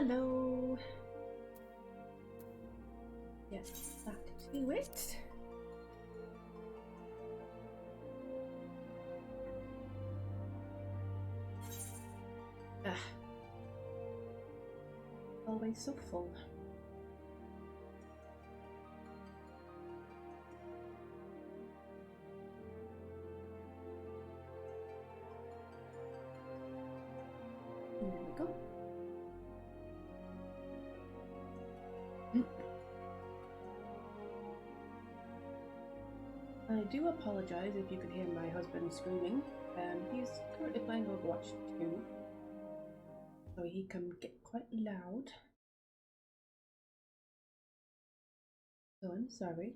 Hello. Yes, back to it. Always so full. There we go. I do apologize if you could hear my husband screaming. He's currently playing Overwatch 2, so he can get quite loud. So I'm sorry.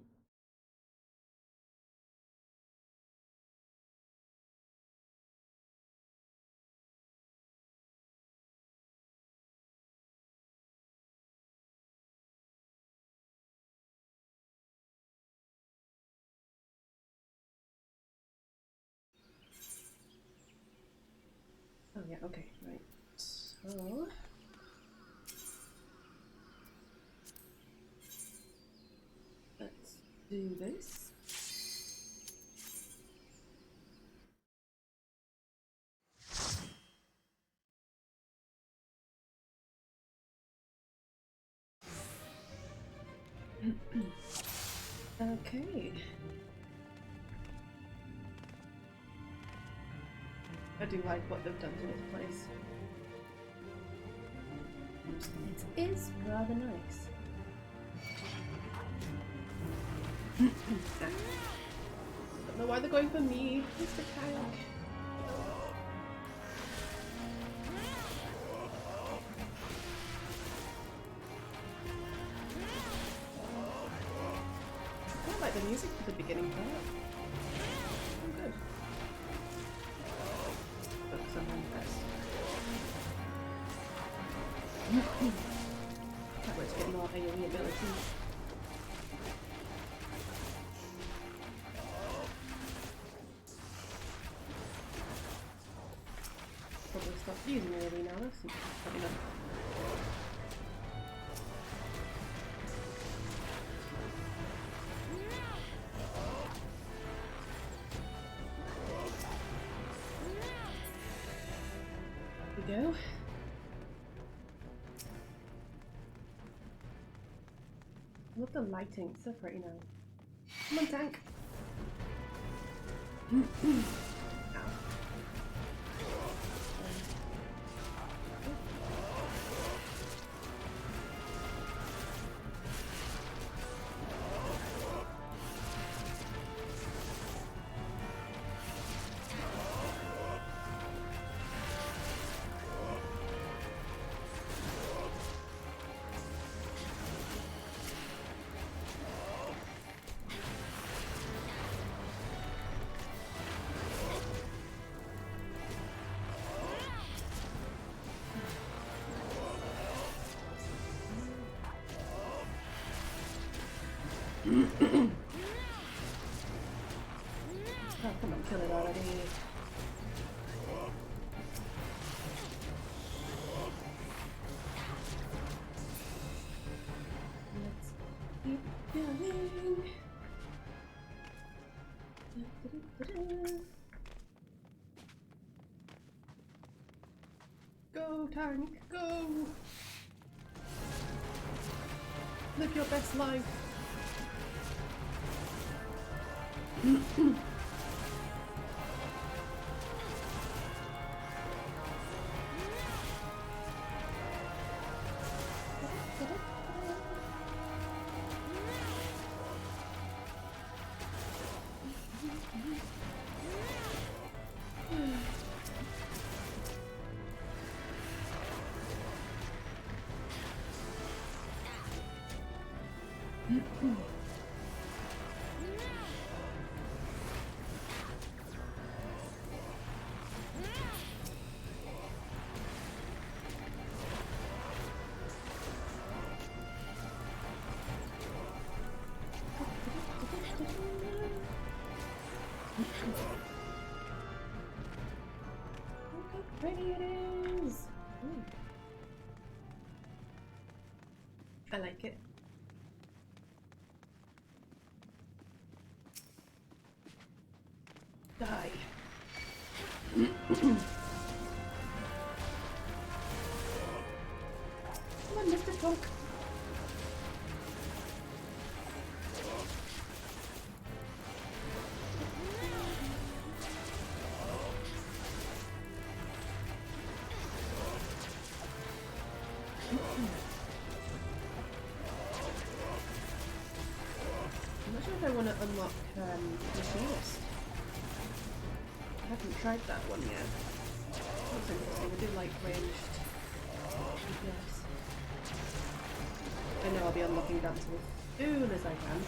Oh yeah, okay, right. So let's do this. Okay. I do like what they've done to this place. It is rather nice. Don't know why they're going for me, Mr. Kayak. I quite like the music for the beginning part. Oh, good. Focus on one first. That way to get more AoE abilities. Probably stop using AoE now, that's probably not. There we go. I love the lighting, it's so pretty now. Come on, tank! Oh, come on, kill it already. Let's keep going. Go, tank, go! Live your best life. Look how pretty it is! Ooh. I like it. Die. Come on, Mr. Punk. I'm not sure if I want to unlock Machinist. I haven't tried that one yet. Looks interesting. I do like ranged DPS. I know I'll be unlocking that as soon as I can.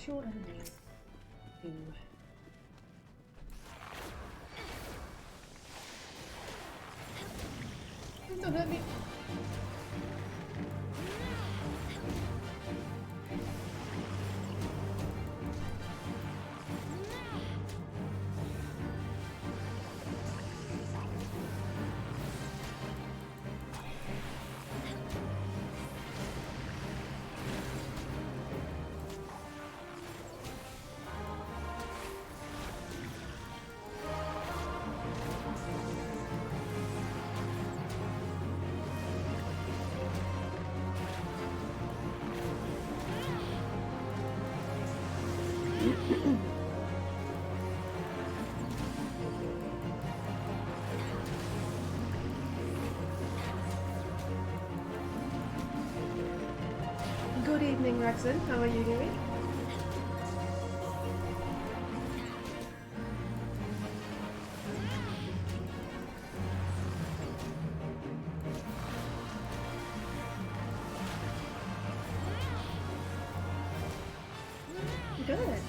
Short enemies. Ooh. Please don't hurt me. Good evening, Rexon. How are you doing? Good.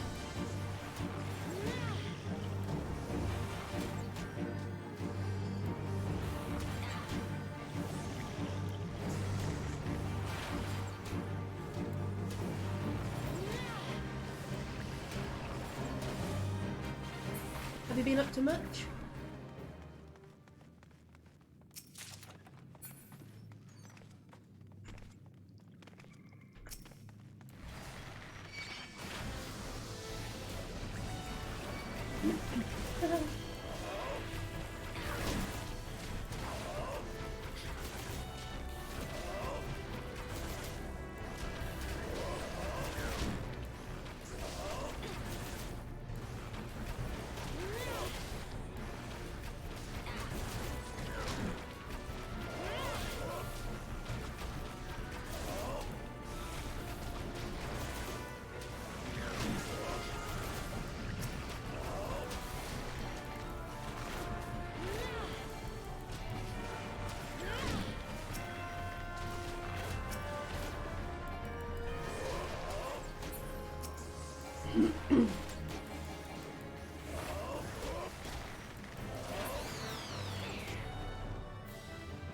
Have you been up to much?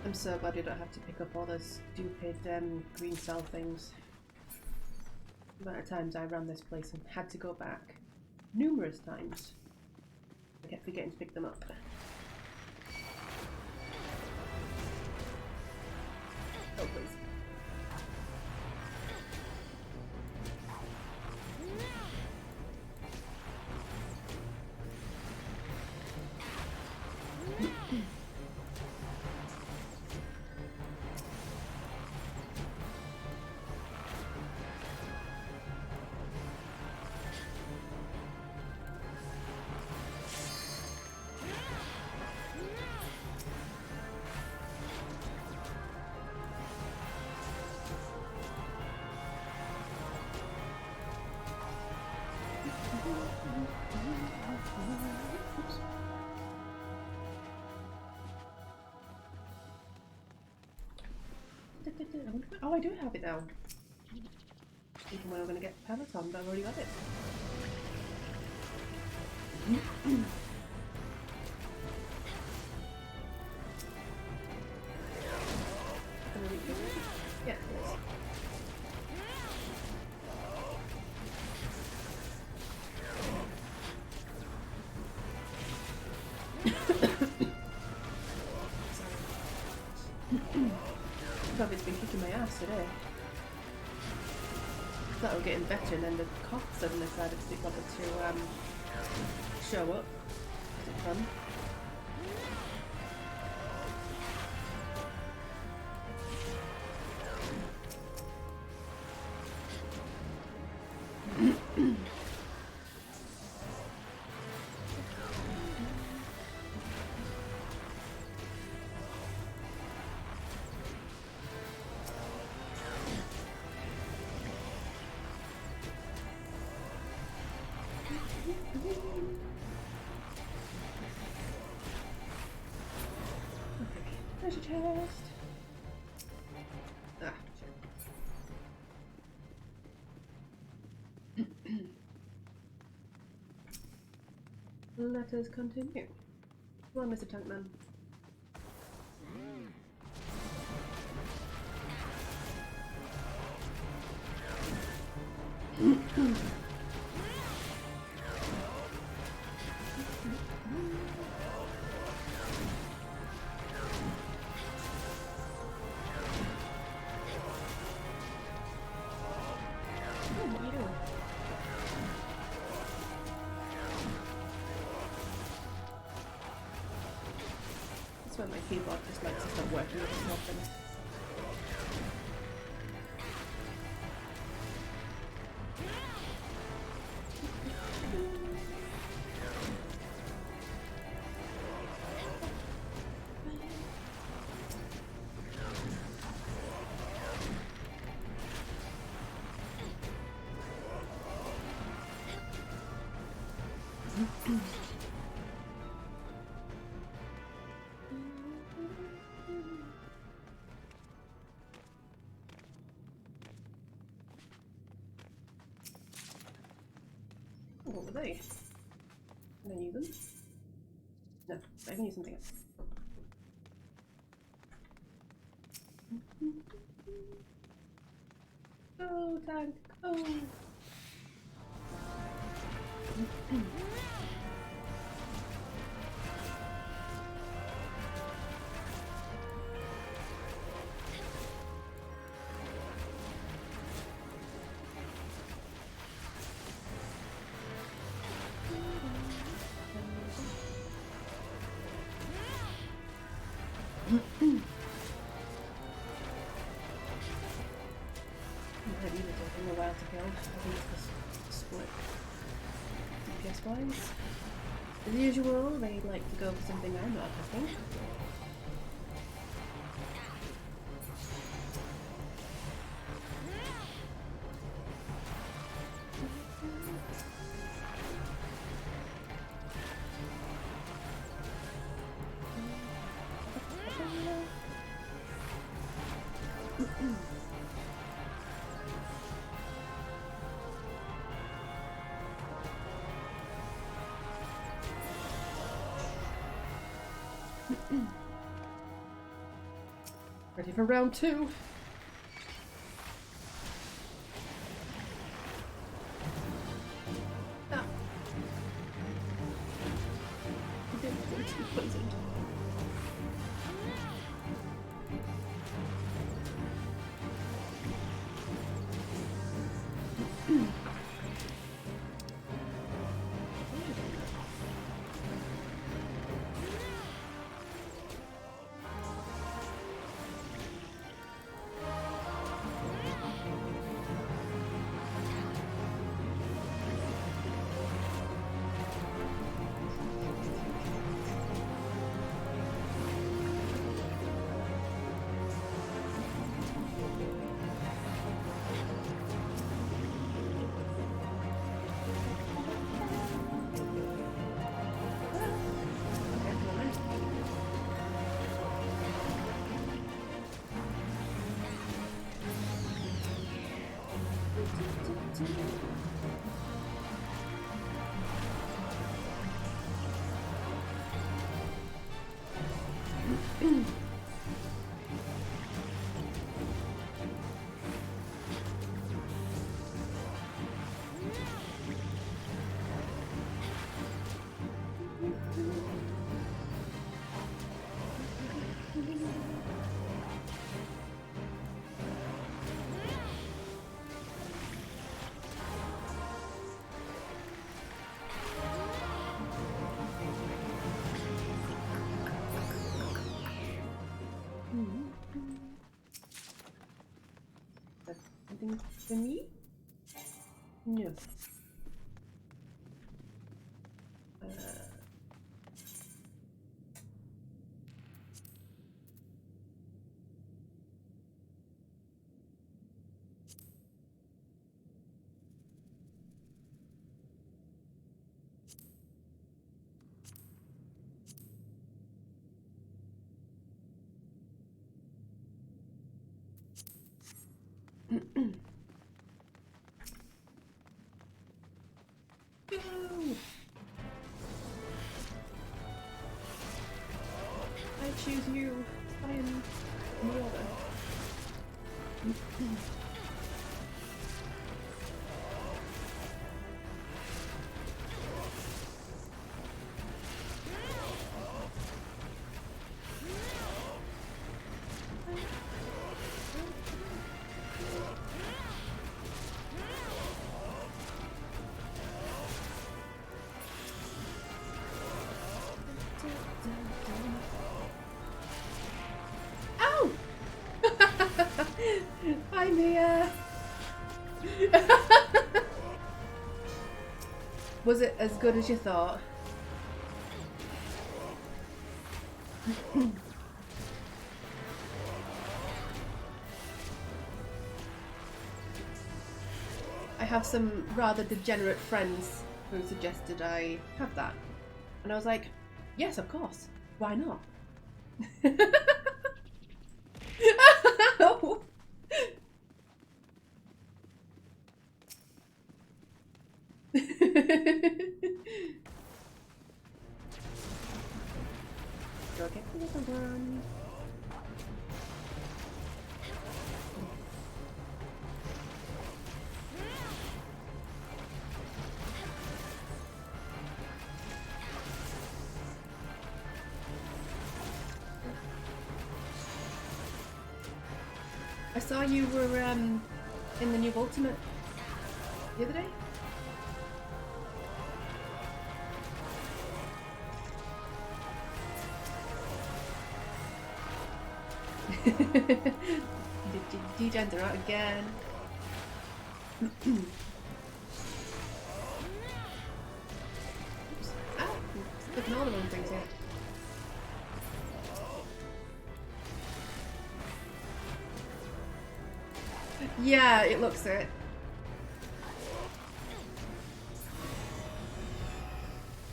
I'm so glad you don't have to pick up all those stupid green cell things. The amount of times I ran this place and had to go back numerous times. I kept forgetting to pick them up. Oh, please. Oh, I do have it now. Even when I'm going to get Peloton, but I've already got it. Yeah, yes. It's been kicking my ass today. I thought I was getting better, and then the cough suddenly decided to show up. Is it fun? Treasure chest. Ah, shit. Let us continue. Come on, Mr. Tankman. When my keyboard just likes to stop working with itself. What were they? Can I use them? No, I can use something else. Go, tank, go! A while to kill. I think it's just split DPS wise. As usual, they like to go for something I'm not, I think. Ready for round 2. Ah. I didn't want to be poisoned. Something for me? No. I choose you. I am Marauder. Ow! I'm here. Was it as good as you thought? I have some rather degenerate friends who suggested I have that. And I was like, yes, of course. Why not? Go get the other one. I saw you were in the new Ultimate the other day. D-gens are out again. Ah, looking all the wrong things here. Yeah, it looks it.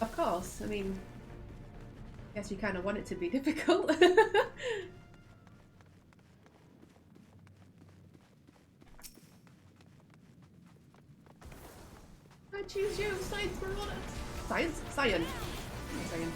Of course, I mean, I guess you kind of want it to be difficult. I choose you, Science Marauder. Science? Cyan. Cyan.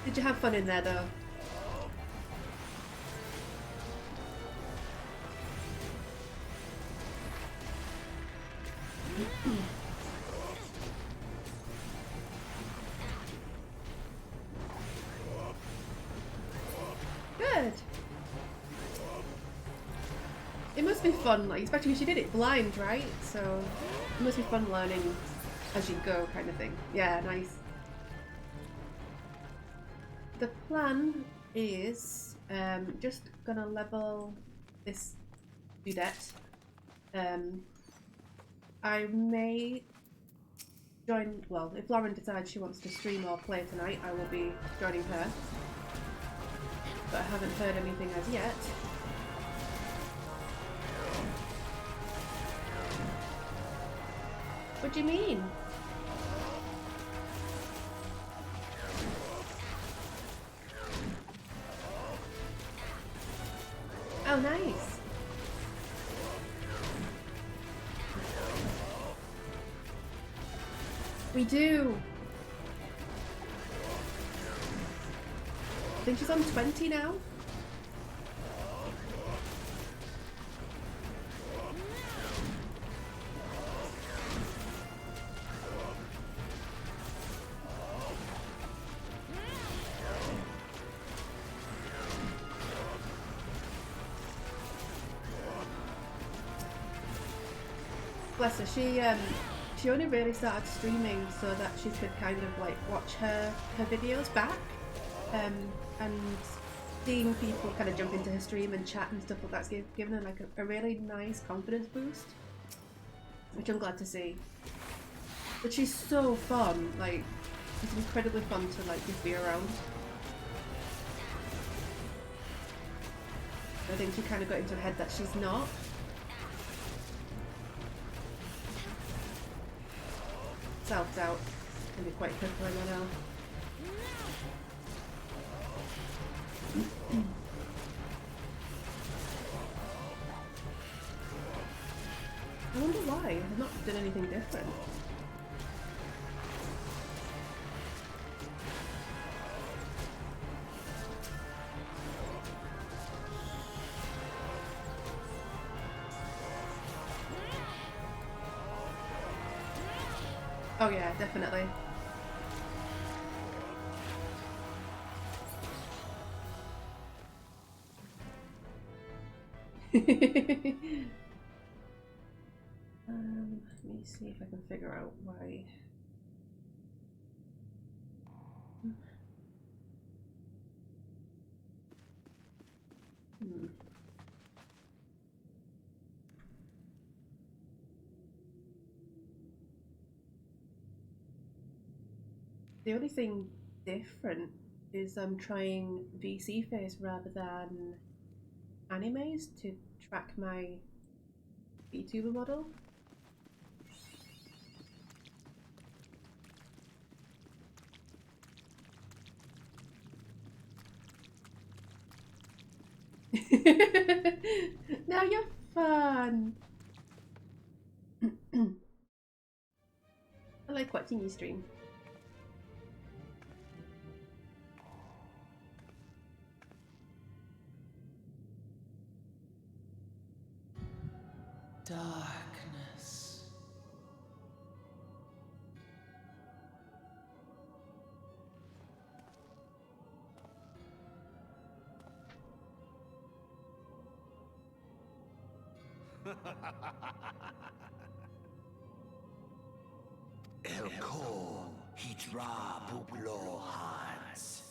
Did you have fun in there though? Good. It must be fun, like especially if she did it blind, right? So it must be fun learning as you go, kind of thing. Yeah, nice. The plan is just gonna level this dudette. I may join, well, if Lauren decides she wants to stream or play tonight, I will be joining her. But I haven't heard anything as yet. What do you mean? Oh, nice. We do. I think she's on 20 now. Bless her, she only really started streaming so that she could kind of like watch her videos back, and seeing people kind of jump into her stream and chat and stuff like that's given her like a really nice confidence boost, which I'm glad to see. But she's so fun, like it's incredibly fun to like just be around. I think she kind of got into her head that she's not. Self's out. Can be quite quick right now. I wonder why. I've not done anything different. Oh yeah, definitely. Let me see if I can figure out why. The only thing different is I'm trying VC face rather than animes to track my VTuber model. Now you're fun. I like watching you stream. Darkness. Elko hitra buglo hans.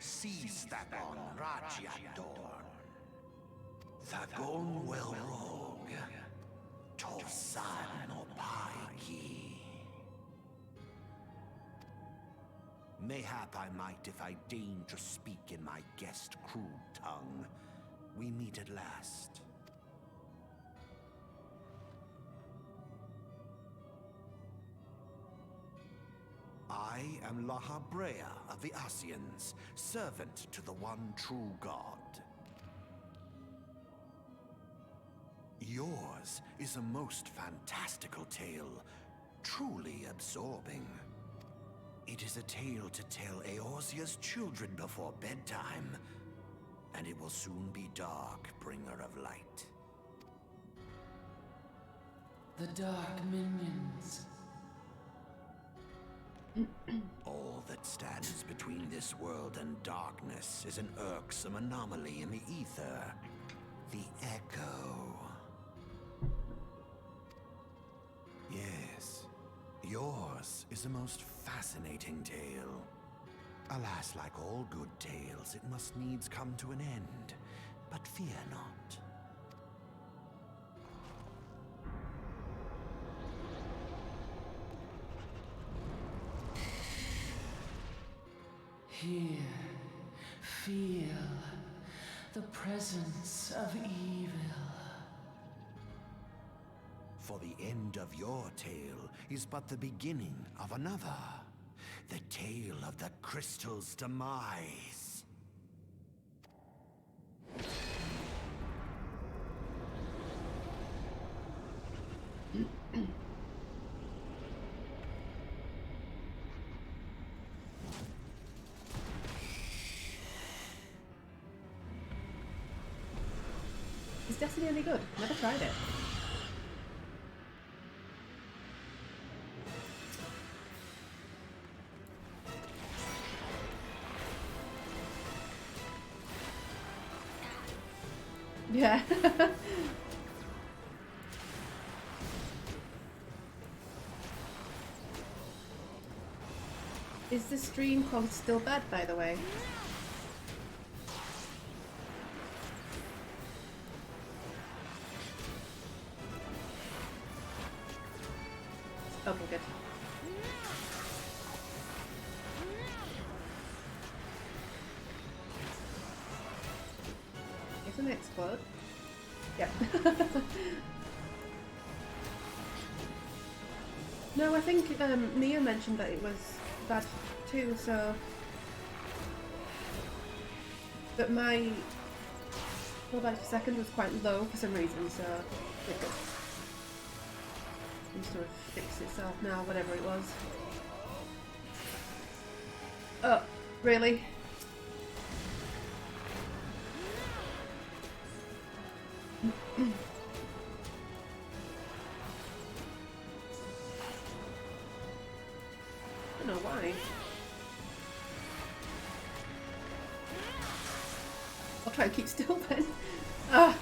Seastagon Rajadorn. Thagon well rogue. Tosan no paiki. Mayhap I might if I deign to speak in my guest crude tongue. We meet at last. I am Lahabrea of the Asians, servant to the one true God. Yours is a most fantastical tale, truly absorbing. It is a tale to tell Eorzea's children before bedtime, and it will soon be dark, bringer of light. The dark minions. All that stands between this world and darkness is an irksome anomaly in the ether. The Echo. Yes, yours is a most fascinating tale. Alas, like all good tales, it must needs come to an end. But fear not. Here, feel the presence of evil. For the end of your tale is but the beginning of another. The tale of the crystal's demise. Is Destiny any good? Never tried it. Yeah. Is the stream quality still bad, by the way? Oh, we're good. Isn't it explode? Yeah. No, I think Mia mentioned that it was bad too, so... But my pullback per second was quite low for some reason, so it seems to have fixed itself now, whatever it was. Oh, really? I don't know why. I'll try and keep still then. Ah.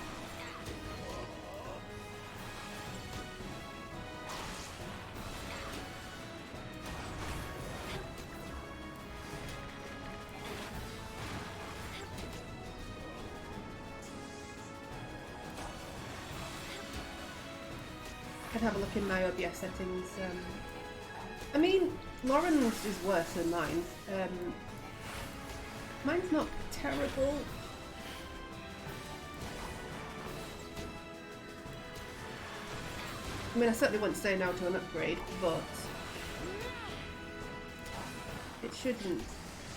I'd have a look in my OBS settings. I mean, Lauren's is worse than mine. Mine's not terrible. I mean, I certainly wouldn't say no to an upgrade, but it shouldn't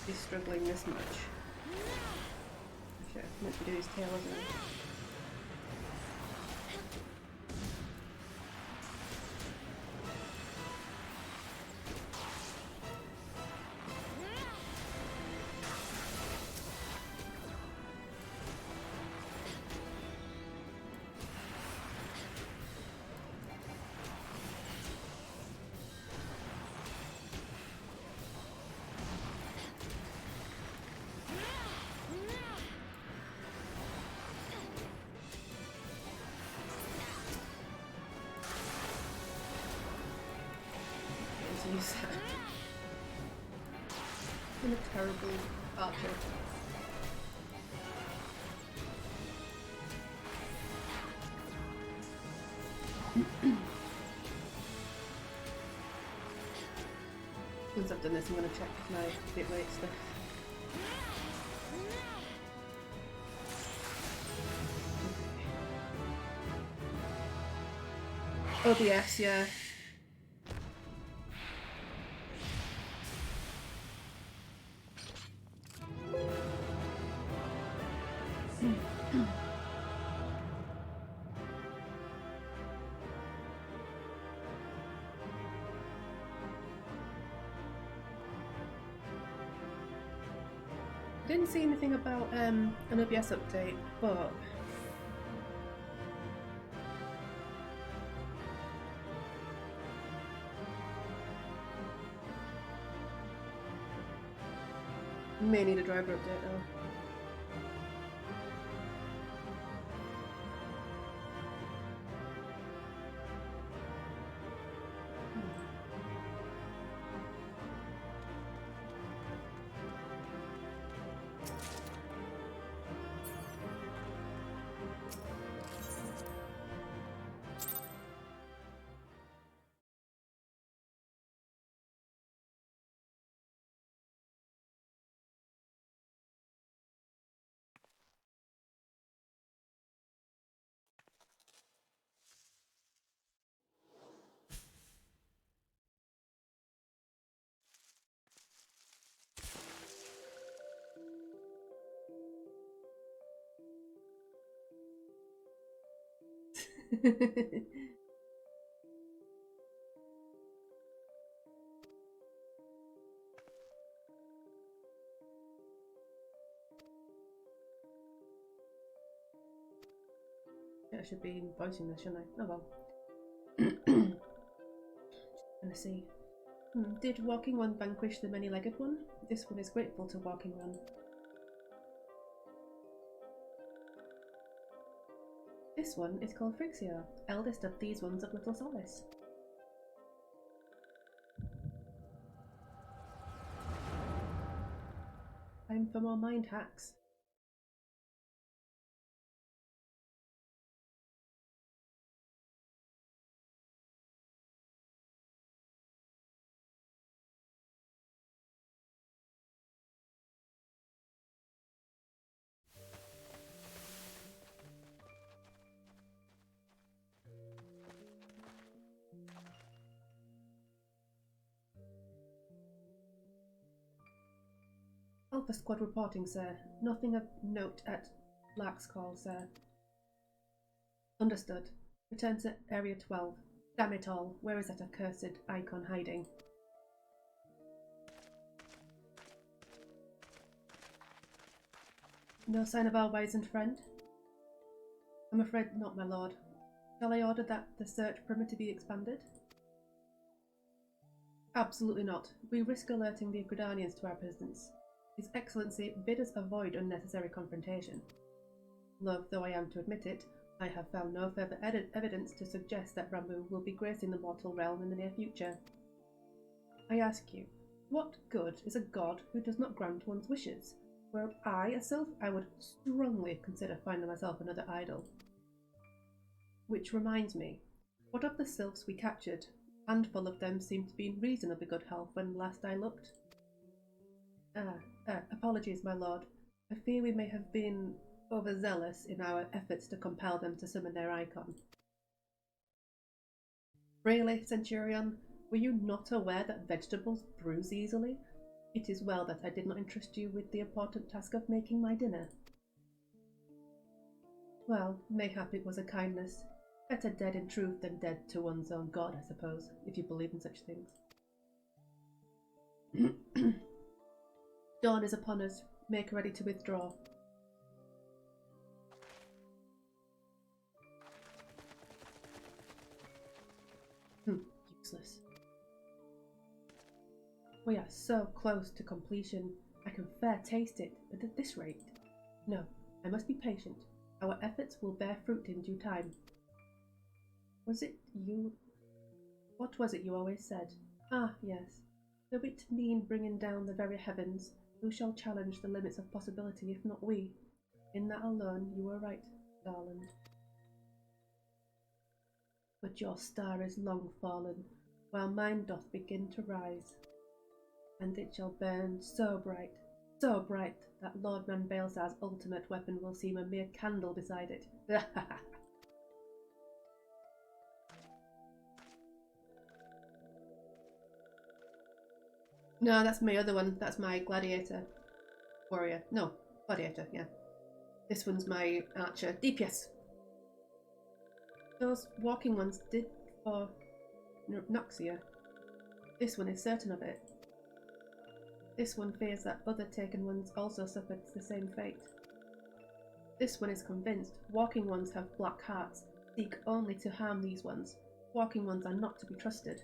be struggling this much. Actually, I meant to do his tail, wasn't I? Use that. I'm a terrible archer. Once I've done this, I'm going to check my bit rate stuff. OBS, yeah. Didn't see anything about an OBS update, but may need a driver update though. I should be voicing this, shouldn't I? Oh well. Just gonna see. Did Walking One vanquish the many-legged one? This one is grateful to Walking One. This one is called Frixia, eldest of these ones of little solace. Time for more mind hacks. Alpha Squad reporting, sir. Nothing of note at Lark's call, sir. Understood. Return to Area 12. Damn it all, where is that accursed icon hiding? No sign of our wizened friend? I'm afraid not, my lord. Shall I order that the search perimeter be expanded? Absolutely not. We risk alerting the Gridanians to our presence. His Excellency bid us avoid unnecessary confrontation. Loath though I am to admit it, I have found no further evidence to suggest that Ramu will be gracing the mortal realm in the near future. I ask you, what good is a god who does not grant one's wishes? Were I a sylph, I would strongly consider finding myself another idol. Which reminds me, what of the sylphs we captured? A handful of them seemed to be in reasonably good health when last I looked. Apologies, my lord. I fear we may have been overzealous in our efforts to compel them to summon their icon. Really, Centurion? Were you not aware that vegetables bruise easily? It is well that I did not entrust you with the important task of making my dinner. Well, mayhap it was a kindness. Better dead in truth than dead to one's own god, I suppose, if you believe in such things. Dawn is upon us. Make ready to withdraw. Useless. We are so close to completion. I can fair taste it, but at this rate. No, I must be patient. Our efforts will bear fruit in due time. Was it you? What was it you always said? Ah, yes. Though it mean bringing down the very heavens, who shall challenge the limits of possibility if not we? In that alone you were right, darling. But your star is long fallen, while mine doth begin to rise. And it shall burn so bright, that Lord Manbalesar's ultimate weapon will seem a mere candle beside it. No, that's my other one. That's my gladiator. Warrior. No, gladiator, yeah. This one's my archer. DPS. Those walking ones did for Noxia. This one is certain of it. This one fears that other taken ones also suffered the same fate. This one is convinced walking ones have black hearts, seek only to harm these ones. Walking ones are not to be trusted.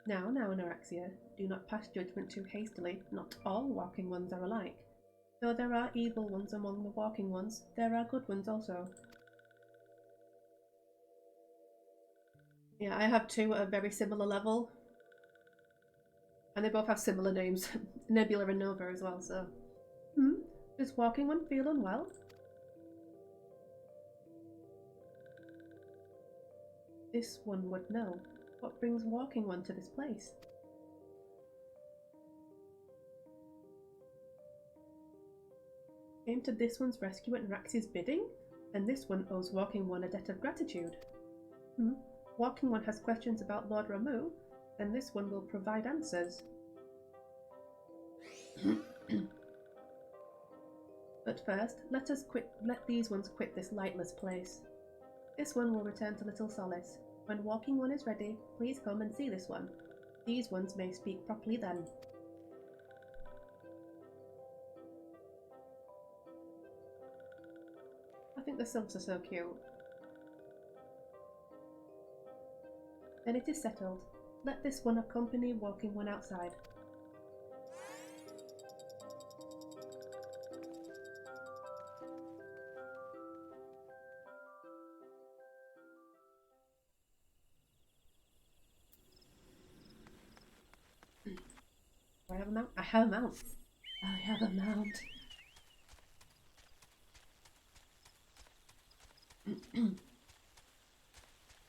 Now, Noraxia, do not pass judgment too hastily. Not all walking ones are alike. Though there are evil ones among the walking ones, there are good ones also. Yeah, I have two at a very similar level. And they both have similar names. Nebula and Nova as well, so... Does walking one feel unwell? This one would know. What brings walking one to this place? Came to this one's rescue at Naraxia's bidding? And this one owes walking one a debt of gratitude. Walking one has questions about Lord Ramu, then this one will provide answers. But first, let these ones quit this lightless place. This one will return to Little Solace. When walking one is ready, please come and see this one. These ones may speak properly then. I think the sylphs are so cute. Then it is settled. Let this one accompany walking one outside. Do I have a mount? I have a mount. I have a mount.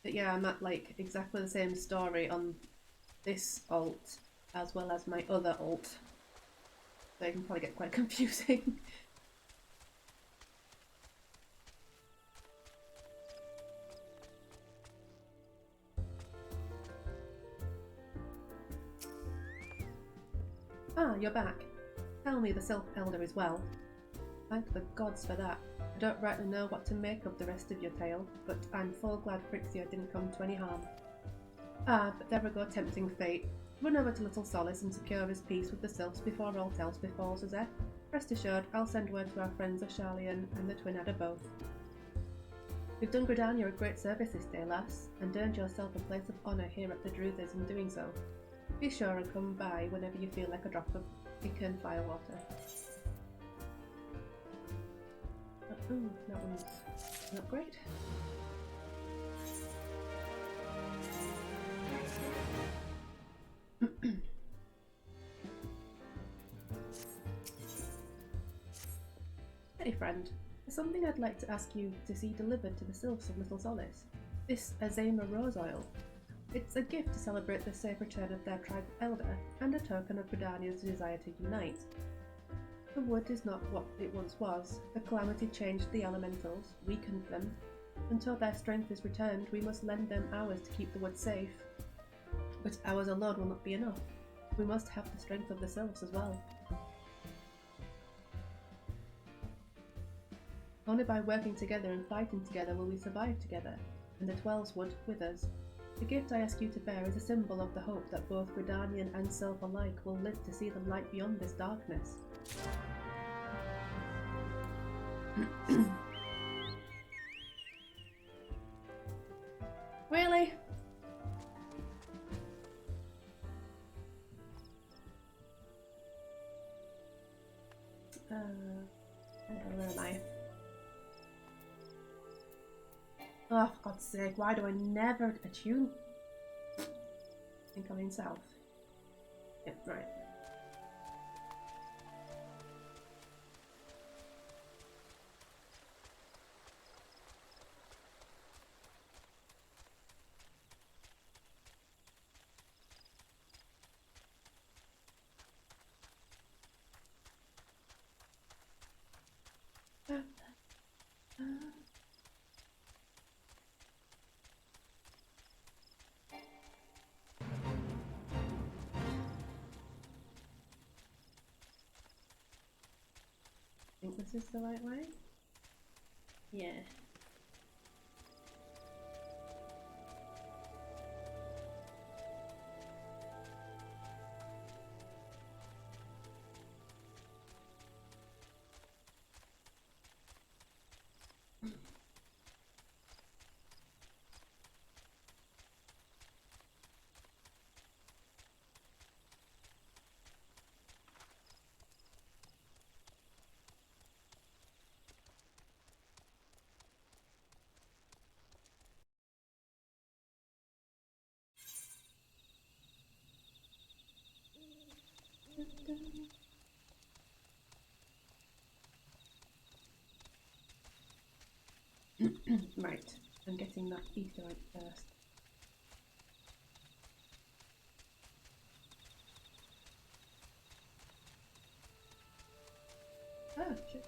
But yeah, I'm at like exactly the same story on this alt as well as my other alt. So it can probably get quite confusing. Ah, you're back. Tell me the Sylph Elder is well. Thank the gods for that. I don't rightly know what to make of the rest of your tale, but I'm full glad Frixia didn't come to any harm. Ah, but there we go, tempting fate. Run over to Little Solace and secure his peace with the Sylphs before all else befalls us, eh? Rest assured, I'll send word to our friends Ashalian and the Twin Adder both. You've done Gridania a great service this day, lass, and earned yourself a place of honour here at the Druthers in doing so. Be sure and come by whenever you feel like a drop of Ickern firewater. Ooh, that one's not great. Hey friend, there's something I'd like to ask you to see delivered to the Sylphs of Little Solace. This Azema rose oil. It's a gift to celebrate the safe return of their tribe elder, and a token of Gridania's desire to unite. The wood is not what it once was. The calamity changed the elementals, weakened them. Until their strength is returned, we must lend them ours to keep the wood safe. But ours alone will not be enough. We must have the strength of the Sylphs as well. Only by working together and fighting together will we survive together, and the Twelves would with us. The gift I ask you to bear is a symbol of the hope that both Gridanian and Sylph alike will live to see the light beyond this darkness. Really? Where am I? Oh, for God's sake, why do I never attune? I think I'm in south. Yep, right. I think this is the right way? Yeah. Right, I'm getting that ether right first. Oh, shit.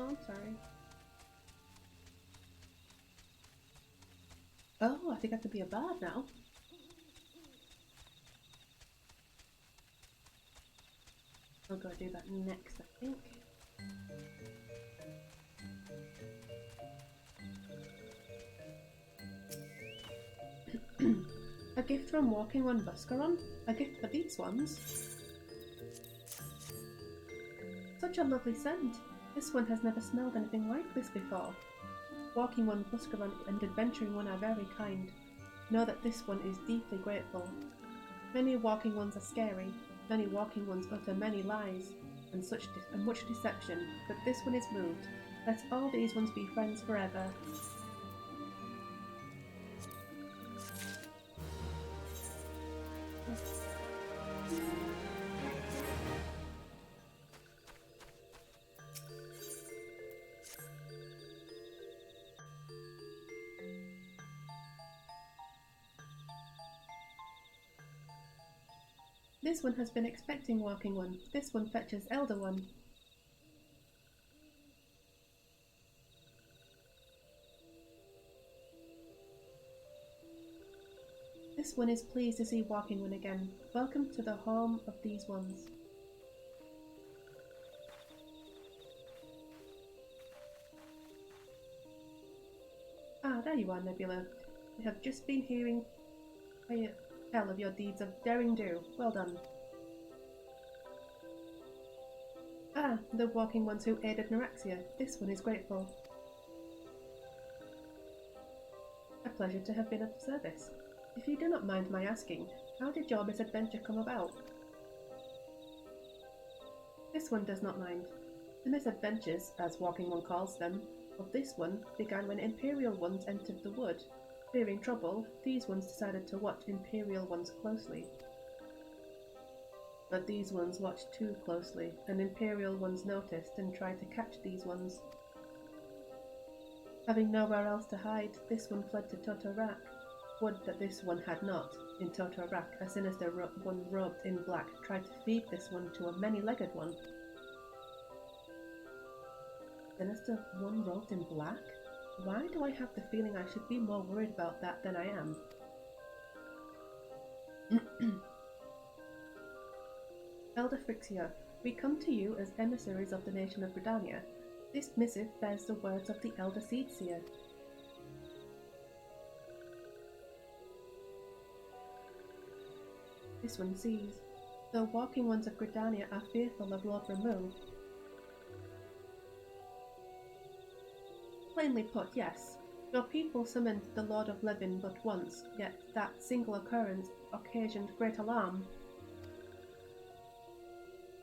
Oh, I'm sorry. Oh, I think I could be a bard now. I'll go do that next, I think. A gift from Walking on Buscaron? A gift for these ones? Such a lovely scent! This one has never smelled anything like this before. Walking on Buscaron and Adventuring One are very kind. Know that this one is deeply grateful. Many walking ones are scary. Many walking ones utter many lies and much deception, but this one is moved. Let all these ones be friends forever. This one has been expecting Walking One. This one fetches Elder One. This one is pleased to see Walking One again. Welcome to the home of these ones. Ah, there you are, Nebula. We have just been hearing tell of your deeds of daring do. Well done. Ah, the walking ones who aided Neuraxia. This one is grateful. A pleasure to have been of service. If you do not mind my asking, how did your misadventure come about? This one does not mind. The misadventures, as Walking One calls them, of this one began when Imperial ones entered the wood. Fearing trouble, these ones decided to watch Imperial ones closely. But these ones watched too closely, and Imperial ones noticed and tried to catch these ones. Having nowhere else to hide, this one fled to Totorak. Would that this one had not. In Totorak, a sinister one robed in black tried to feed this one to a many-legged one. Sinister one robed in black? Why do I have the feeling I should be more worried about that than I am? Elder Frixia, we come to you as emissaries of the nation of Gridania. This missive bears the words of the Elder Seedseer. This one sees. The walking ones of Gridania are fearful of Lord Ramu. Plainly put, yes. Your people summoned the Lord of Levin but once, yet that single occurrence occasioned great alarm.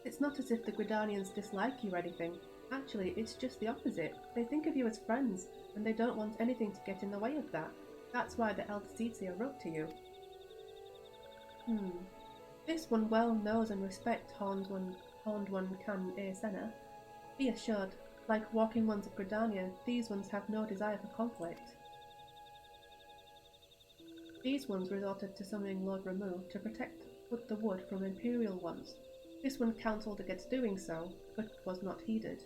It's not as if the Gridanians dislike you or anything. Actually, it's just the opposite. They think of you as friends, and they don't want anything to get in the way of that. That's why the Elder Seedseer wrote to you. This one well knows and respects Horned One Can Senna. Be assured, like walking ones of Gridania, these ones have no desire for conflict. These ones resorted to summoning Lord Ramu to protect the wood from Imperial ones. This one counselled against doing so, but was not heeded.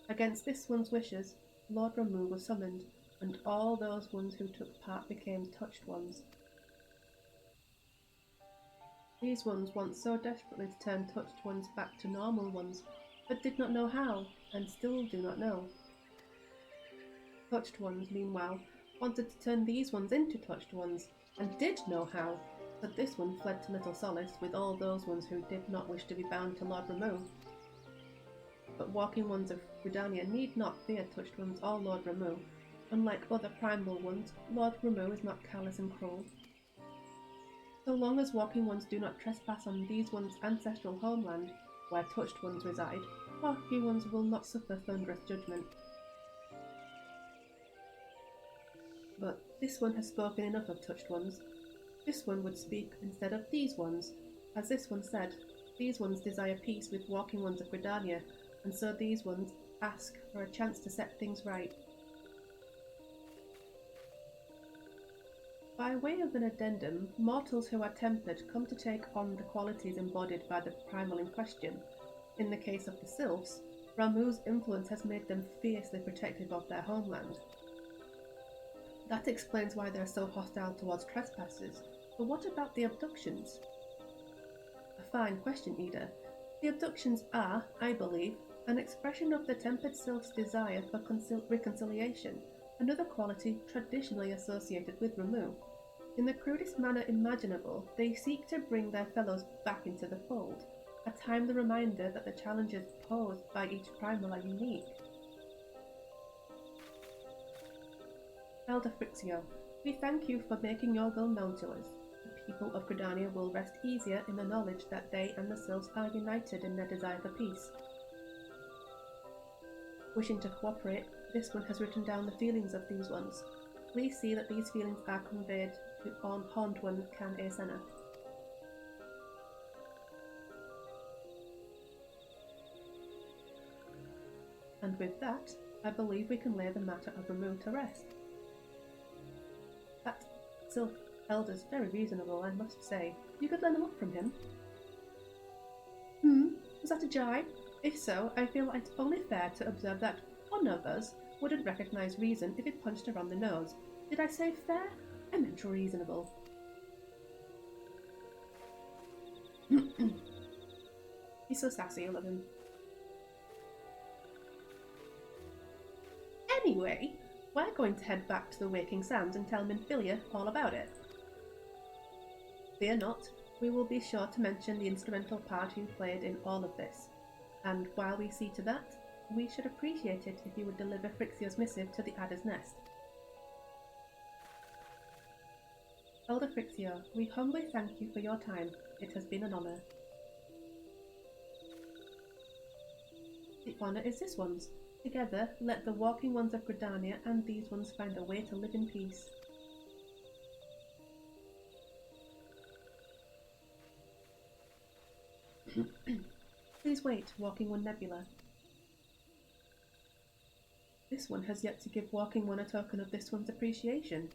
Against this one's wishes, Lord Ramu was summoned, and all those ones who took part became touched ones. These ones want so desperately to turn touched ones back to normal ones, but did not know how, and still do not know. Touched ones, meanwhile, wanted to turn these ones into touched ones, and did know how, but this one fled to Little Solace with all those ones who did not wish to be bound to Lord Ramu. But walking ones of Gridania need not fear touched ones or Lord Ramu. Unlike other primal ones, Lord Ramu is not callous and cruel. So long as walking ones do not trespass on these ones' ancestral homeland, where touched ones reside, walking ones will not suffer thunderous judgment. But this one has spoken enough of touched ones. This one would speak instead of these ones. As this one said, these ones desire peace with walking ones of Gridania, and so these ones ask for a chance to set things right. By way of an addendum, mortals who are tempered come to take on the qualities embodied by the primal in question. In the case of the sylphs, Ramu's influence has made them fiercely protective of their homeland. That explains why they're so hostile towards trespassers. But what about the abductions? A fine question, Ida. The abductions are, I believe, an expression of the Tempered Sylph's desire for reconciliation, another quality traditionally associated with Ramu. In the crudest manner imaginable, they seek to bring their fellows back into the fold, a timely reminder that the challenges posed by each primal are unique. Elder Frixio, we thank you for making your will known to us. The people of Gridania will rest easier in the knowledge that they and the Sylphs are united in their desire for peace. Wishing to cooperate, this one has written down the feelings of these ones. Please see that these feelings are conveyed to Horned One Can Asena. And with that, I believe we can lay the matter of Ramu to rest. That Sylph Elder's very reasonable, I must say. You could learn a lot from him. Was that a jibe? If so, I feel it's only fair to observe that one of us wouldn't recognise reason if it punched her on the nose. Did I say fair? I meant reasonable. He's so sassy, I love him. Anyway, we're going to head back to the Waking Sands and tell Minfilia all about it. Fear not, we will be sure to mention the instrumental part you played in all of this. And while we see to that, we should appreciate it if you would deliver Frixio's missive to the Adder's Nest. Elder Frixio, we humbly thank you for your time. It has been an honour. The honour is this one's. Together, let the walking ones of Gridania and these ones find a way to live in peace. Please wait, Walking One Nebula. This one has yet to give Walking One a token of this one's appreciation.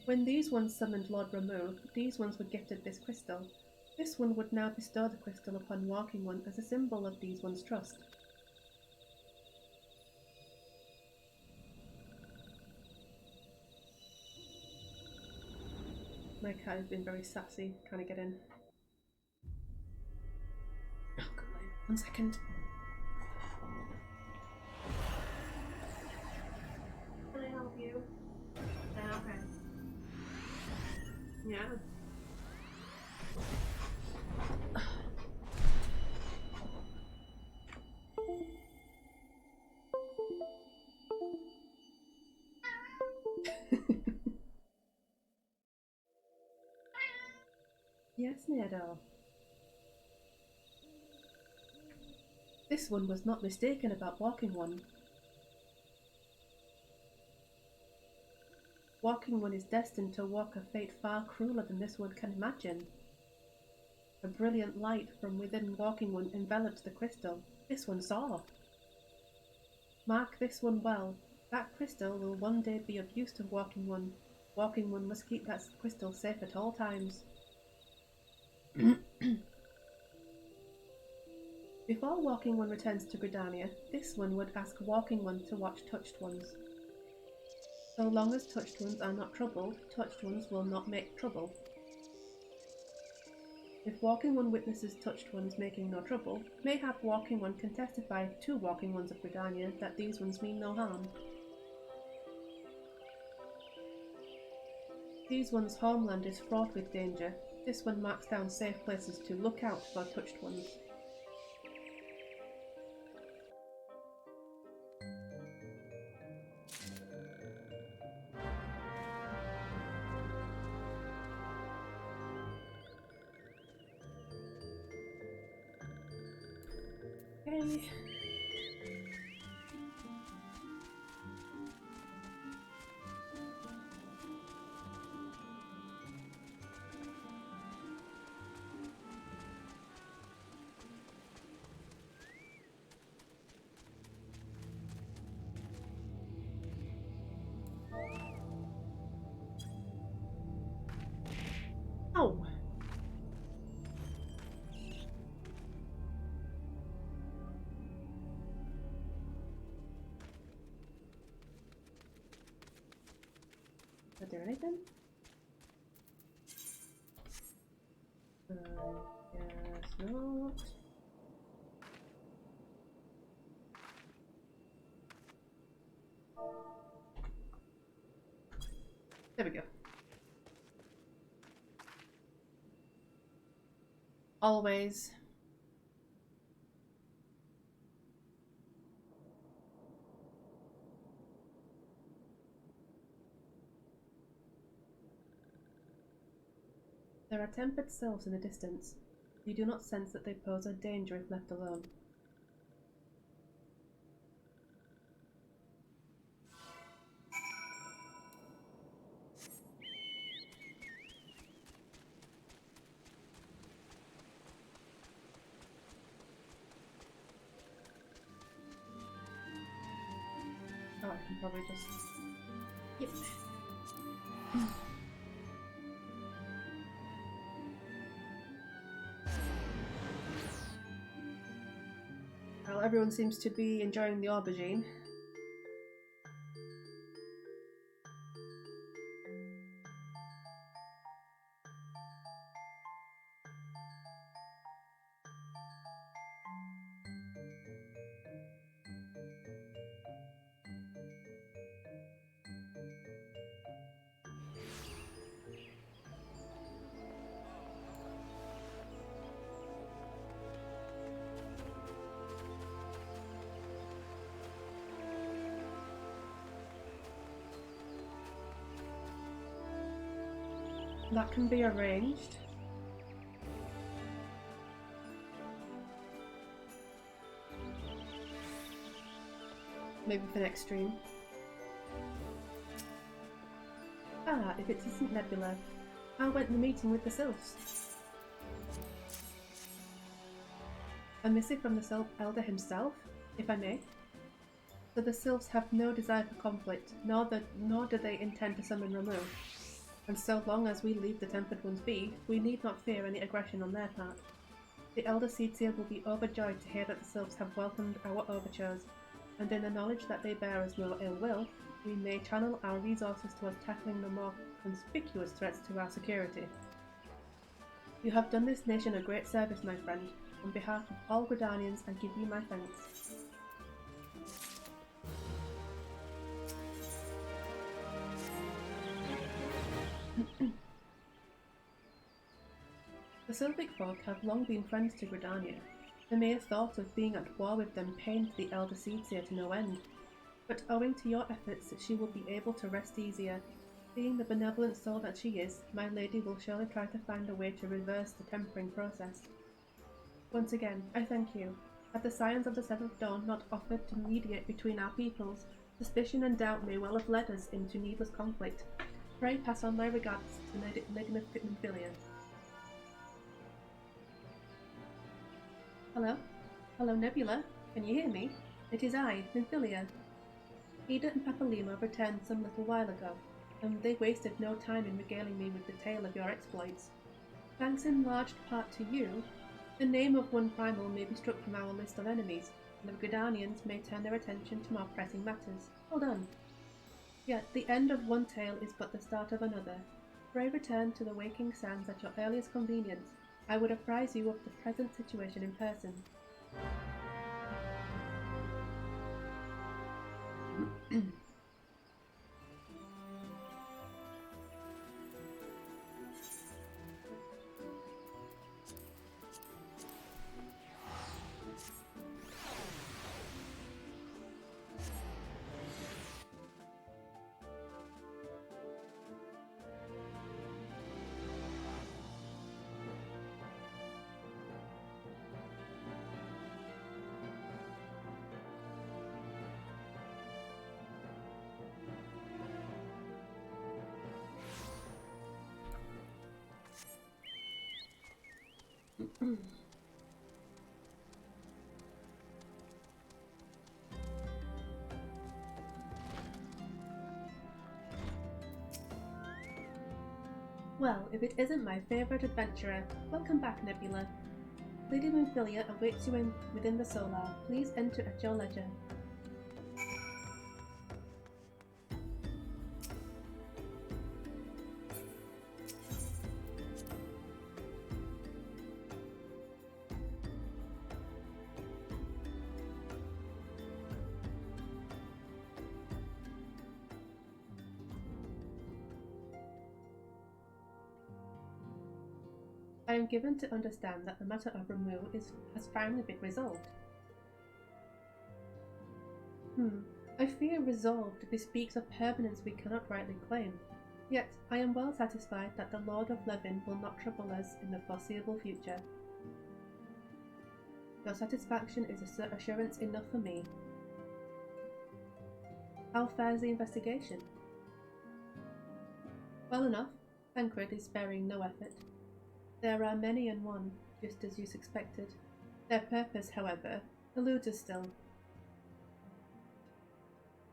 When these ones summoned Lord Ramu, these ones were gifted this crystal. This one would now bestow the crystal upon Walking One as a symbol of these one's trust. My cat has been very sassy, trying to get in. Oh, come on. 1 second. Can I help you? Okay. Yeah. Yes, Neado. This one was not mistaken about Walking One. Walking One is destined to walk a fate far crueler than this one can imagine. A brilliant light from within Walking One enveloped the crystal. This one saw. Mark this one well. That crystal will one day be of use to Walking One. Walking One must keep that crystal safe at all times. Before Walking One returns to Gridania, this one would ask Walking One to watch Touched Ones. So long as Touched Ones are not troubled, Touched Ones will not make trouble. If Walking One witnesses Touched Ones making no trouble, mayhap Walking One can testify to Walking Ones of Gridania that these ones mean no harm. These ones' homeland is fraught with danger. This one marks down safe places to look out for Touched Ones. Okay. Oh. that do anything? Guess not. There we go. Always. There are tempered sylphs in the distance. You do not sense that they pose a danger if left alone. Oh, I can probably just... Yep. Well, everyone seems to be enjoying the aubergine. That can be arranged. Maybe for next stream. Ah, if it isn't Nebula, how went the meeting with the sylphs? A missive from the Sylph Elder himself, if I may. So the sylphs have no desire for conflict, nor do they intend to summon Ramu. And so long as we leave the Tempered Ones be, we need not fear any aggression on their part. The Elder Seedseer will be overjoyed to hear that the Sylphs have welcomed our overtures, and in the knowledge that they bear us no ill will, we may channel our resources towards tackling the more conspicuous threats to our security. You have done this nation a great service, my friend. On behalf of all Gridanians, I give you my thanks. The Sylphic folk have long been friends to Gridania. The mere thought of being at war with them pained the Elder Seedseer to no end. But owing to your efforts, she will be able to rest easier. Being the benevolent soul that she is, my lady will surely try to find a way to reverse the tempering process. Once again, I thank you. Had the Scions of the Seventh Dawn not offered to mediate between our peoples, suspicion and doubt may well have led us into needless conflict. Pray pass on my regards to Lady Nymphilia. Hello? Hello, Nebula? Can you hear me? It is I, Nymphilia. Ida and Papalima returned some little while ago, and they wasted no time in regaling me with the tale of your exploits. Thanks in large part to you, the name of one primal may be struck from our list of enemies, and the Gridanians may turn their attention to more pressing matters. Well done. Yet the end of one tale is but the start of another. Pray return to the Waking Sands at your earliest convenience. I would apprise you of the present situation in person. Well, if it isn't my favourite adventurer, welcome back, Nebula. Lady Nymphilia awaits you within the Solar. Please enter at your leisure. am given to understand that the matter of removal has finally been resolved. I fear resolved bespeaks a permanence we cannot rightly claim. Yet I am well satisfied that the Lord of Levin will not trouble us in the foreseeable future. Your satisfaction is assurance enough for me. How fares the investigation? Well enough. Tancred is sparing no effort. There are many and one, just as you suspected. Their purpose, however, eludes us still.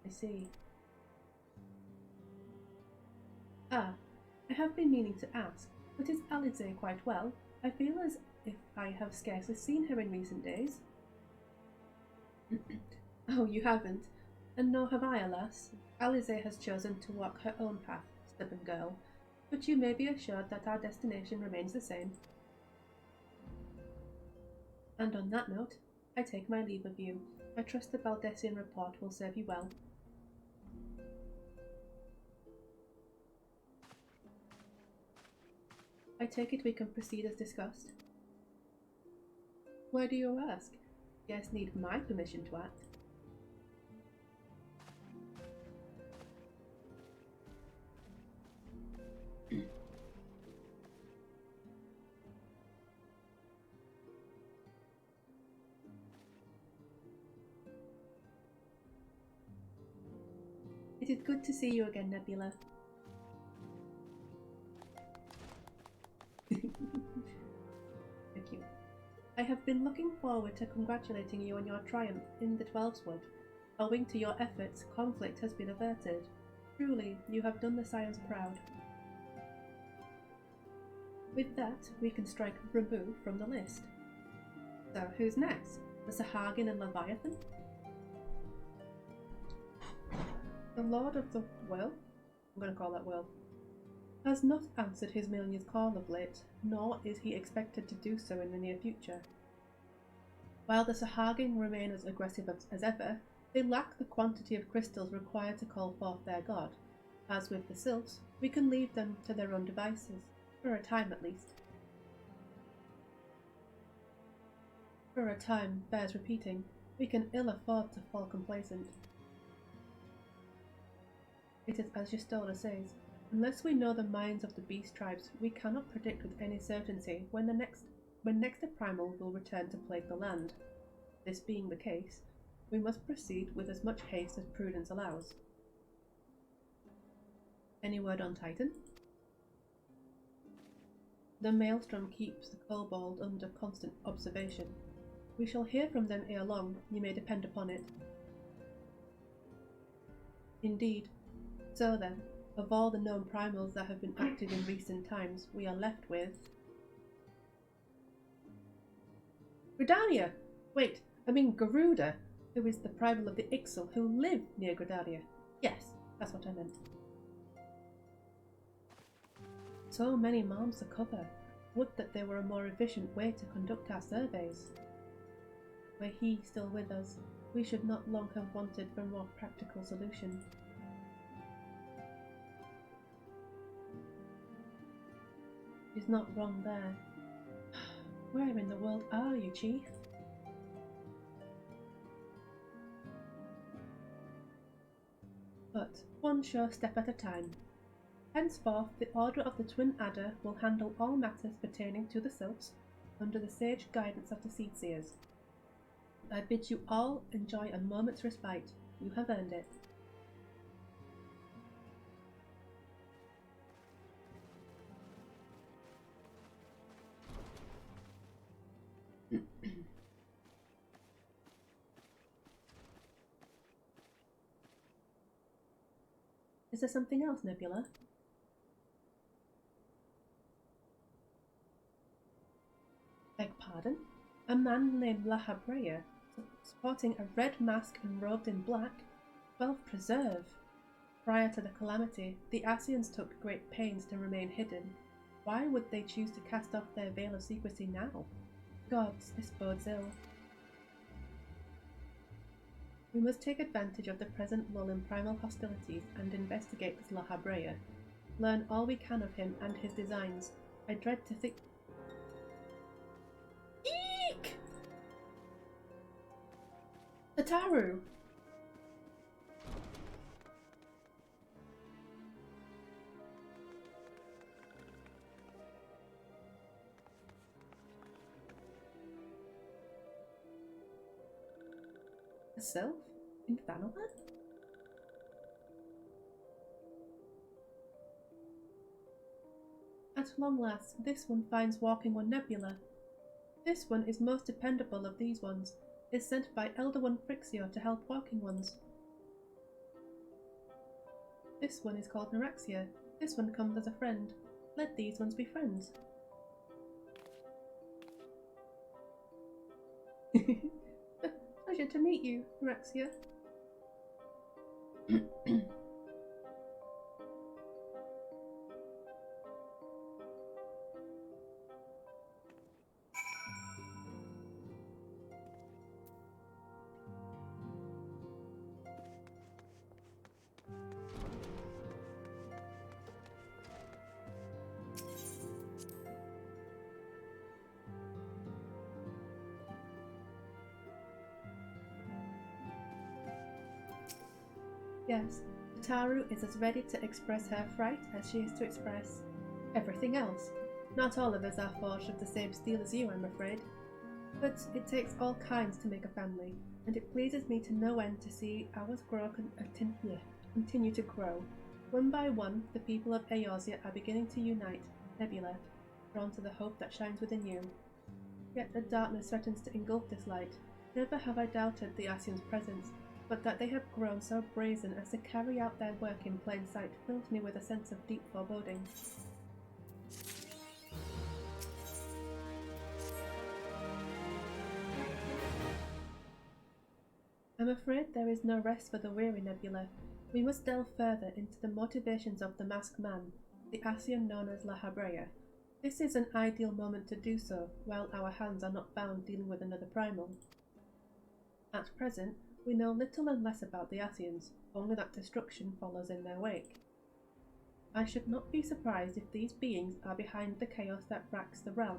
I see. I have been meaning to ask, but is Alize quite well? I feel as if I have scarcely seen her in recent days. Oh, you haven't, and nor have I, alas. Alize has chosen to walk her own path, stubborn girl, but you may be assured that our destination remains the same. And on that note, I take my leave of you. I trust the Baldessian report will serve you well. I take it we can proceed as discussed. Why do you ask? Guests need my permission to act. It is good to see you again, Nebula. Thank you. I have been looking forward to congratulating you on your triumph in the Twelveswood. Owing to your efforts, conflict has been averted. Truly, you have done the Scions proud. With that, we can strike remove from the list. So, who's next? The Sahagin and Leviathan? The Lord of the Well? I'm going to call that Will. Has not answered his millionth call of late, nor is he expected to do so in the near future. While the Sahagin remain as aggressive as ever, they lack the quantity of crystals required to call forth their god. As with the Sylphs, we can leave them to their own devices, for a time at least. For a time bears repeating. We can ill afford to fall complacent. It is as Justola says, unless we know the minds of the beast tribes, we cannot predict with any certainty when next the primal will return to plague the land. This being the case, we must proceed with as much haste as prudence allows. Any word on Titan? The Maelstrom keeps the kobold under constant observation. We shall hear from them ere long, you may depend upon it. Indeed. So then, of all the known primals that have been active in recent times, we are left with... Gridania! Wait, I mean Garuda, who is the primal of the Ixal who live near Gridania. Yes, that's what I meant. So many miles to cover. Would that there were a more efficient way to conduct our surveys. Were he still with us, we should not long have wanted for a more practical solution. He's not wrong there. Where in the world are you, Chief? But one sure step at a time. Henceforth, the Order of the Twin Adder will handle all matters pertaining to the Sylphs under the sage guidance of the Seedseers. I bid you all enjoy a moment's respite. You have earned it. Is there something else, Nebula? Beg pardon? A man named La Habrea, sporting a red mask and robed in black? Well, preserve! Prior to the calamity, the Ascians took great pains to remain hidden. Why would they choose to cast off their veil of secrecy now? Gods, this bodes ill. We must take advantage of the present lull in primal hostilities and investigate this La Habrea. Learn all we can of him and his designs. I dread to think... Ataru! A sylph? In Thanalan? At long last, this one finds walking on Nebula. This one is most dependable of these ones, is sent by Elder One Frixio to help walking ones. This one is called Neurexia. This one comes as a friend. Let these ones be friends. Pleasure to meet you, Neurexia. Yes, Ataru is as ready to express her fright as she is to express everything else. Not all of us are forged of the same steel as you, I'm afraid. But it takes all kinds to make a family, and it pleases me to no end to see ours continue to grow. One by one, the people of Eorzea are beginning to unite, Nebula, drawn to the hope that shines within you. Yet the darkness threatens to engulf this light. Never have I doubted the Ascians' presence, but that they have grown so brazen as to carry out their work in plain sight fills me with a sense of deep foreboding. I'm afraid there is no rest for the weary, Nebula. We must delve further into the motivations of the masked man, the Ascian known as La Habrea. This is an ideal moment to do so, while our hands are not bound dealing with another primal. At present, we know little and less about the Ascians, only that destruction follows in their wake. I should not be surprised if these beings are behind the chaos that racks the realm.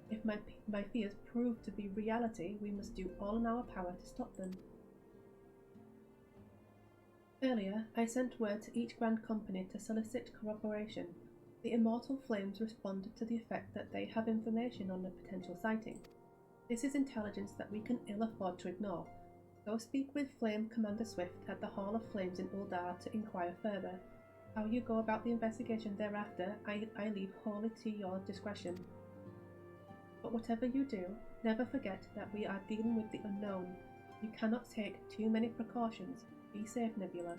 If my fears prove to be reality, we must do all in our power to stop them. Earlier, I sent word to each Grand Company to solicit cooperation. The Immortal Flames responded to the effect that they have information on a potential sighting. This is intelligence that we can ill afford to ignore. Go speak with Flame Commander Swift at the Hall of Flames in Uldar to inquire further. How you go about the investigation thereafter, I leave wholly to your discretion. But whatever you do, never forget that we are dealing with the unknown. You cannot take too many precautions. Be safe, Nebula.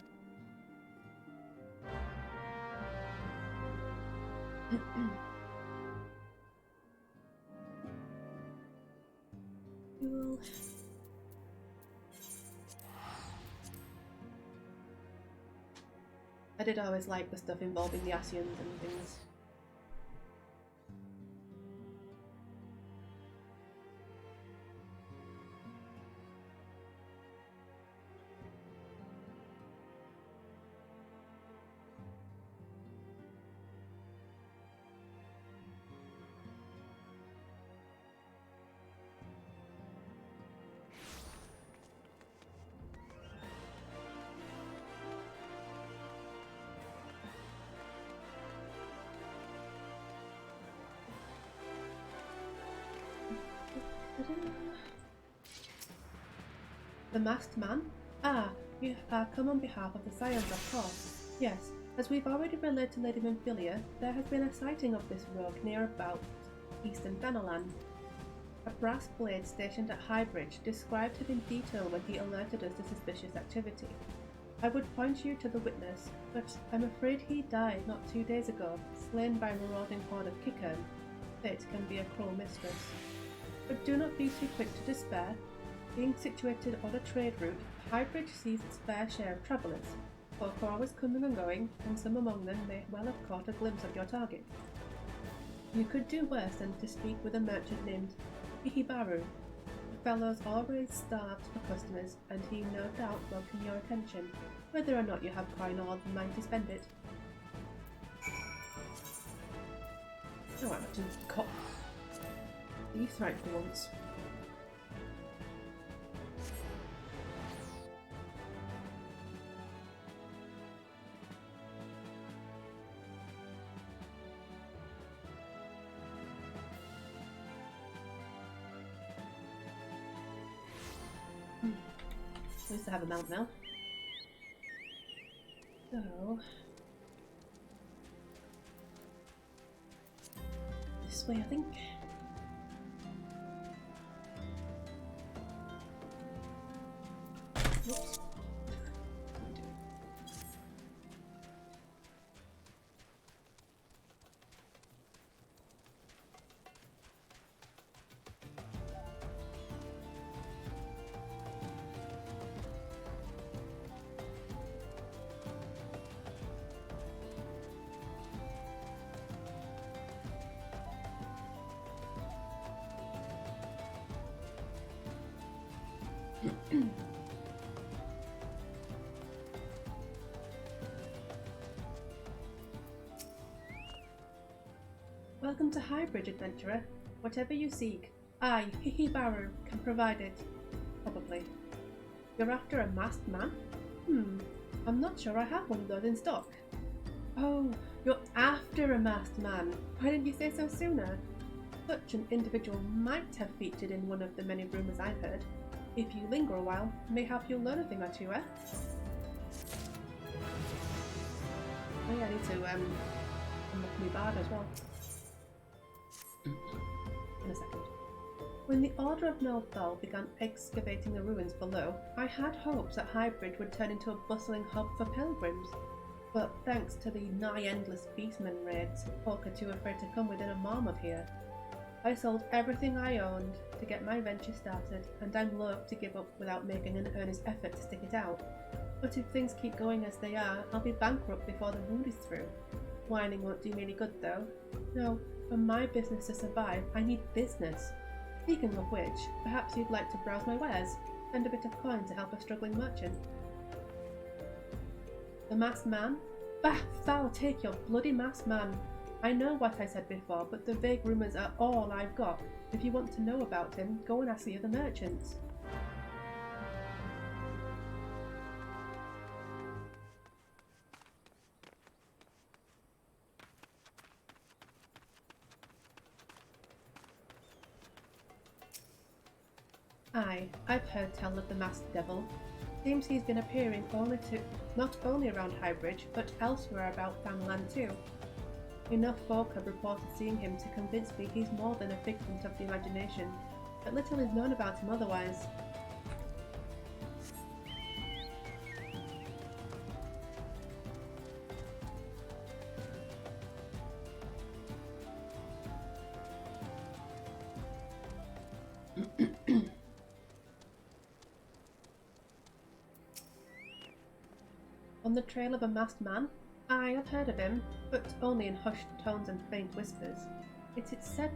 Cool. I did always like the stuff involving the Ascians and things. The masked man? Ah, you come on behalf of the Scions, of course. Yes, as we've already relayed to Lady Memphilia, there has been a sighting of this rogue near about eastern Thanalan. A brass blade stationed at Highbridge described him in detail when he alerted us to suspicious activity. I would point you to the witness, but I'm afraid he died not 2 days ago, slain by a marauding horde of Kickern. Fate can be a cruel mistress. But do not be too quick to despair. Being situated on a trade route, Highbridge sees its fair share of travellers. Folk are always coming and going, and some among them may well have caught a glimpse of your target. You could do worse than to speak with a merchant named Ihibaru. The fellow's always starved for customers, and he no doubt welcome your attention, whether or not you have coin or the mind to spend it. Oh, I'm just caught. He's right for once. At least I have a mount now. So... this way, I think. Whoops. Welcome to Highbridge, adventurer. Whatever you seek, I, Hihibaru, can provide it. Probably. You're after a masked man? I'm not sure I have one of those in stock. Oh, you're after a masked man. Why didn't you say so sooner? Such an individual might have featured in one of the many rumours I've heard. If you linger a while, mayhap you'll learn a thing or two, eh? Oh yeah, I need to unlock my bard as well. In a second. When the Order of Nordthal began excavating the ruins below, I had hopes that Highbridge would turn into a bustling hub for pilgrims. But thanks to the nigh-endless beastmen raids, folk are too afraid to come within a mile of here. I sold everything I owned to get my venture started, and I'm loath to give up without making an earnest effort to stick it out. But if things keep going as they are, I'll be bankrupt before the wound is through. Whining won't do me any good though. No, for my business to survive, I need business. Speaking of which, perhaps you'd like to browse my wares, spend a bit of coin to help a struggling merchant. The masked man? Bah, foul take your bloody masked man! I know what I said before, but the vague rumours are all I've got. If you want to know about him, go and ask the other merchants. Aye, I've heard tell of the masked devil. Seems he's been appearing not only around Highbridge, but elsewhere about Fangland too. Enough folk have reported seeing him to convince me he's more than a figment of the imagination, but little is known about him otherwise. On the trail of a masked man? Aye, I've heard of him, but only in hushed tones and faint whispers. It's said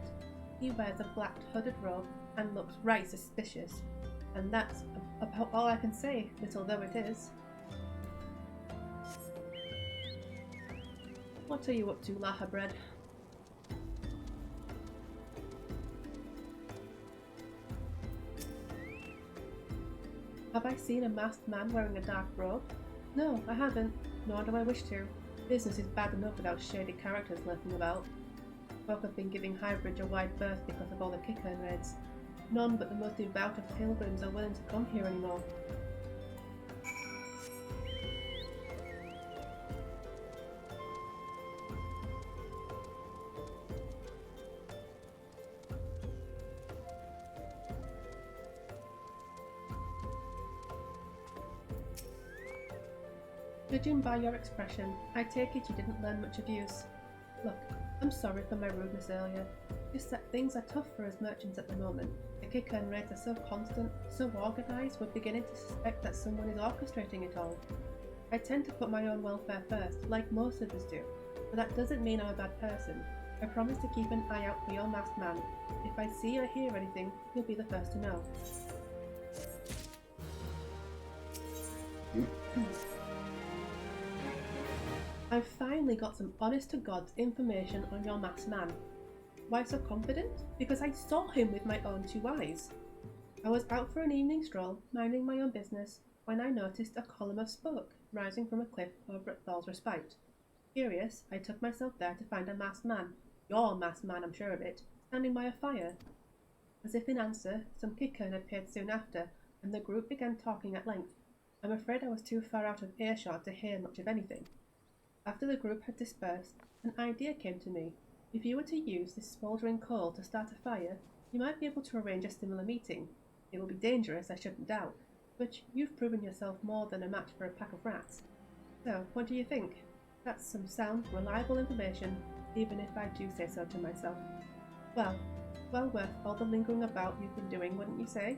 he wears a black hooded robe and looks right suspicious, and that's about all I can say, little though it is. What are you up to, Lahabread? Have I seen a masked man wearing a dark robe? No, I haven't, nor do I wish to. Business is bad enough without shady characters lurking about. Folk have been giving Highbridge a wide berth because of all the Kickern raids. None but the most devout of pilgrims are willing to come here anymore. Judging by your expression, I take it you didn't learn much of use. Look, I'm sorry for my rudeness earlier. Just that things are tough for us merchants at the moment. The Kickern raids are so constant, so organised, we're beginning to suspect that someone is orchestrating it all. I tend to put my own welfare first, like most of us do, but that doesn't mean I'm a bad person. I promise to keep an eye out for your masked man. If I see or hear anything, you'll be the first to know. I've finally got some honest-to-God's information on your masked man. Why so confident? Because I saw him with my own two eyes. I was out for an evening stroll, minding my own business, when I noticed a column of smoke rising from a cliff over at Thal's Respite. Curious, I took myself there to find a masked man, your masked man, I'm sure of it, standing by a fire. As if in answer, some Kickern appeared soon after, and the group began talking at length. I'm afraid I was too far out of earshot to hear much of anything. After the group had dispersed, an idea came to me. If you were to use this smouldering coal to start a fire, you might be able to arrange a similar meeting. It will be dangerous, I shouldn't doubt, but you've proven yourself more than a match for a pack of rats. So, what do you think? That's some sound, reliable information, even if I do say so to myself. Well worth all the lingering about you've been doing, wouldn't you say?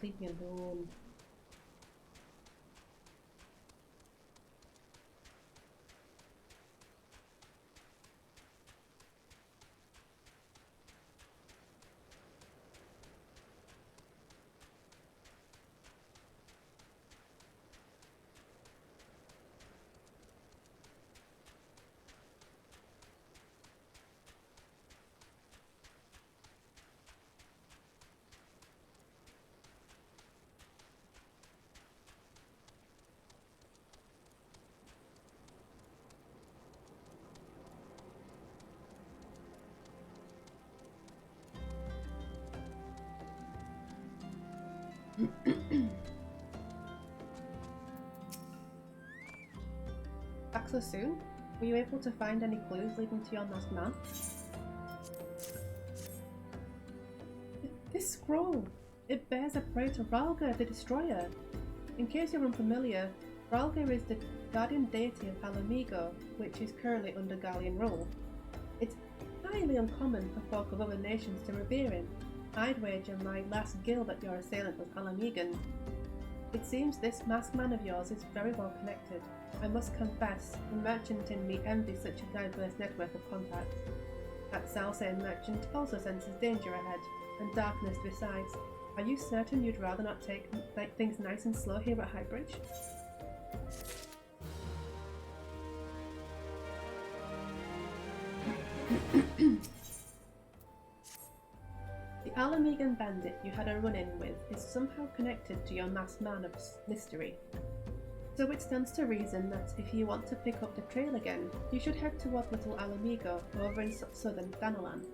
Leave me alone. Back so soon? Were you able to find any clues leading to your masked man? This scroll! It bears a prayer to Ralga, the Destroyer. In case you're unfamiliar, Ralga is the guardian deity of Alamigo, which is currently under Gallian rule. It's highly uncommon for folk of other nations to revere him. I'd wager my last guild that your assailant was Alamigan. It seems this masked man of yours is very well connected. I must confess, the merchant in me envies such a diverse network of contacts. That Salsane merchant also senses danger ahead, and darkness besides. Are you certain you'd rather not take things nice and slow here at Highbridge? The Alamigan bandit you had a run-in with is somehow connected to your masked man of mystery. So it stands to reason that if you want to pick up the trail again, you should head towards Little Alamigo over in southern Danalan.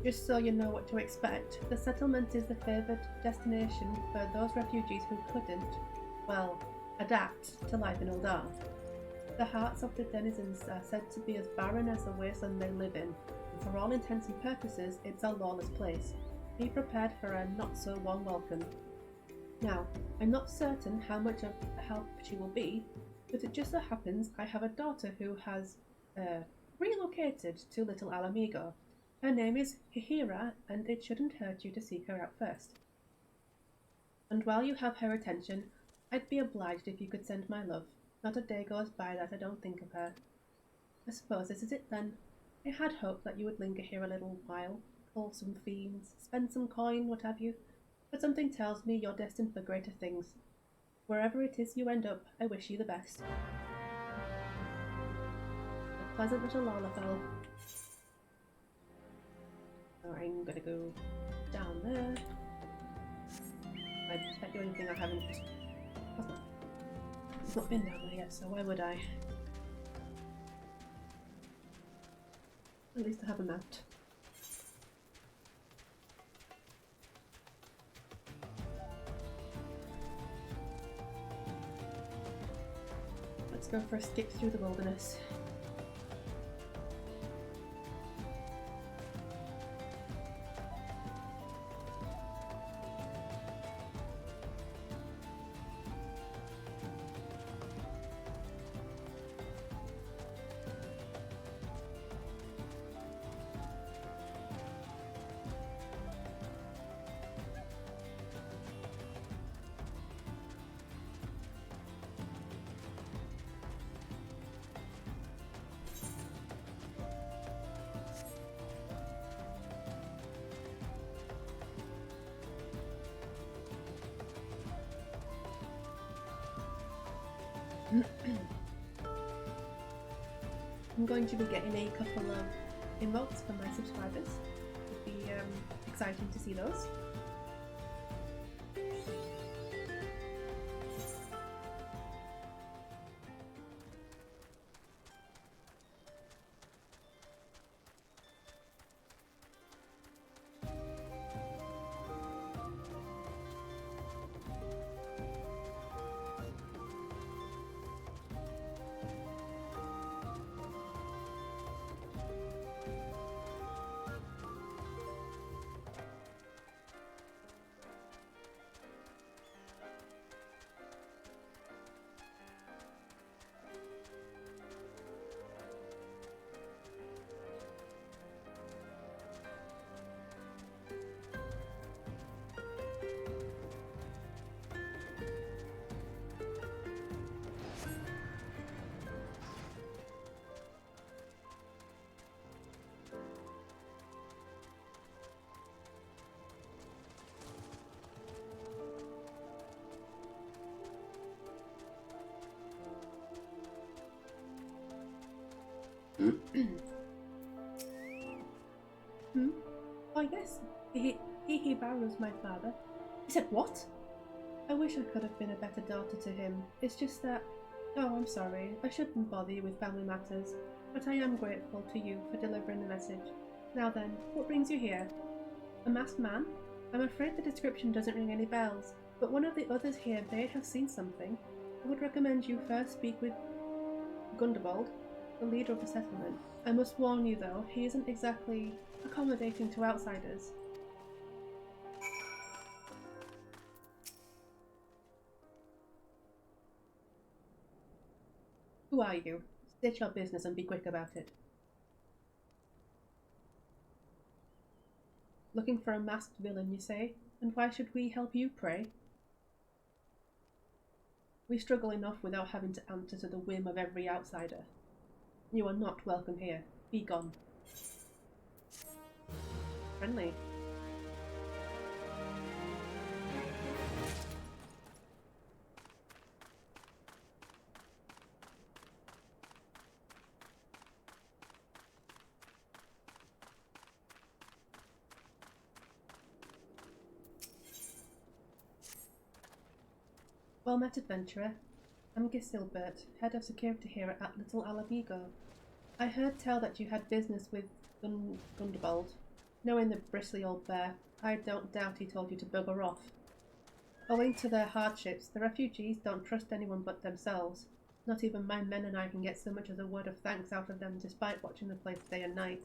Just so you know what to expect, the settlement is the favoured destination for those refugees who couldn't, well, adapt to life in Uldar. The hearts of the denizens are said to be as barren as the wasteland they live in, and for all intents and purposes, it's a lawless place. Be prepared for a not-so-warm welcome. Now, I'm not certain how much of help she will be, but it just so happens I have a daughter who has relocated to Little Alamigo. Her name is Hihira, and it shouldn't hurt you to seek her out first. And while you have her attention, I'd be obliged if you could send my love. Not a day goes by that I don't think of her. I suppose this is it then. I had hoped that you would linger here a little while, call some fiends, spend some coin, what have you, but something tells me you're destined for greater things. Wherever it is you end up, I wish you the best. A pleasant little Lalafell. So I'm gonna go down there. I bet you anything I haven't. I've not been down there yet, so why would I? At least I have a map. Let's go for a skip through the wilderness. I'm going to be getting a couple of emotes from my subscribers. It'd be exciting to see those. Oh yes, he borrows my father. He said what? I wish I could have been a better daughter to him. It's just that... Oh, I'm sorry. I shouldn't bother you with family matters, but I am grateful to you for delivering the message. Now then, what brings you here? A masked man? I'm afraid the description doesn't ring any bells, but one of the others here may have seen something. I would recommend you first speak with Gundobald, the leader of the settlement. I must warn you though, he isn't exactly accommodating to outsiders. Who are you? State your business and be quick about it. Looking for a masked villain, you say? And why should we help you, pray? We struggle enough without having to answer to the whim of every outsider. You are not welcome here. Be gone. Friendly. Well met, adventurer. I'm Gisilbert, head of security here at Little Alabigo. I heard tell that you had business with Gundobald. Knowing the bristly old bear, I don't doubt he told you to bugger off. Owing to their hardships, the refugees don't trust anyone but themselves. Not even my men and I can get so much as a word of thanks out of them despite watching the place day and night.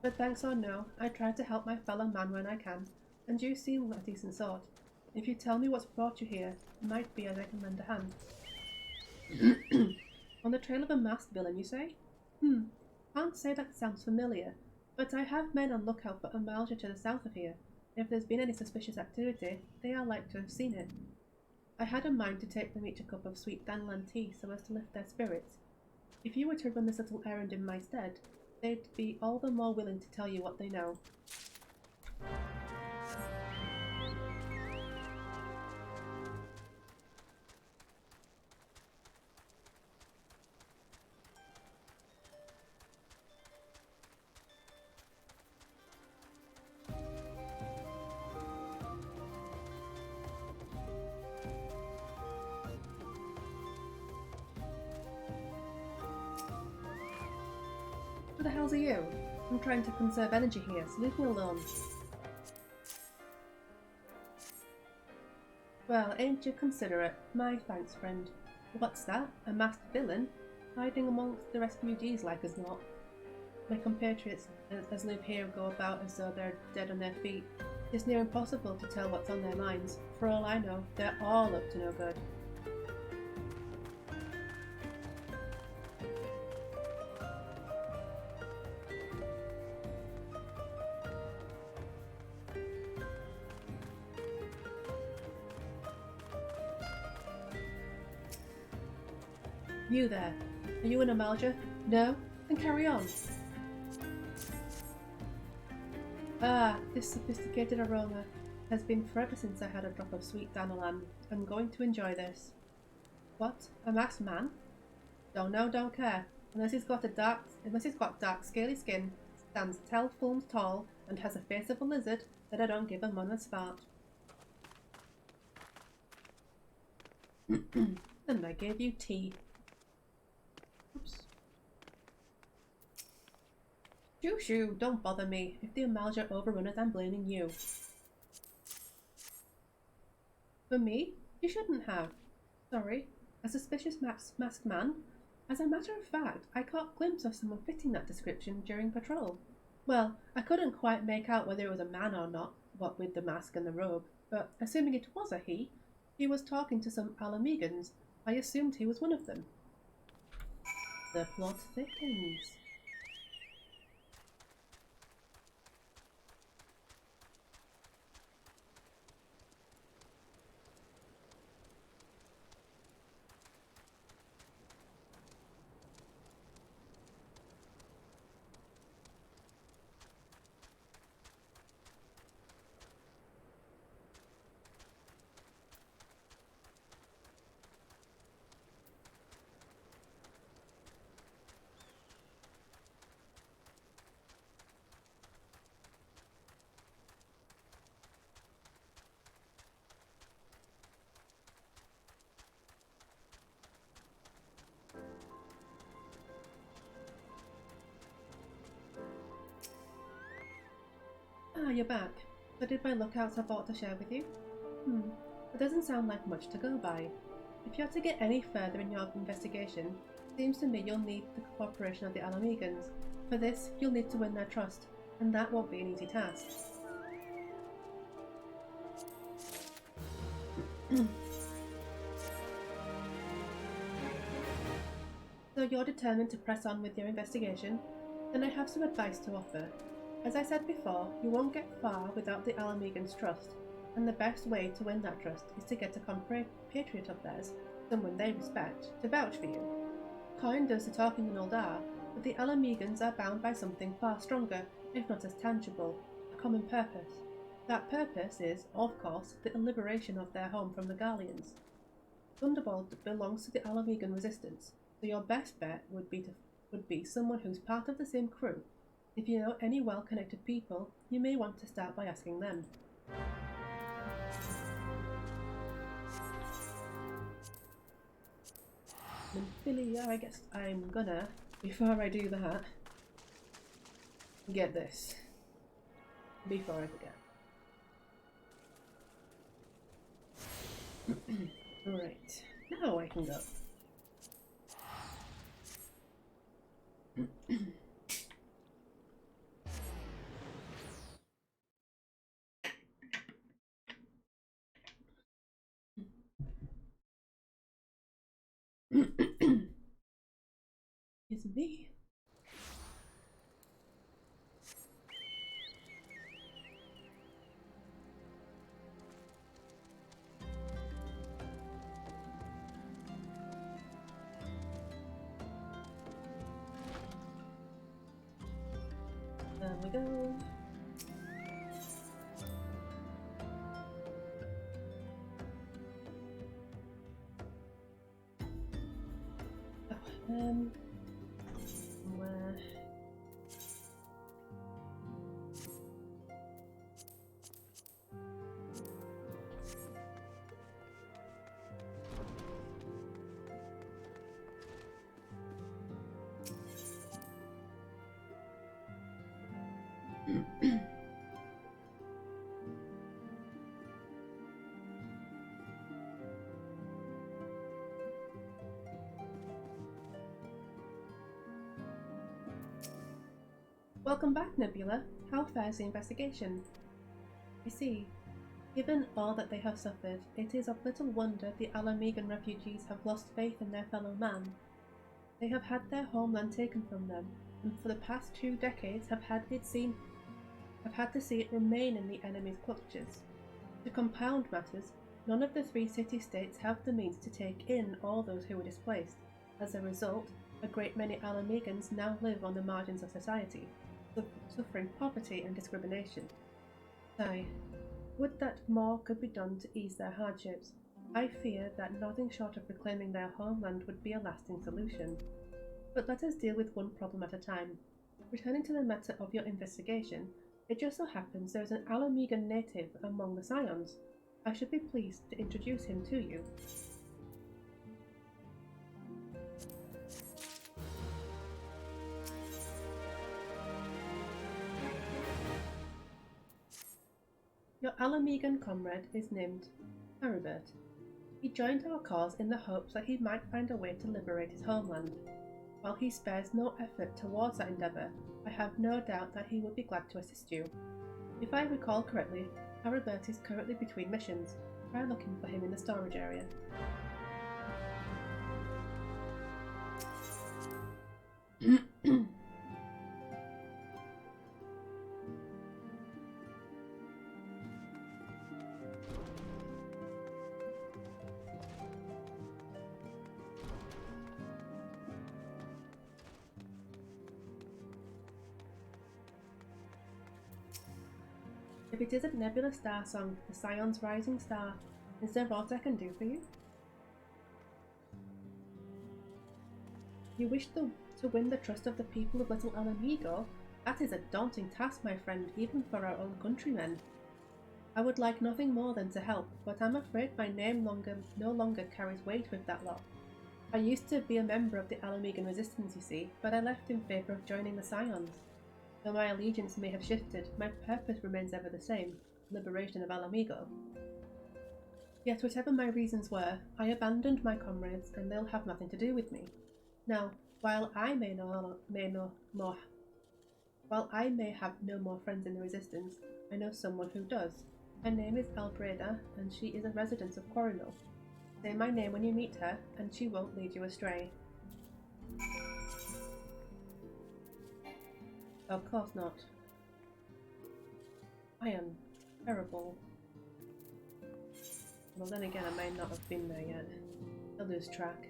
But thanks or no, I try to help my fellow man when I can, and you seem a decent sort. If you tell me what's brought you here, it might be as I can lend a hand. On the trail of a masked villain, you say? Can't say that sounds familiar, but I have men on lookout for a mile to the south of here. If there's been any suspicious activity, they are like to have seen it. I had a mind to take them each a cup of sweet dandelion tea so as to lift their spirits. If you were to run this little errand in my stead, they'd be all the more willing to tell you what they know. Who the hell's are you? I'm trying to conserve energy here, so leave me alone. Well, ain't you considerate? My thanks, friend. What's that? A masked villain? Hiding amongst the refugees like as not. My compatriots as live here go about as though they're dead on their feet. It's near impossible to tell what's on their minds. For all I know, they're all up to no good. You there. Are you an Amalja? No? Then carry on. Ah, this sophisticated aroma has been forever since I had a drop of sweet Danalan. I'm going to enjoy this. What? A masked man? Don't know, don't care. Unless he's got dark, scaly skin, stands 12 palms tall, and has a face of a lizard, then I don't give a month's fart. And I gave you tea. Oops. Shoo shoo, don't bother me. If the Amalja overrun it, I'm blaming you. For me? You shouldn't have. Sorry. A suspicious masked man? As a matter of fact, I caught a glimpse of someone fitting that description during patrol. Well, I couldn't quite make out whether it was a man or not, what with the mask and the robe, but assuming it was a he was talking to some Alamegans. I assumed he was one of them. The plot thickens. Ah, you're back. So did my lookouts have aught to share with you? It doesn't sound like much to go by. If you are to get any further in your investigation, it seems to me you'll need the cooperation of the Alamegans. For this, you'll need to win their trust, and that won't be an easy task. So you're determined to press on with your investigation? Then I have some advice to offer. As I said before, you won't get far without the Alamegans' trust, and the best way to win that trust is to get a compatriot of theirs, someone they respect, to vouch for you. Coin does the talking in Uldar, but the Alamegans are bound by something far stronger, if not as tangible, a common purpose. That purpose is, of course, the liberation of their home from the Garleans. Thunderbolt belongs to the Alamegan resistance, so your best bet would be someone who's part of the same crew. If you know any well-connected people, you may want to start by asking them. And Billy, I guess I'm gonna, before I do that, get this. Before I forget. Right, now I can go. It's me. go. Oh, where? Welcome back, Nebula. How fares the investigation? I see. Given all that they have suffered, it is of little wonder the Alamegan refugees have lost faith in their fellow man. They have had their homeland taken from them, and for the past 2 decades have had to see it remain in the enemy's clutches. To compound matters, none of the 3 city-states have the means to take in all those who were displaced. As a result, a great many Alamegans now live on the margins of society, suffering poverty and discrimination. Sigh. Would that more could be done to ease their hardships. I fear that nothing short of reclaiming their homeland would be a lasting solution. But let us deal with one problem at a time. Returning to the matter of your investigation, it just so happens there is an Alamegan native among the Scions. I should be pleased to introduce him to you. Your Alamegan comrade is named Haribert. He joined our cause in the hopes that he might find a way to liberate his homeland. While he spares no effort towards that endeavour, I have no doubt that he would be glad to assist you. If I recall correctly, Haribert is currently between missions. Try looking for him in the storage area. If it isn't Nebula Star Song, the Scion's rising star, is there aught I can do for you? You wish to win the trust of the people of Little Alamigo? That is a daunting task, my friend, even for our own countrymen. I would like nothing more than to help, but I'm afraid my name no longer carries weight with that lot. I used to be a member of the Alamegan resistance, you see, but I left in favour of joining the Scions. Though my allegiance may have shifted, my purpose remains ever the same, liberation of Alamigo. Yet whatever my reasons were, I abandoned my comrades and they'll have nothing to do with me. Now, while I may have no more friends in the resistance, I know someone who does. Her name is Albreda, and she is a resident of Quarrymill. Say my name when you meet her, and she won't lead you astray. Of course not. I am terrible. Well, then again, I may not have been there yet. I lose track.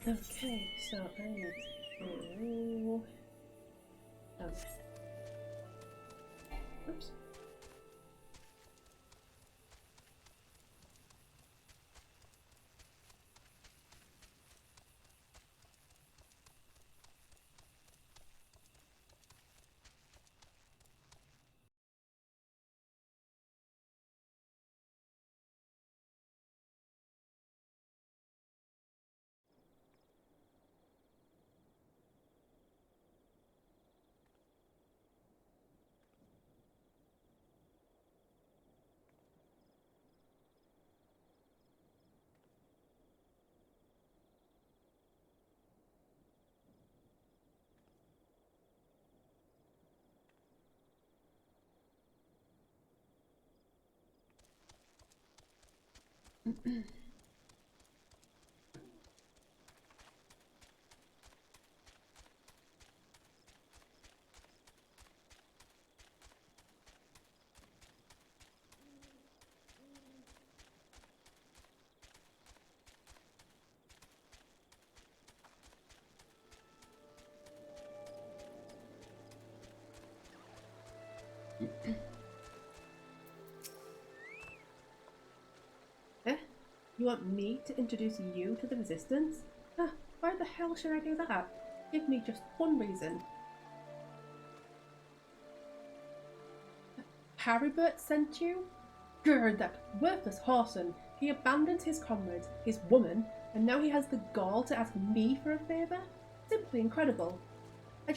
Okay, so I need to... oops. Eh? You want me to introduce you to the Resistance? Why the hell should I do that? Give me just one reason. Haribert sent you? Grr, that worthless Horson. He abandoned his comrades, his woman, and now he has the gall to ask me for a favour? Simply incredible. I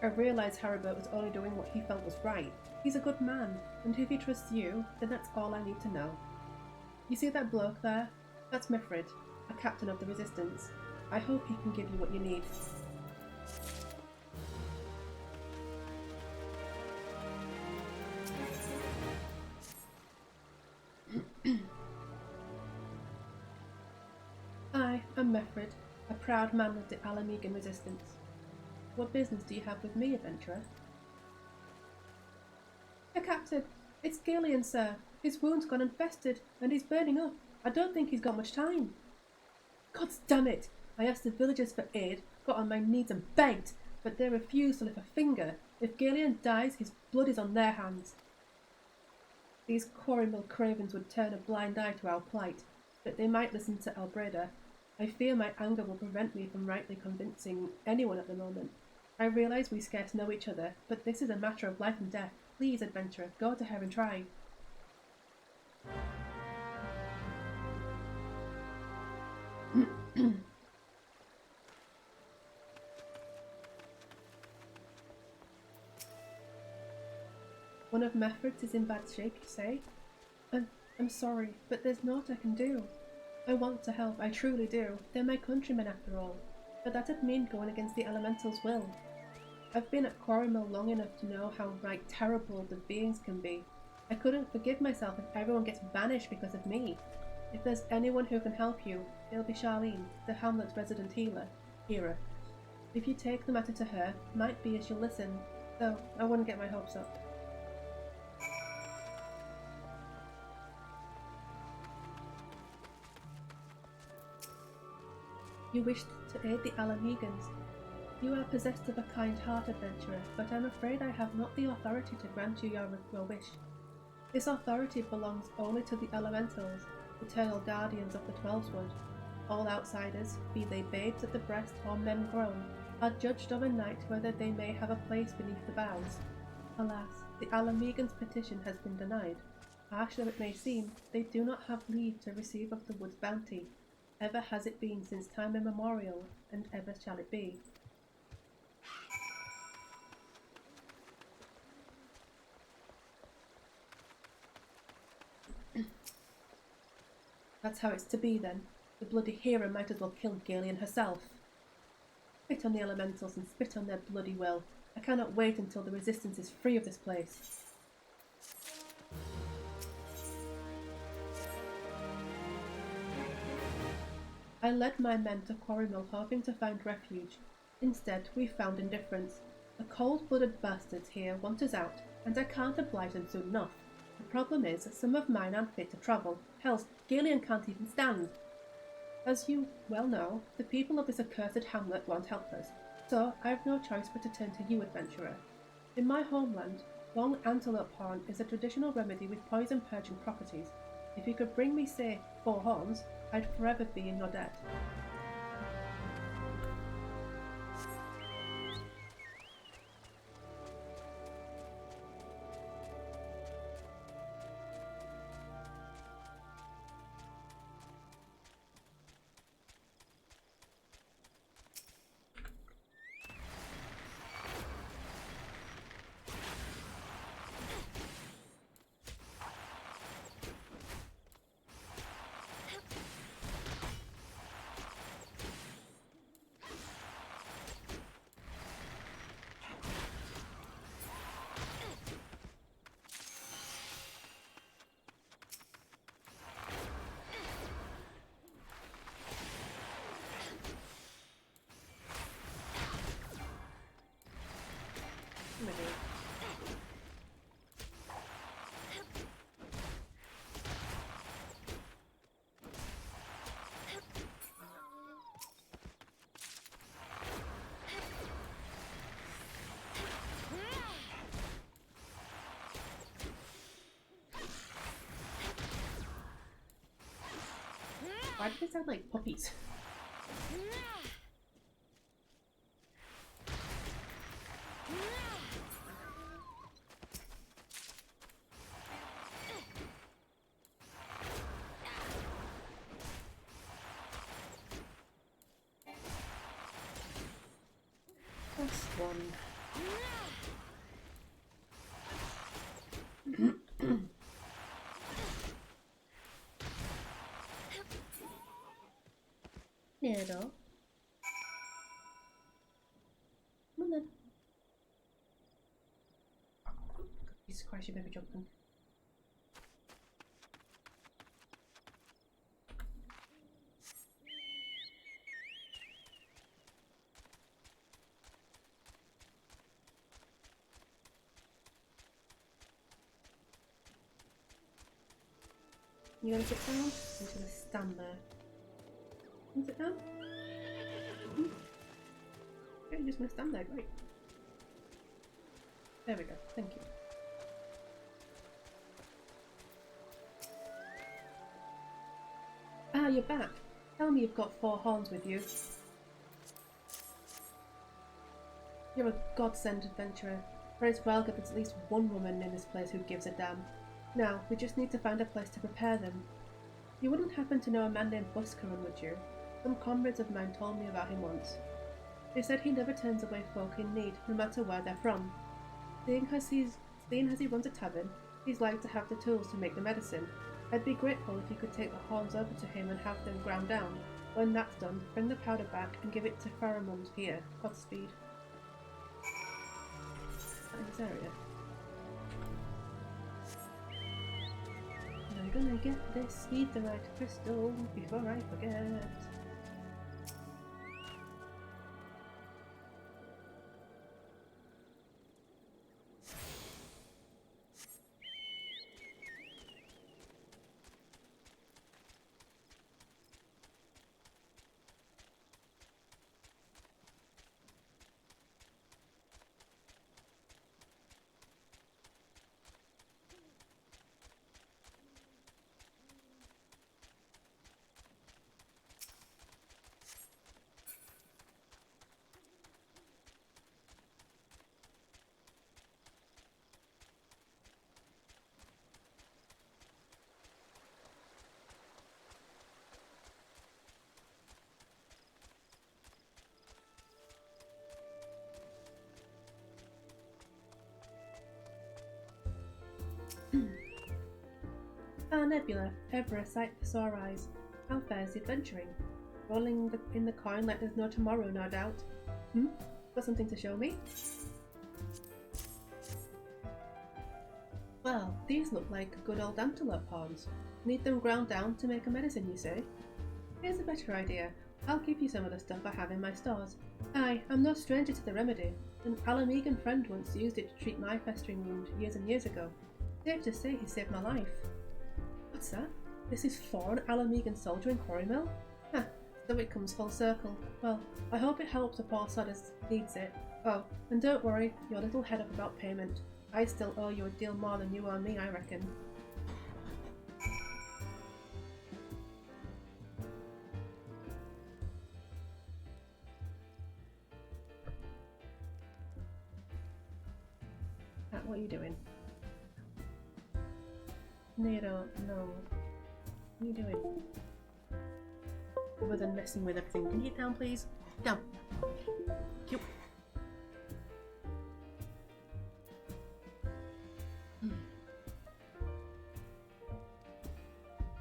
realised Haribert was only doing what he felt was right. He's a good man, and if he trusts you, then that's all I need to know. You see that bloke there? That's Mifrid, a captain of the Resistance. I hope he can give you what you need. I'm Mifrid, a proud man of the Alamegan Resistance. What business do you have with me, adventurer? Captain, it's Gillian, sir. His wound's gone infested, and he's burning up. I don't think he's got much time. God damn it! I asked the villagers for aid, got on my knees and begged, but they refused to lift a finger. If Gillian dies, his blood is on their hands. These Quarrymill cravens would turn a blind eye to our plight, but they might listen to Albreda. I fear my anger will prevent me from rightly convincing anyone at the moment. I realise we scarce know each other, but this is a matter of life and death. Please, adventurer, go to her and try. One of Mefrid's is in bad shape, you say? I'm sorry, but there's naught I can do. I want to help, I truly do. They're my countrymen after all. But that'd mean going against the elemental's will. I've been at Quarrymill long enough to know how terrible the beings can be. I couldn't forgive myself if everyone gets banished because of me. If there's anyone who can help you, it'll be Charlene, the hamlet's resident healer. If you take the matter to her, might be as she'll listen, though I wouldn't get my hopes up. You wished to aid the Alamegans. You are possessed of a kind heart, adventurer, but I'm afraid I have not the authority to grant you your wish. This authority belongs only to the elementals, eternal guardians of the Twelveswood. All outsiders, be they babes at the breast or men grown, are judged of a night whether they may have a place beneath the boughs. Alas, the Alamegans' petition has been denied. Harsh though it may seem, they do not have leave to receive of the wood's bounty. Ever has it been since time immemorial, and ever shall it be. That's how it's to be then. The bloody hero might as well kill Gillian herself. Spit on the elementals and spit on their bloody will. I cannot wait until the Resistance is free of this place. I led my men to Quarrymill hoping to find refuge. Instead, we found indifference. The cold-blooded bastards here want us out, and I can't oblige them soon enough. The problem is that some of mine aren't fit to travel. Hell, Gillian can't even stand. As you well know, the people of this accursed hamlet won't help us, so I have no choice but to turn to you, adventurer. In my homeland, long antelope horn is a traditional remedy with poison-purging properties. If you could bring me, say, 4 horns, I'd forever be in your debt. Why do they sound like puppies? Last one. Near door. Come on then. Jesus Christ, you made me jumping. You gonna sit down? I'm just gonna stand there. Can you sit down? Okay, you're just gonna stand there, great. There we go, thank you. Ah, you're back. Tell me you've got 4 horns with you. You're a godsend adventurer. For it's well that there's at least one woman in this place who gives a damn. Now, we just need to find a place to prepare them. You wouldn't happen to know a man named Buscaron, would you? Some comrades of mine told me about him once. They said he never turns away folk in need, no matter where they're from. Seeing as he runs a tavern, he's like to have the tools to make the medicine. I'd be grateful if you could take the horns over to him and have them ground down. When that's done, bring the powder back and give it to Pheromones here. Godspeed. In this area. I'm gonna get this etherite crystal before I forget. Ah, Nebula, ever a sight for sore eyes. How fares the adventuring? Rolling in the coin like there's no tomorrow, no doubt. Got something to show me? Well, these look like good old antelope horns. Need them ground down to make a medicine, you say? Here's a better idea. I'll give you some of the stuff I have in my stores. Aye, I'm no stranger to the remedy. An Alamegan friend once used it to treat my festering wound years and years ago. Safe to say he saved my life. What's that? This is for an Alamegan soldier in Quarrymill? Huh, so it comes full circle. Well, I hope it helps a poor sod as needs it. Oh, and don't worry your little head up about payment. I still owe you a deal more than you owe me, I reckon. What are you doing? Nero, no. What are you doing? Other than messing with everything. Can you get down, please? Down. Cute.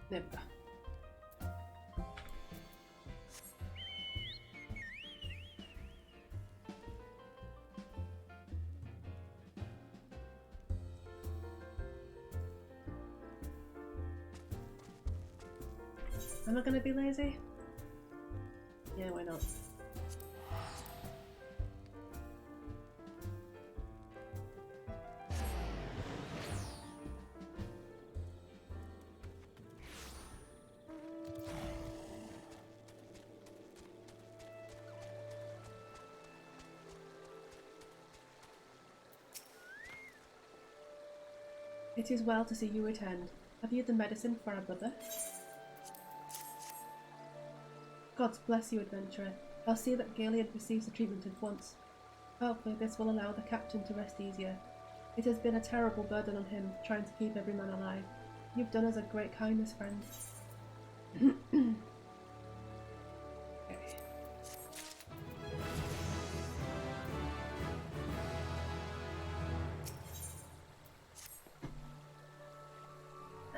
There we go. Am I gonna be lazy? Yeah, why not? It is well to see you returned. Have you the medicine for our brother? Gods bless you, adventurer. I'll see that Galeon receives the treatment at once. Hopefully this will allow the captain to rest easier. It has been a terrible burden on him, trying to keep every man alive. You've done us a great kindness, friend. Okay.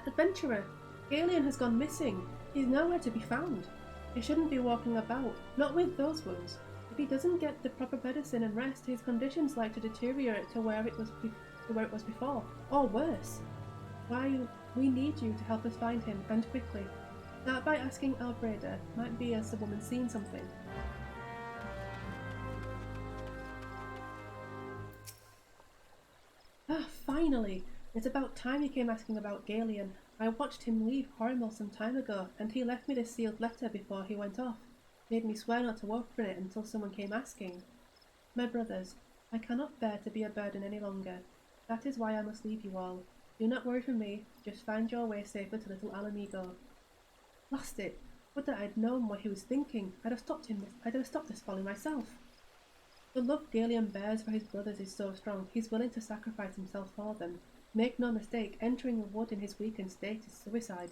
Adventurer, Galeon has gone missing. He's nowhere to be found. He shouldn't be walking about, not with those wounds. If he doesn't get the proper medicine and rest, his condition's like to deteriorate to where it was before, or worse. We need you to help us find him, and quickly. Start by asking Albreda. Might be as the woman's seen something. Ah, finally! It's about time he came asking about Galeon. I watched him leave Coromel some time ago, and he left me this sealed letter before he went off. Made me swear not to open it until someone came asking. My brothers, I cannot bear to be a burden any longer. That is why I must leave you all. Do not worry for me, just find your way safer to little Alamigo. Blast it! Would that I'd known what he was thinking. I'd have stopped this folly myself. The love Galeon bears for his brothers is so strong, he's willing to sacrifice himself for them. Make no mistake, entering the wood in his weakened state is suicide.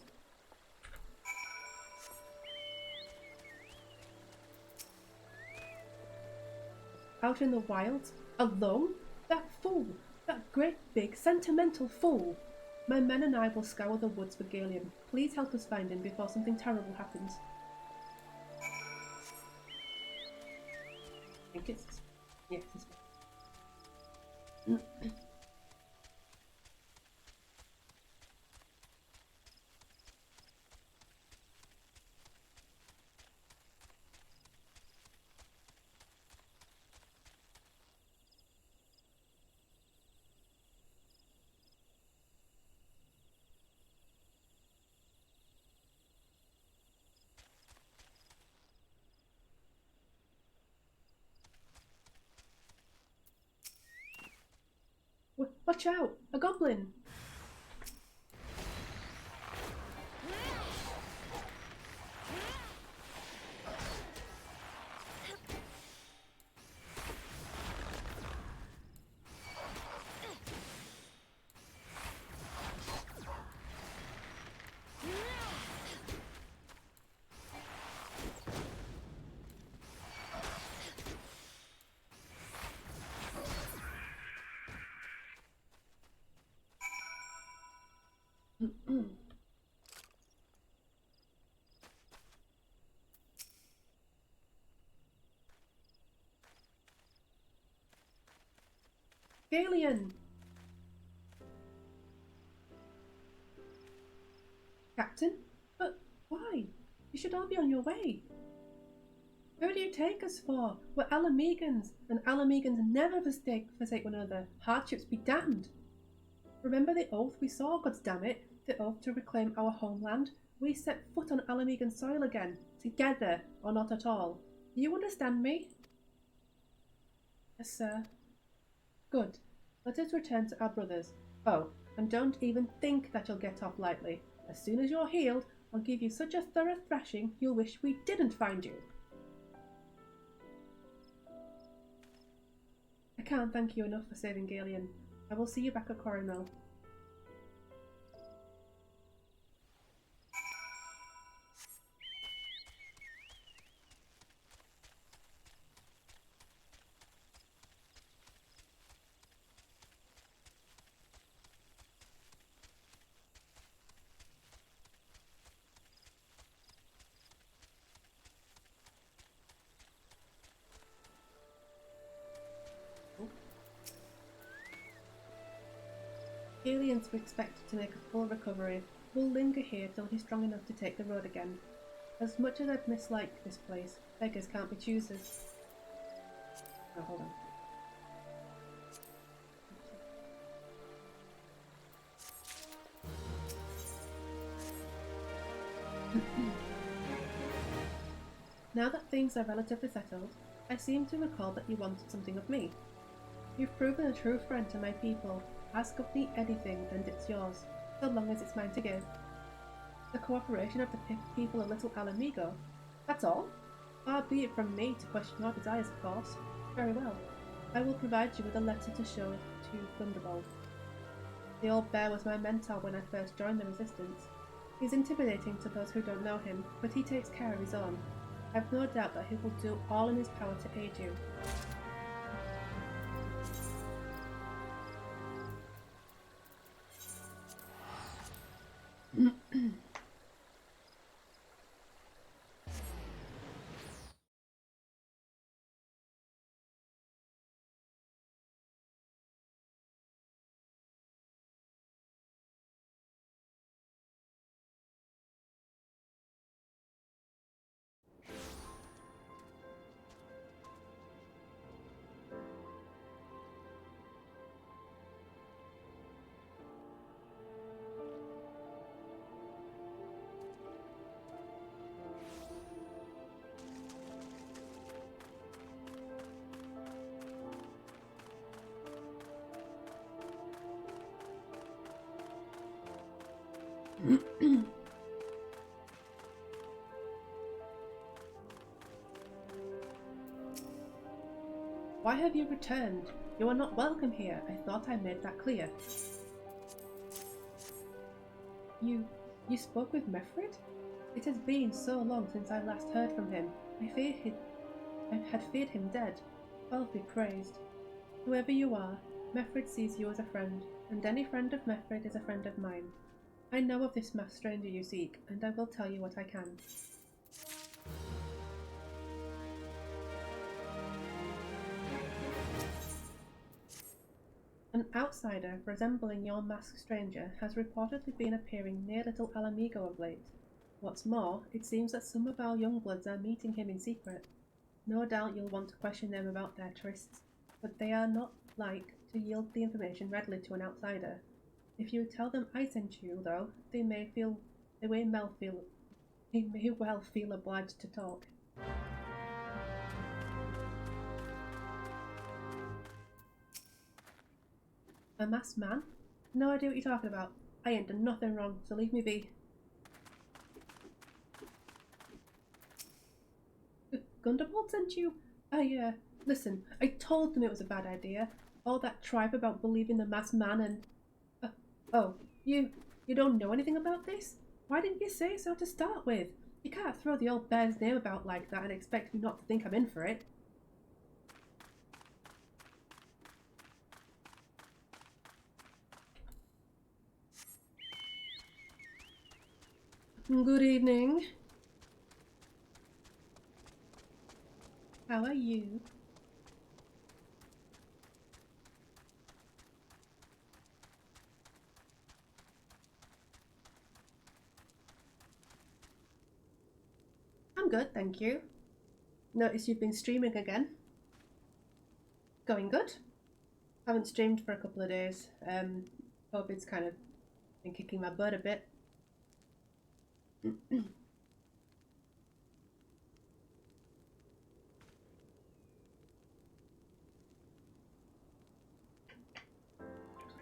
Out in the wilds? Alone? That fool! That great big, sentimental fool! My men and I will scour the woods for Galeon. Please help us find him before something terrible happens. I think it's... yes, it's... Watch out! A goblin! Galeon! Captain? But why? You should all be on your way. Who do you take us for? We're Alamegans, and Alamegans never forsake one another. Hardships be damned. Remember the oath we saw, goddammit? The oath to reclaim our homeland? We set foot on Alamegan soil again, together or not at all. Do you understand me? Yes, sir. Good. Let us return to our brothers. Oh, and don't even think that you'll get off lightly. As soon as you're healed, I'll give you such a thorough thrashing you'll wish we didn't find you. I can't thank you enough for saving Galeon. I will see you back at Coromel. Aliens we expect to make a full recovery will linger here till he's strong enough to take the road again. As much as I'd mislike this place, beggars can't be choosers. Oh, hold on. Now that things are relatively settled, I seem to recall that you wanted something of me. You've proven a true friend to my people. Ask of me anything and it's yours, so long as it's mine to give. The cooperation of the people of Little Alamigo, that's all? Far be it from me to question your desires, of course. Very well. I will provide you with a letter to show to Thunderbolt. The old bear was my mentor when I first joined the Resistance. He's intimidating to those who don't know him, but he takes care of his own. I have no doubt that he will do all in his power to aid you. Why have you returned? You are not welcome here. I thought I made that clear. You spoke with Mefrid? It has been so long since I last heard from him. I had feared him dead. God be praised. Whoever you are, Mefrid sees you as a friend, and any friend of Mefrid is a friend of mine. I know of this masked stranger you seek, and I will tell you what I can. An outsider resembling your masked stranger has reportedly been appearing near Little Alamigo of late. What's more, it seems that some of our youngbloods are meeting him in secret. No doubt you'll want to question them about their trysts, but they are not like to yield the information readily to an outsider. If you tell them I sent you, though, they may well feel obliged to talk. A masked man? No idea what you're talking about. I ain't done nothing wrong, so leave me be. Gunderbolt sent you? Listen, I told them it was a bad idea. All that tripe about believing the masked man and... you don't know anything about this? Why didn't you say so to start with? You can't throw the old bear's name about like that and expect me not to think I'm in for it. Good evening. How are you? I'm good, thank you. Notice you've been streaming again. Going good. Haven't streamed for a couple of days. COVID's kind of been kicking my butt a bit.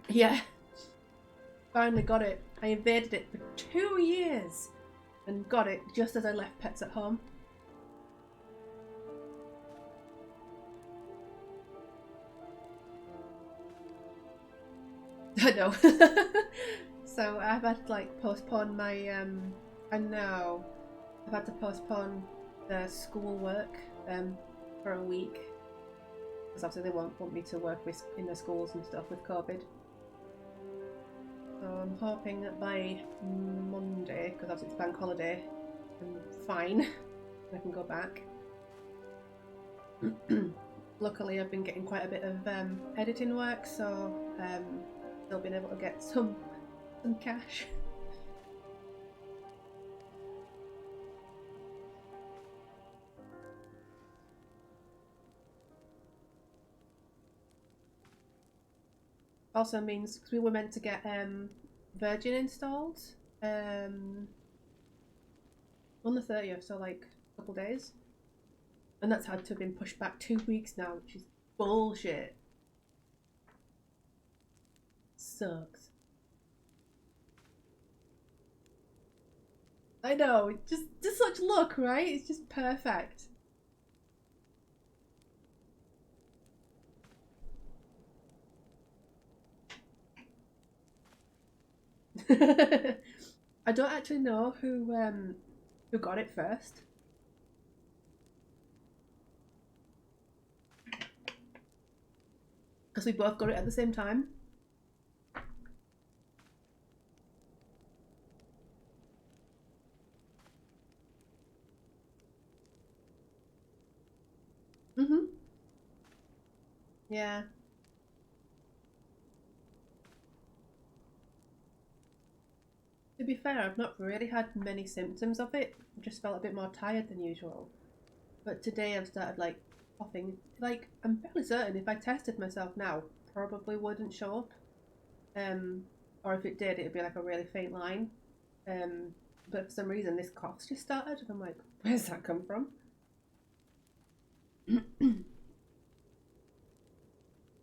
Yeah. Finally got it. I evaded it for 2 years and got it just as I left pets at home. I know. So I've had to like postpone my I know. I've had to postpone the school work for a week. Because obviously they won't want me to work in the schools and stuff with COVID. So I'm hoping that by Monday, because obviously it's bank holiday, I'm fine. I can go back. Luckily I've been getting quite a bit of editing work, so still been able to get some cash. Also means, because we were meant to get Virgin installed on the 30th, so like a couple days. And that's had to have been pushed back 2 weeks now, which is bullshit. Sucks. I know, just such luck, right? It's just perfect. I don't actually know who got it first. Because we both got it at the same time. Mm-hmm. Yeah. To be fair, I've not really had many symptoms of it. I just felt a bit more tired than usual. But today I've started like coughing. Like, I'm fairly certain if I tested myself now, probably wouldn't show up. Or if it did, it'd be like a really faint line. But for some reason this cough's just started and I'm like, where's that come from?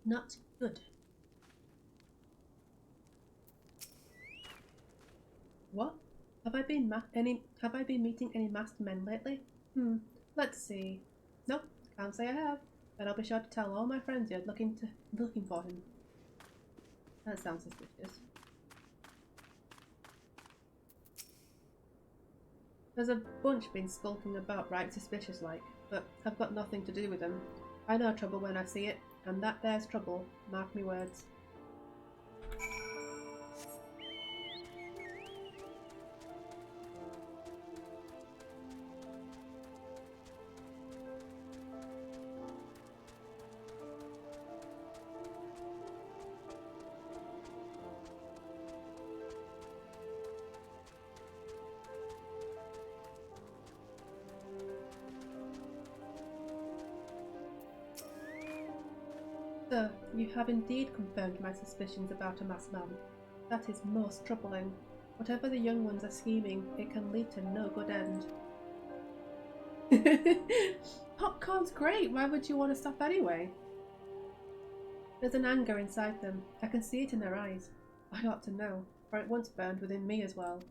Not good. What? Have I been meeting any masked men lately? Let's see. Nope, can't say I have. But I'll be sure to tell all my friends you're looking for him. That sounds suspicious. There's a bunch been skulking about right suspicious like, but I've got nothing to do with them. I know trouble when I see it, and that there's trouble, mark me words. So, you have indeed confirmed my suspicions about a masked man. That is most troubling. Whatever the young ones are scheming, it can lead to no good end. Popcorn's great, why would you want to stop anyway? There's an anger inside them. I can see it in their eyes. I ought to know, for it once burned within me as well.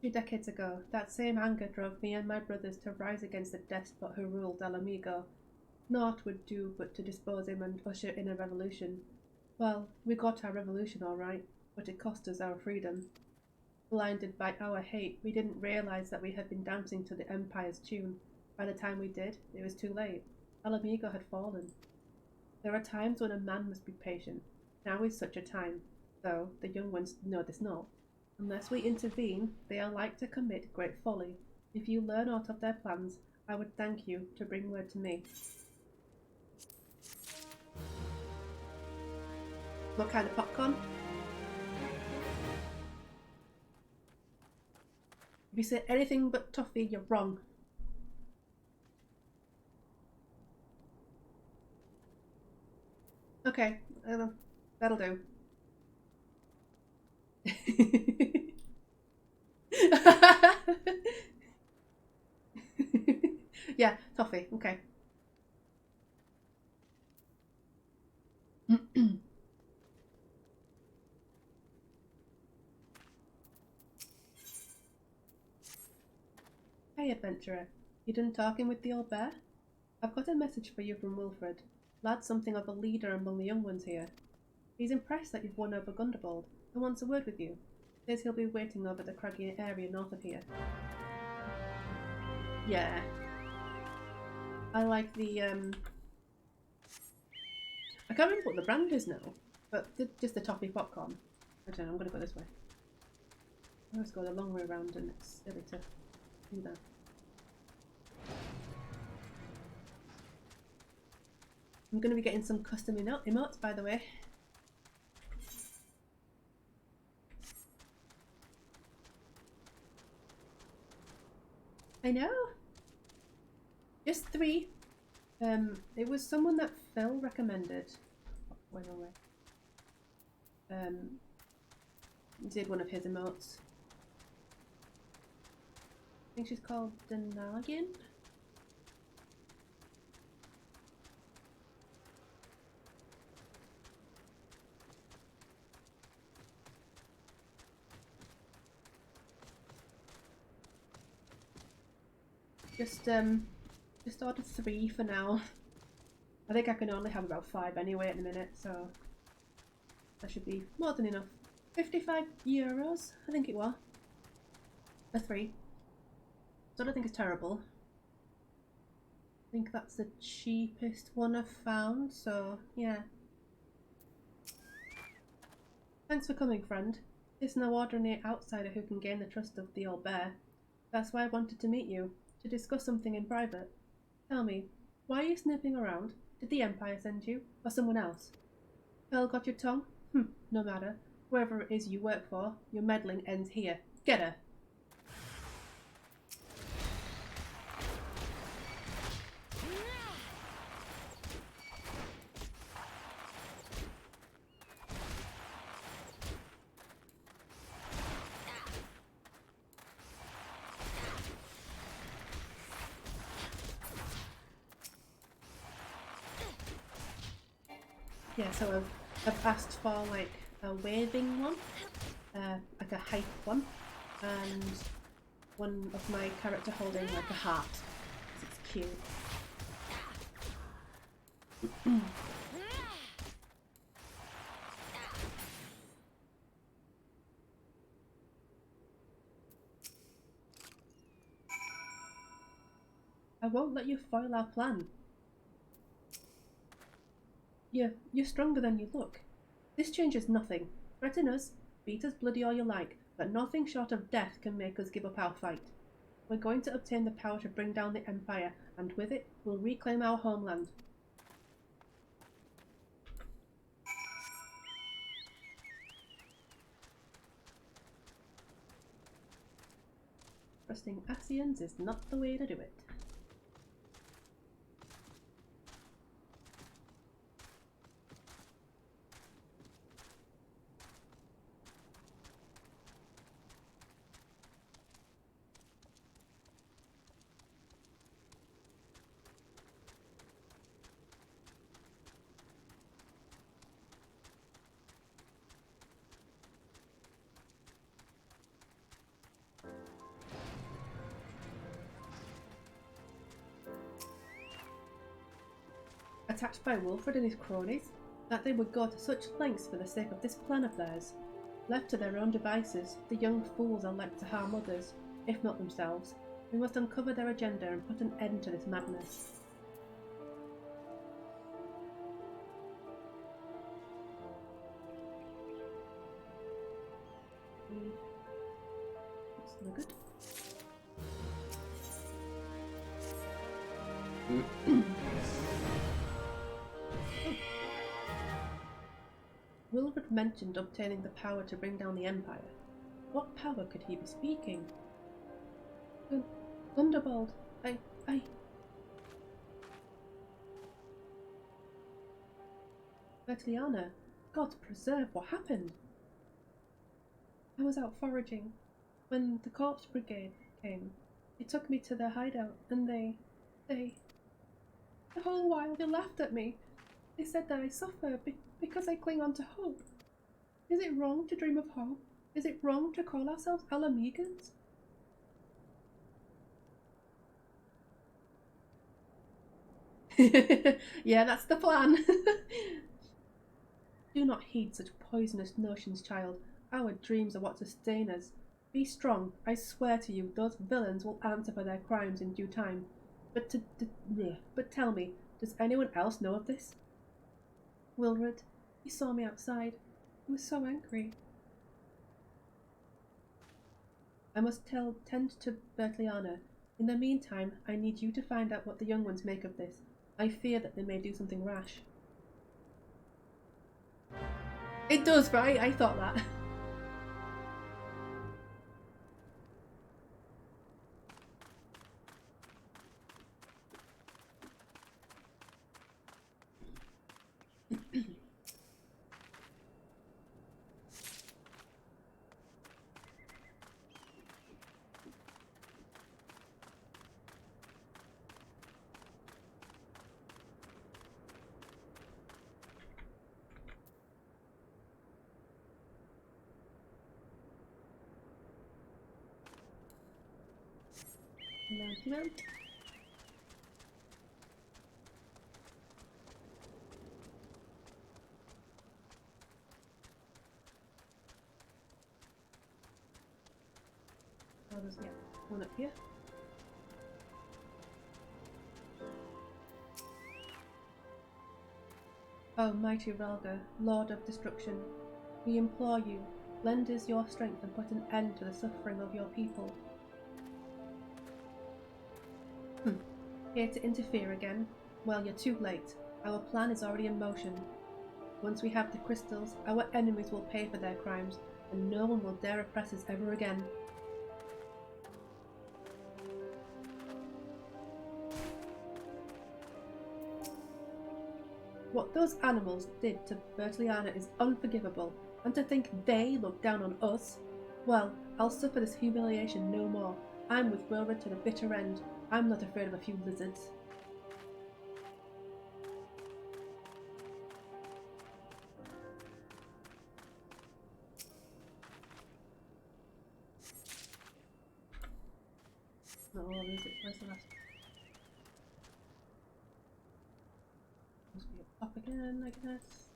2 decades ago, that same anger drove me and my brothers to rise against the despot who ruled El Amigo. Naught would do but to dispose him and usher in a revolution. Well, we got our revolution all right, but it cost us our freedom. Blinded by our hate, we didn't realize that we had been dancing to the Empire's tune. By the time we did, it was too late. El Amigo had fallen. There are times when a man must be patient. Now is such a time, though the young ones know this not. Unless we intervene, they are like to commit great folly. If you learn aught of their plans, I would thank you to bring word to me. What kind of popcorn? If you say anything but toffee, you're wrong. Okay, that'll do. Yeah, toffee, okay. Hey, adventurer. You done talking with the old bear? I've got a message for you from Wilfred. Lad's something of a leader among the young ones here. He's impressed that you've won over Gundobald and wants a word with you. Says he'll be waiting over the craggy area north of here. Yeah. I like the, I can't remember what the brand is now, but just the toffee popcorn. I don't know, I'm gonna go this way. I always go the long way around and it's silly to do that. I'm going to be getting some custom emotes, by the way. I know. Just 3. It was someone that Phil recommended. Went away. Did one of his emotes. I think she's called Sahagin. Just ordered 3 for now. I think I can only have about 5 anyway at the minute, so that should be more than enough. €55, I think it was. A 3. So I don't think it's terrible. I think that's the cheapest one I've found, so yeah. Thanks for coming, friend. There's no ordinary outsider who can gain the trust of the old bear. That's why I wanted to meet you, to discuss something in private. Tell me, why are you snooping around? Did the Empire send you, or someone else? Pearl got your tongue? No matter. Whoever it is you work for, your meddling ends here. Get her! Yeah, so I've asked for like a waving one, like a hype one, and one of my character holding like a heart. It's cute. I won't let you foil our plan. You're stronger than you look. This changes nothing. Threaten us, beat us bloody all you like, but nothing short of death can make us give up our fight. We're going to obtain the power to bring down the Empire, and with it, we'll reclaim our homeland. Trusting Asians is not the way to do it. Attacked by Wilfred and his cronies, that they would go to such lengths for the sake of this plan of theirs. Left to their own devices, the young fools are like to harm others, if not themselves. We must uncover their agenda and put an end to this madness. That's no good. Wilfred mentioned obtaining the power to bring down the Empire. What power could he be speaking? Thunderbolt! Bertiliana, God preserve, what happened? I was out foraging when the corpse brigade came. They took me to their hideout and they... The whole while they laughed at me. They said that I suffer because I cling on to hope. Is it wrong to dream of hope? Is it wrong to call ourselves Alamegans? Yeah, that's the plan. Do not heed such poisonous notions, child. Our dreams are what sustain us. Be strong. I swear to you, those villains will answer for their crimes in due time. But tell me, does anyone else know of this? Wilfred, he saw me outside. He was so angry. I must tend to Bertiliana. In the meantime, I need you to find out what the young ones make of this. I fear that they may do something rash. It does, right? I thought that. Mount. Oh, there's one up here. O mighty Relga, Lord of Destruction, we implore you, lend us your strength and put an end to the suffering of your people. Here to interfere again? Well, you're too late. Our plan is already in motion. Once we have the crystals, our enemies will pay for their crimes, and no one will dare oppress us ever again. What those animals did to Bertiliana is unforgivable, and to think they look down on us? Well, I'll suffer this humiliation no more. I'm with Wilred to the bitter end. I'm not afraid of a few lizards. Not all lizards. Where's the last? Must be up again, I guess.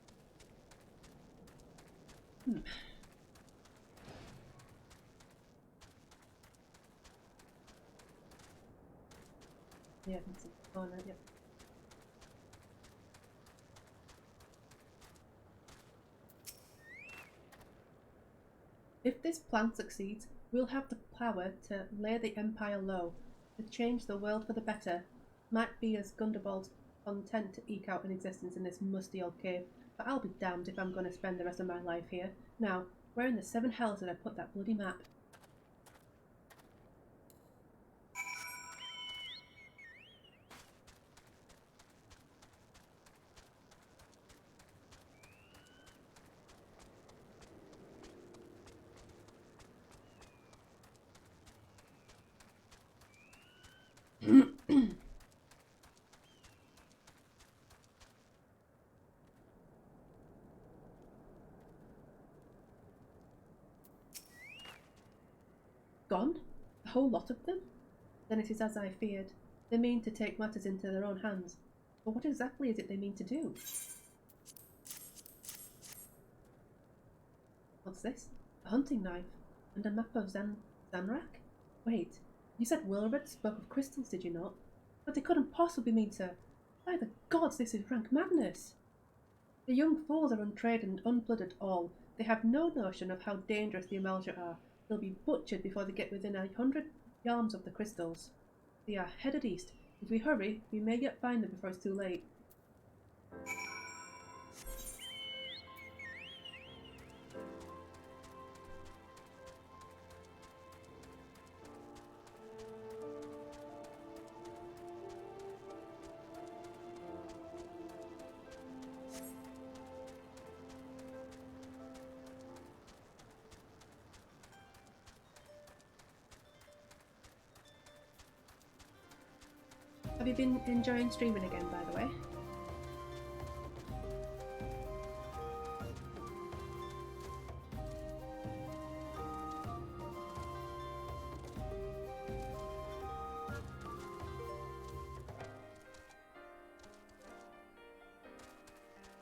Yeah, I can see. Oh no, yep. If this plan succeeds, we'll have the power to lay the Empire low, to change the world for the better. Might be as Gundobald's content to eke out an existence in this musty old cave, but I'll be damned if I'm going to spend the rest of my life here. Now, where in the seven hells did I put that bloody map? Gone? A whole lot of them? Then it is as I feared. They mean to take matters into their own hands. But what exactly is it they mean to do? What's this? A hunting knife? And a map of Zanrak? Wait, you said Wilred spoke of crystals, did you not? But they couldn't possibly mean to... By the gods, this is rank madness! The young fools are untrained and unblooded all. They have no notion of how dangerous the Amalja are. They'll be butchered before they get within 100 yards of the crystals. They are headed east. If we hurry, we may yet find them before it's too late. Have you been enjoying streaming again, by the way?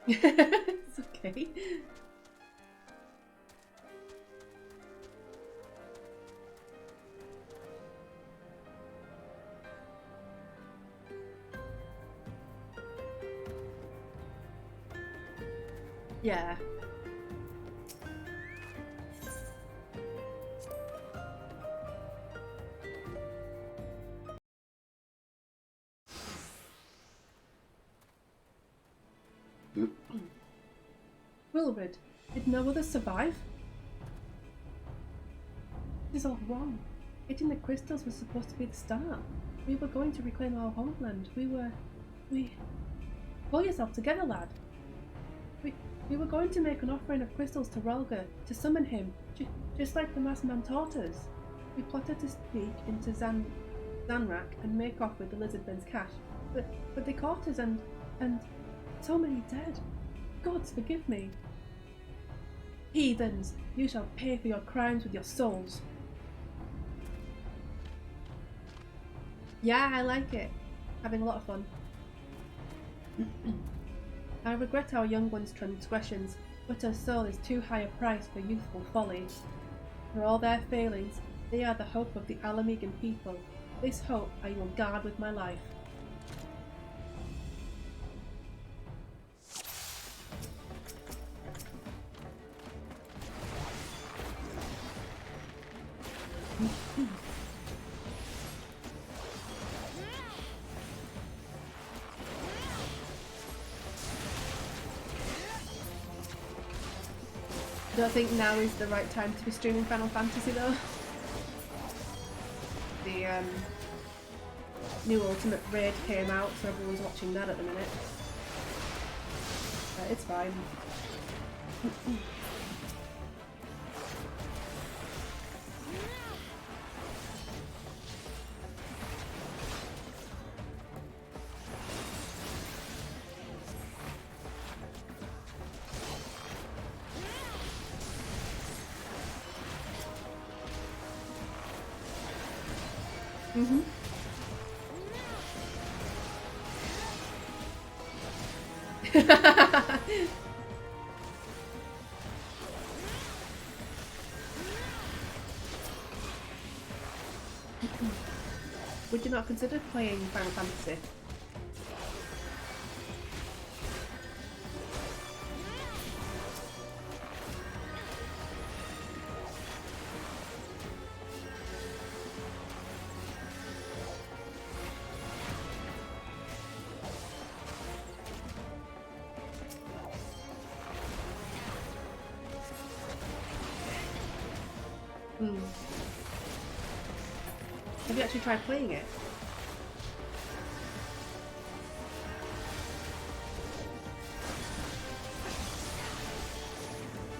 It's okay. Yeah. Wilred, did no others survive? This is all wrong. Hitting the crystals was supposed to be the start. We were going to reclaim our homeland. Pull yourself together, lad. We were going to make an offering of crystals to Relga, to summon him, just like the masked man taught us. We plotted to sneak into Zanrak and make off with the lizardmen's cash, but they caught us and so many dead. Gods forgive me. Heathens, you shall pay for your crimes with your souls. Yeah, I like it. Having a lot of fun. I regret our young one's transgressions, but her soul is too high a price for youthful folly. For all their failings, They are the hope of the Alamegan people. This hope I will guard with my life. I don't think now is the right time to be streaming Final Fantasy though. The new Ultimate Raid came out, so everyone's watching that at the minute. It's fine. Mm-hmm. Would you not consider playing Final Fantasy? Have you actually tried playing it?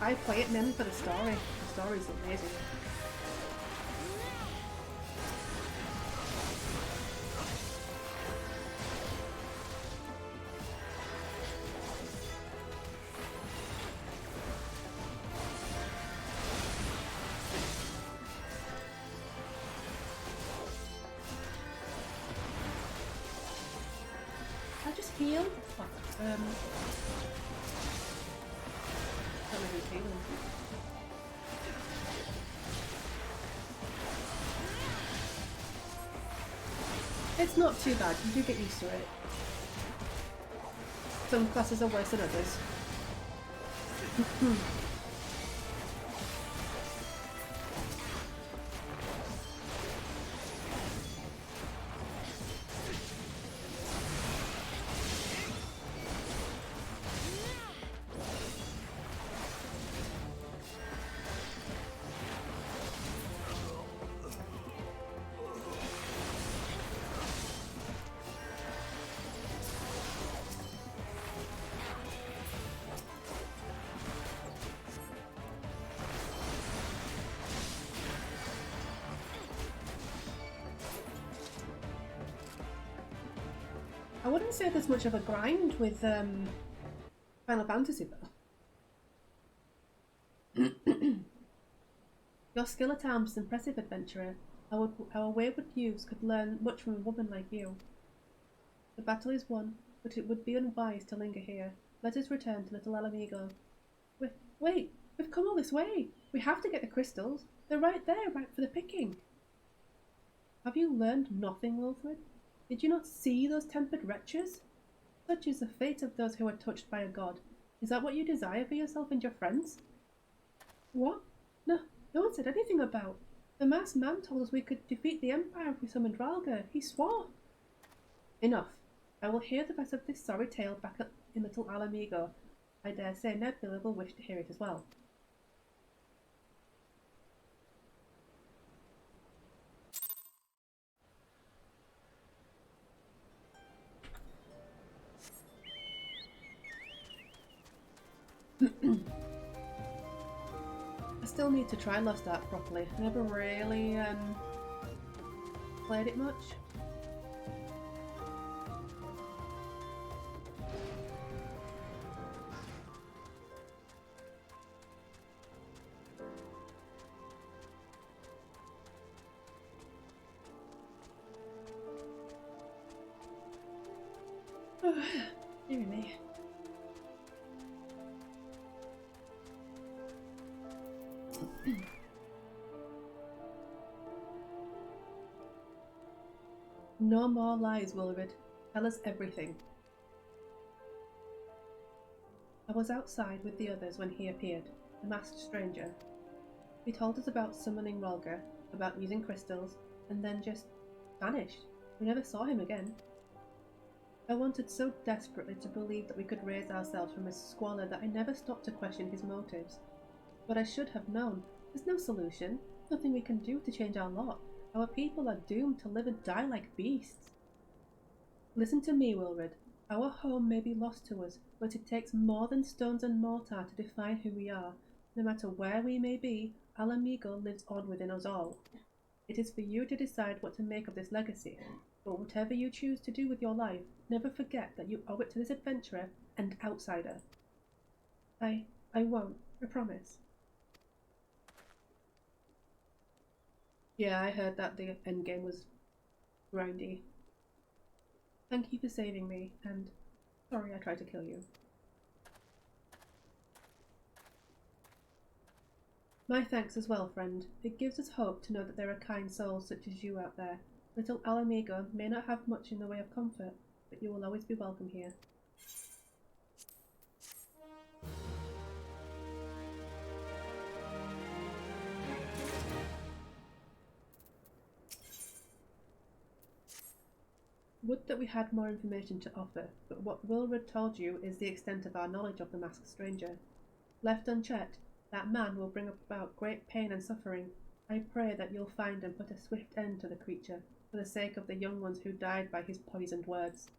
I play it mainly for the story. The story is amazing. I just heal. Fuck. Don't know who's healing. It's not too bad, you do get used to it. Some classes are worse than others. I wouldn't say there's much of a grind with Final Fantasy though. Your skill at arms is impressive, adventurer. Our wayward youths could learn much from a woman like you. The battle is won, but it would be unwise to linger here. Let us return to Little Alamigo. Wait, we've come all this way. We have to get the crystals. They're right there, right for the picking. Have you learned nothing, Wilfred? Did you not see those tempered wretches? Such is the fate of those who are touched by a god. Is that what you desire for yourself and your friends? What? No one said anything about. The masked man told us we could defeat the Empire if we summoned Ralga. He swore. Enough. I will hear the rest of this sorry tale back in Little Alamigo. I dare say Ned Miller will wish to hear it as well. I still need to try Lost Ark properly. I never really played it much. Dear me. No more lies, Wilrid. Tell us everything. I was outside with the others when he appeared, the masked stranger. He told us about summoning Rolga, about using crystals, and then just vanished. We never saw him again. I wanted so desperately to believe that we could raise ourselves from his squalor that I never stopped to question his motives. But I should have known. There's no solution, nothing we can do to change our lot. Our people are doomed to live and die like beasts. Listen to me, Wilrid. Our home may be lost to us, but it takes more than stones and mortar to define who we are. No matter where we may be, Alamigo lives on within us all. It is for you to decide what to make of this legacy, but whatever you choose to do with your life, never forget that you owe it to this adventurer and outsider. I won't, I promise. Yeah, I heard that the endgame was grindy. Thank you for saving me, and sorry I tried to kill you. My thanks as well, friend. It gives us hope to know that there are kind souls such as you out there. Little Alamigo may not have much in the way of comfort, but you will always be welcome here. Would that we had more information to offer, but what Wilrid told you is the extent of our knowledge of the masked stranger. Left unchecked, that man will bring about great pain and suffering. I pray that you'll find and put a swift end to the creature, for the sake of the young ones who died by his poisoned words.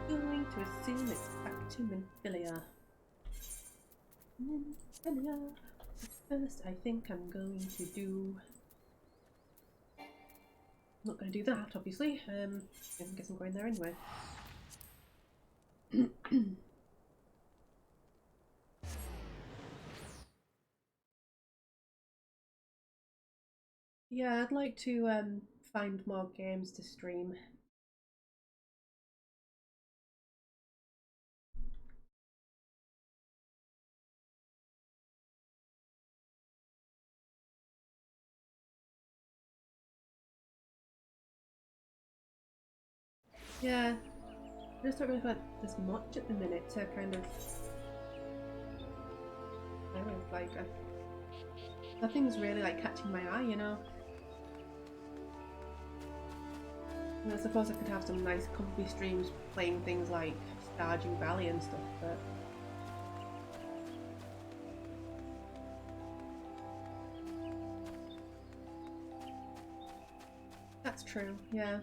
I'm going to assume it's back to Minfilia. Minfilia. First, I think I'm going to do... I'm not going to do that, obviously. I guess I'm going there anyway. Yeah, I'd like to find more games to stream. Yeah, I just don't really have this much at the minute to kind of... I don't know, like, nothing's really like catching my eye, you know? And I suppose I could have some nice comfy streams playing things like Stardew Valley and stuff, but... That's true, yeah.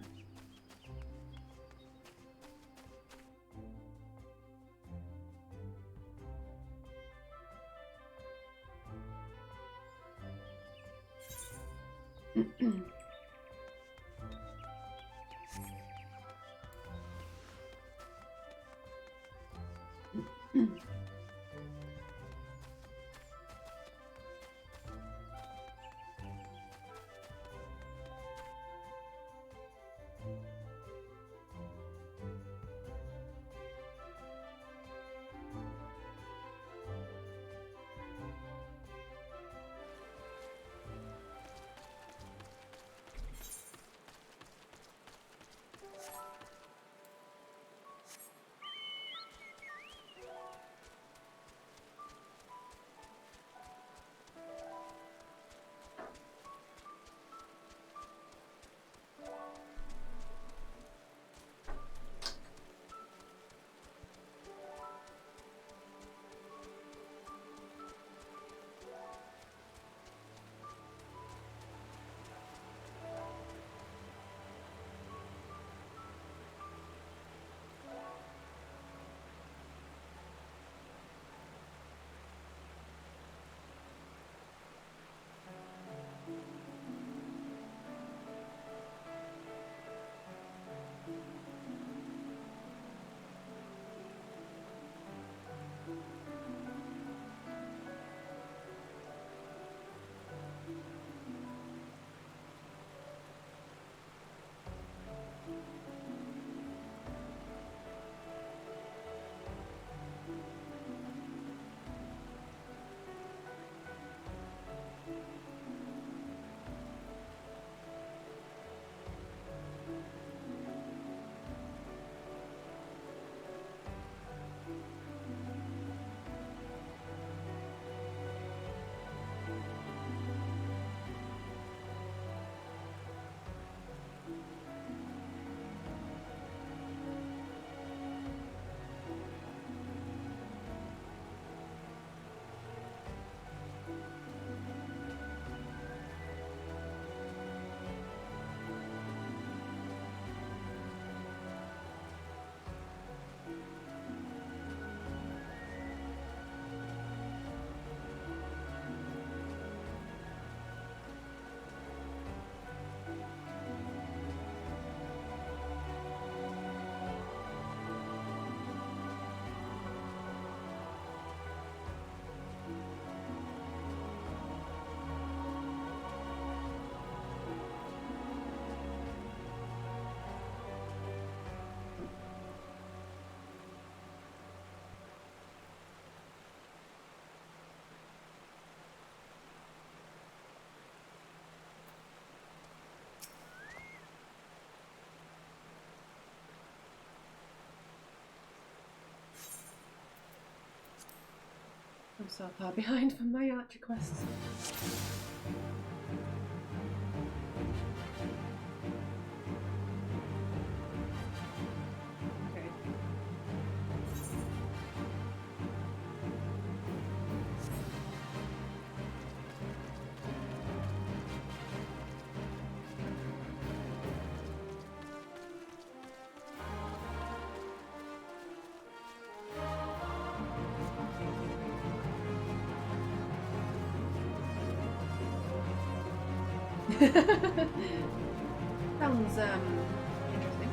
I'm so far behind from my archer quests. Okay. Sounds interesting.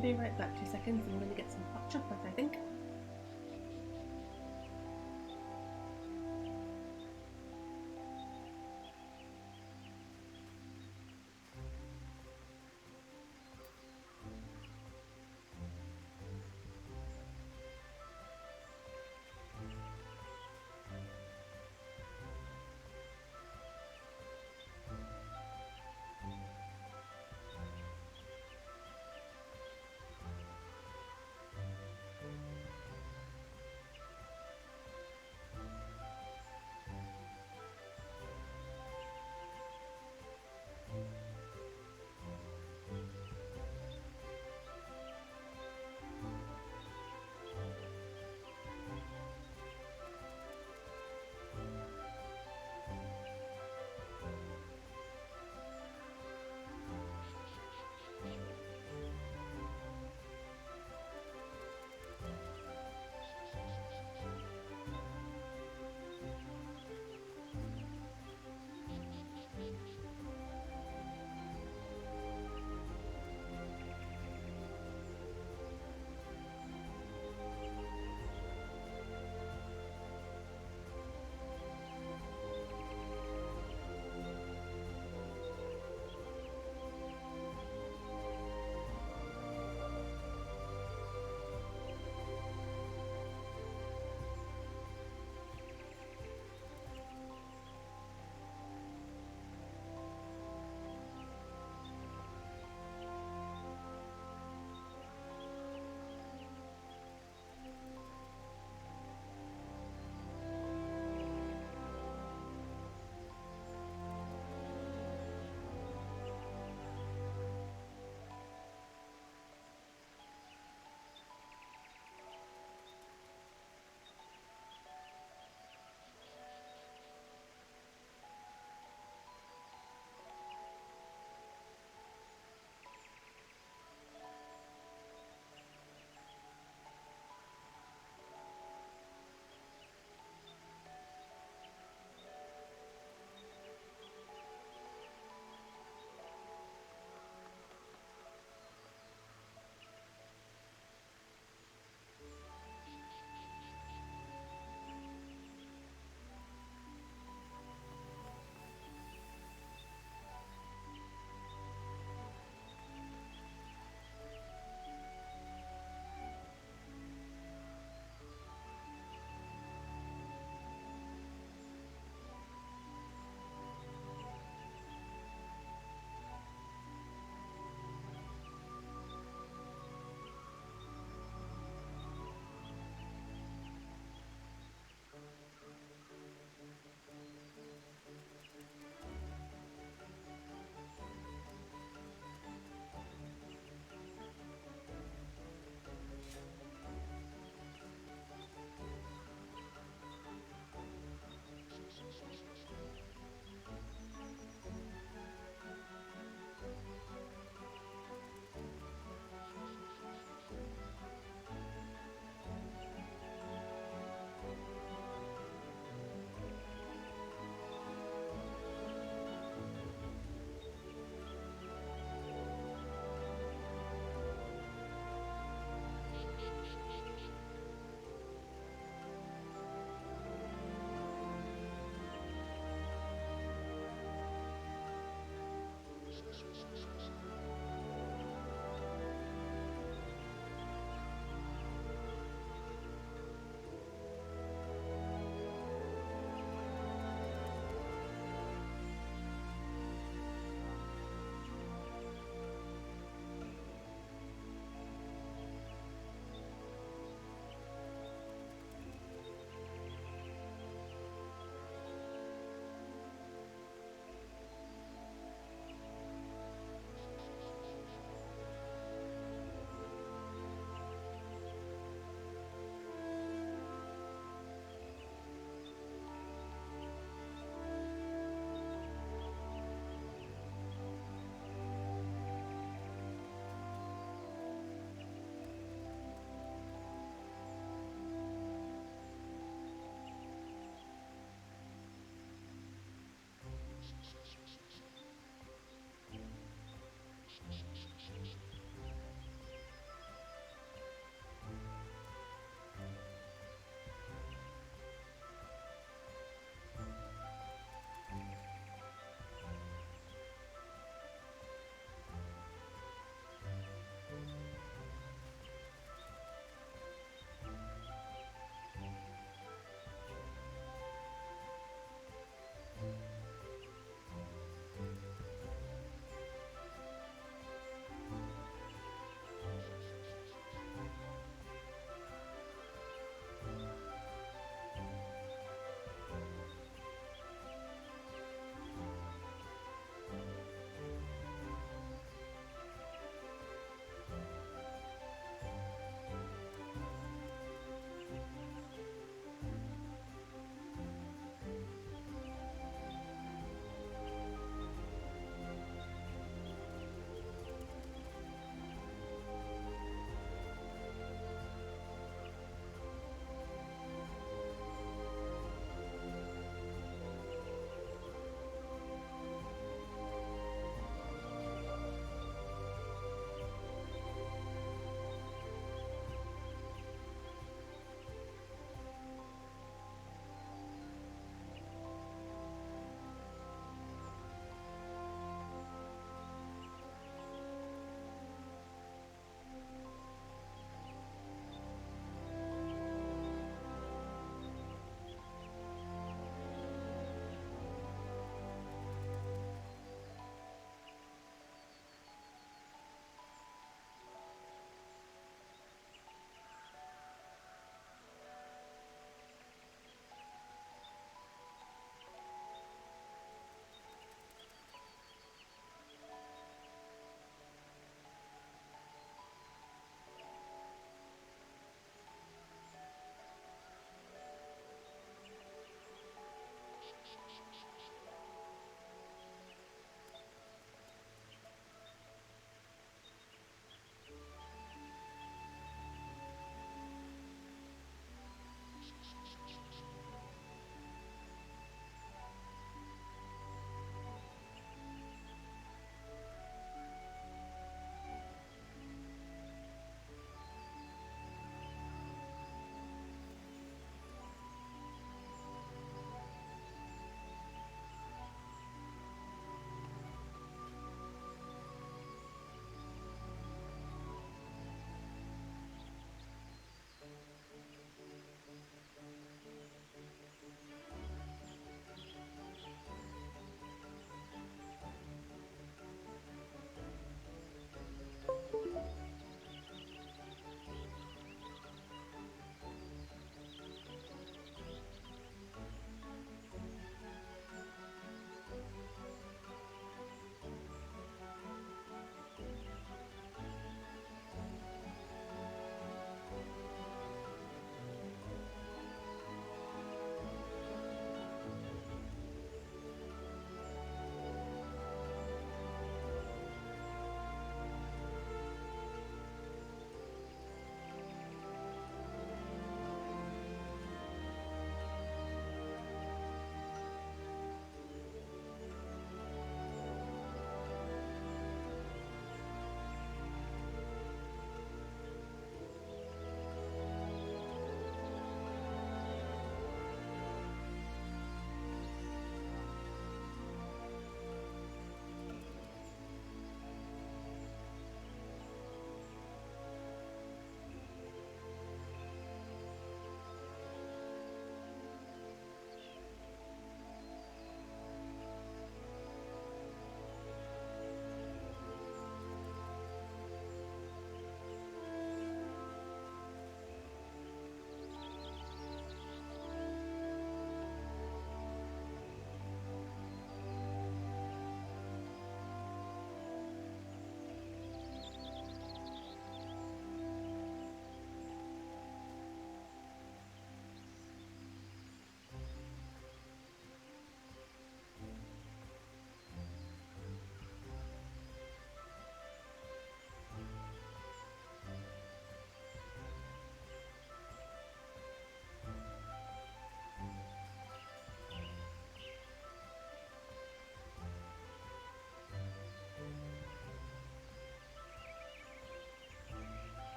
Be right back, 2 seconds. I'm going to get some hot chocolate, I think.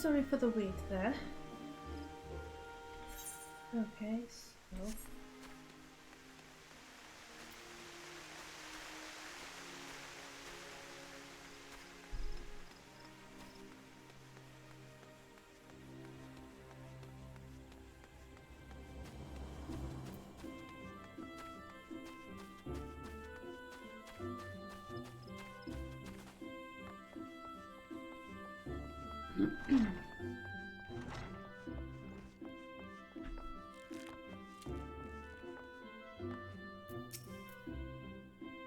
sorry for the wait there. Okay, so...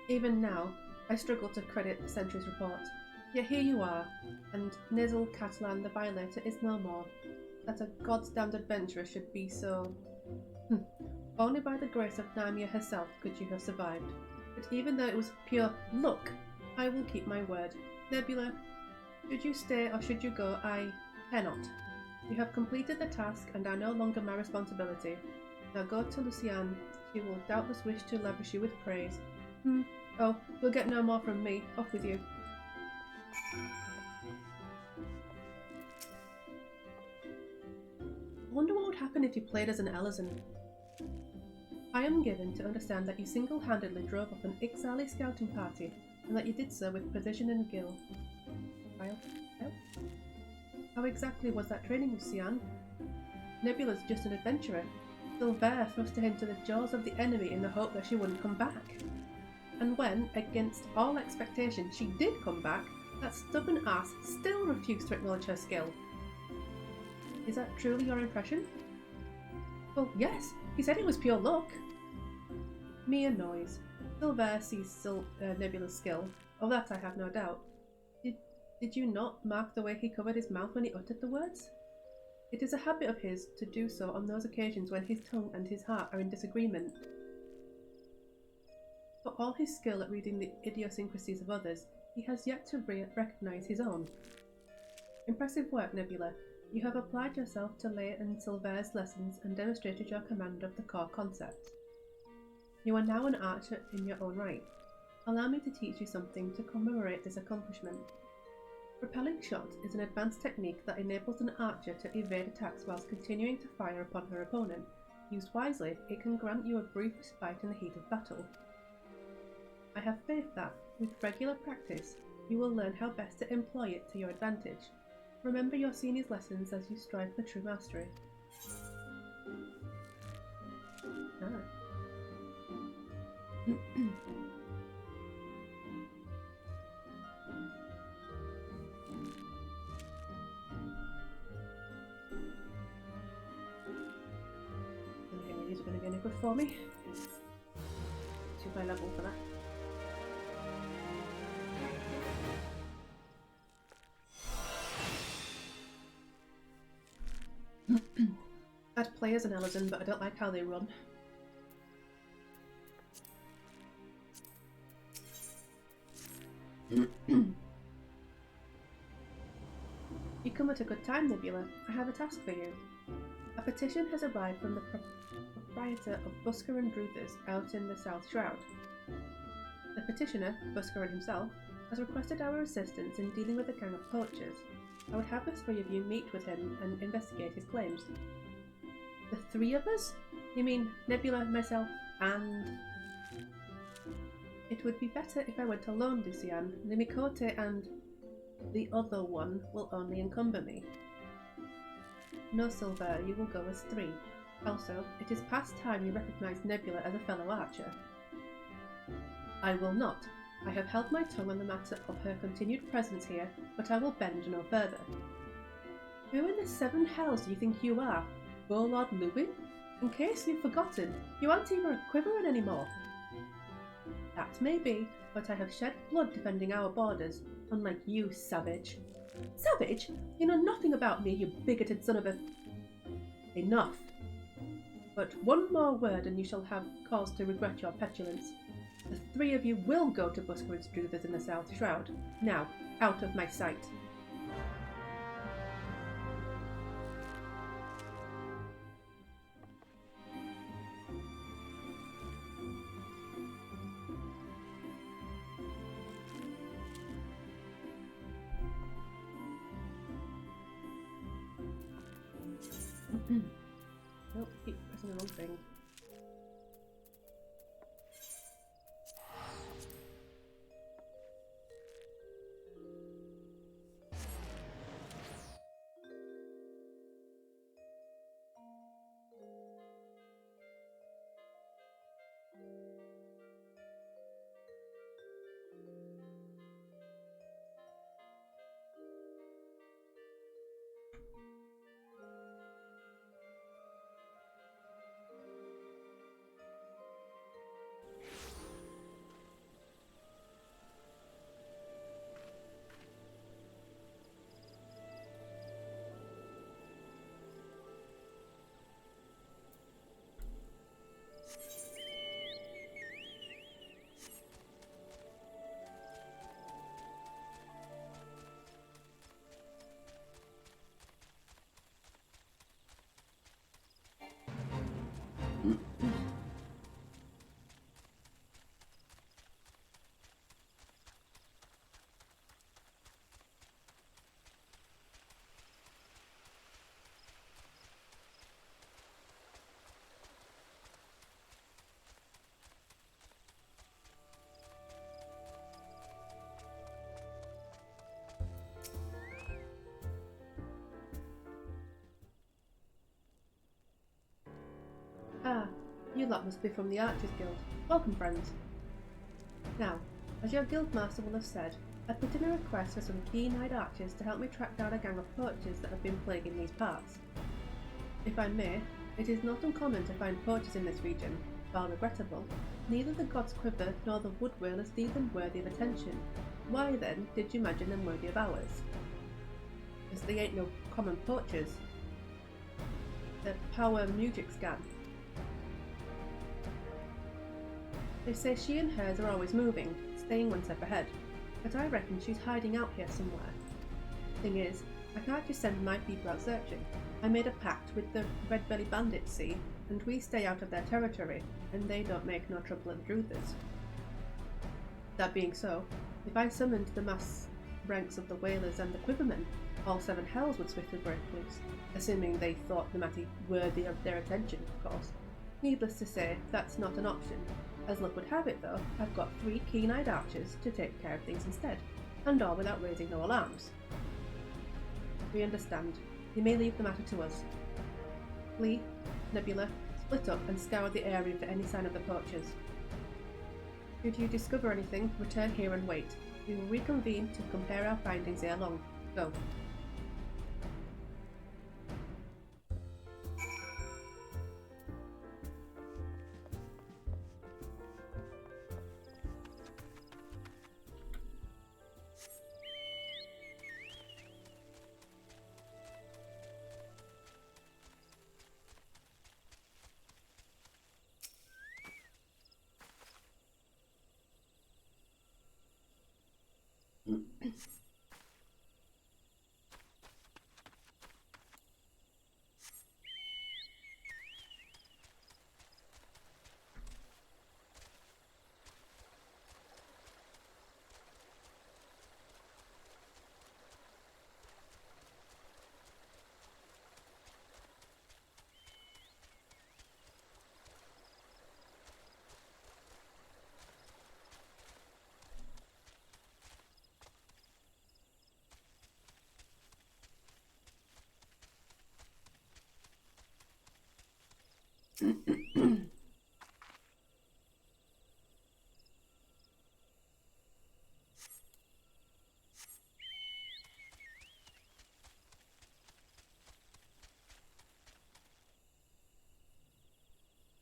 Even now, I struggle to credit the sentry's report. Yet here you are, and Nizzle Catalan the Violator is no more. That a goddamned adventurer should be so... Only by the grace of Narnia herself could you have survived. But even though it was pure luck, I will keep my word. Nebula, should you stay or should you go, I cannot. You have completed the task and are no longer my responsibility. Now go to Luciane. She will doubtless wish to lavish you with praise. Oh, you'll get no more from me. Off with you. I wonder what would happen if you played as an Elezen. I am given to understand that you single-handedly drove up an Ixali scouting party, and that you did so with precision and skill. How exactly was that training, Luciane? Nebula's just an adventurer. Silver thrust her into the jaws of the enemy in the hope that she wouldn't come back. And when, against all expectation, she did come back, that stubborn ass still refused to acknowledge her skill. Is that truly your impression? Well, yes, he said it was pure luck. Mere noise. Silver sees Nebula's skill. Of that I have no doubt. Did you not mark the way he covered his mouth when he uttered the words? It is a habit of his to do so on those occasions when his tongue and his heart are in disagreement. For all his skill at reading the idiosyncrasies of others, he has yet to recognize his own. Impressive work, Nebula. You have applied yourself to Leia and Silver's lessons and demonstrated your command of the core concepts. You are now an archer in your own right. Allow me to teach you something to commemorate this accomplishment. Repelling Shot is an advanced technique that enables an archer to evade attacks whilst continuing to fire upon her opponent. Used wisely, it can grant you a brief respite in the heat of battle. I have faith that, with regular practice, you will learn how best to employ it to your advantage. Remember your senior's lessons as you strive for true mastery. Okay, these are going to be any good for me. Too high level for that. I'd play as an Elezen, but I don't like how they run. You come at a good time, Nebula. I have a task for you. A petition has arrived from the proprietor of Busker and Druthers out in the South Shroud. The petitioner, Busker himself, has requested our assistance in dealing with a gang of poachers. I would have the three of you meet with him and investigate his claims. The three of us? You mean Nebula, myself, and... It would be better if I went alone, Luciane. The Mikote and the other one will only encumber me. No, Silver, you will go as three. Also, it is past time you recognize Nebula as a fellow archer. I will not. I have held my tongue on the matter of her continued presence here, but I will bend no further. Who in the seven hells do you think you are? Warlord Lubin? In case you've forgotten, you aren't even a Quiverin anymore. That may be, but I have shed blood defending our borders, unlike you, savage. Savage? You know nothing about me, you bigoted son of a... Enough. But one more word and you shall have cause to regret your petulance. The three of you will go to Busker and Struthers in the South Shroud. Now, out of my sight. Nope, keep pressing the wrong thing. Ah, you lot must be from the Archers Guild. Welcome, friends. Now, as your guildmaster will have said, I put in a request for some keen-eyed archers to help me track down a gang of poachers that have been plaguing these parts. If I may, it is not uncommon to find poachers in this region. While regrettable, neither the God's Quiver nor the Wood Whalers deem them worthy of attention. Why then did you imagine them worthy of ours? As they ain't no common poachers. They're power music scan. They say she and hers are always moving, staying one step ahead, but I reckon she's hiding out here somewhere. Thing is, I can't just send my people out searching. I made a pact with the Red Belly Bandits, see, and we stay out of their territory, and they don't make no trouble intruders. That being so, if I summoned the mass ranks of the Whalers and the Quivermen, all seven hells would swiftly break loose, assuming they thought the matter worthy of their attention, of course. Needless to say, that's not an option. As luck would have it, though, I've got 3 keen-eyed archers to take care of things instead, and all without raising no alarms. We understand. You may leave the matter to us. Lee, Nebula, split up and scour the area for any sign of the poachers. Should you discover anything, return here and wait. We will reconvene to compare our findings ere long. Go.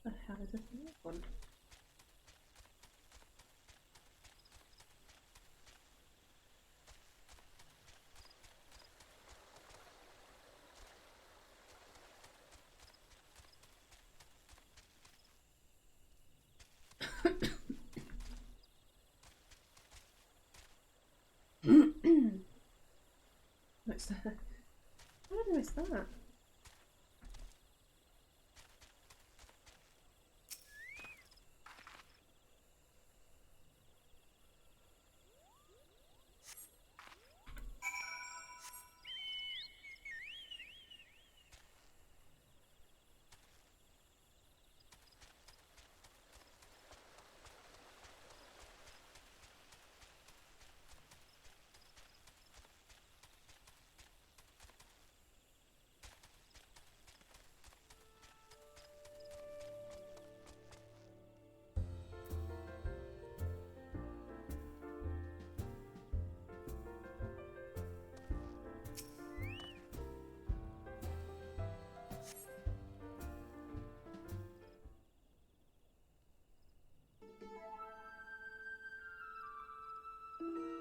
The hell is this one? What's that? How did I miss that?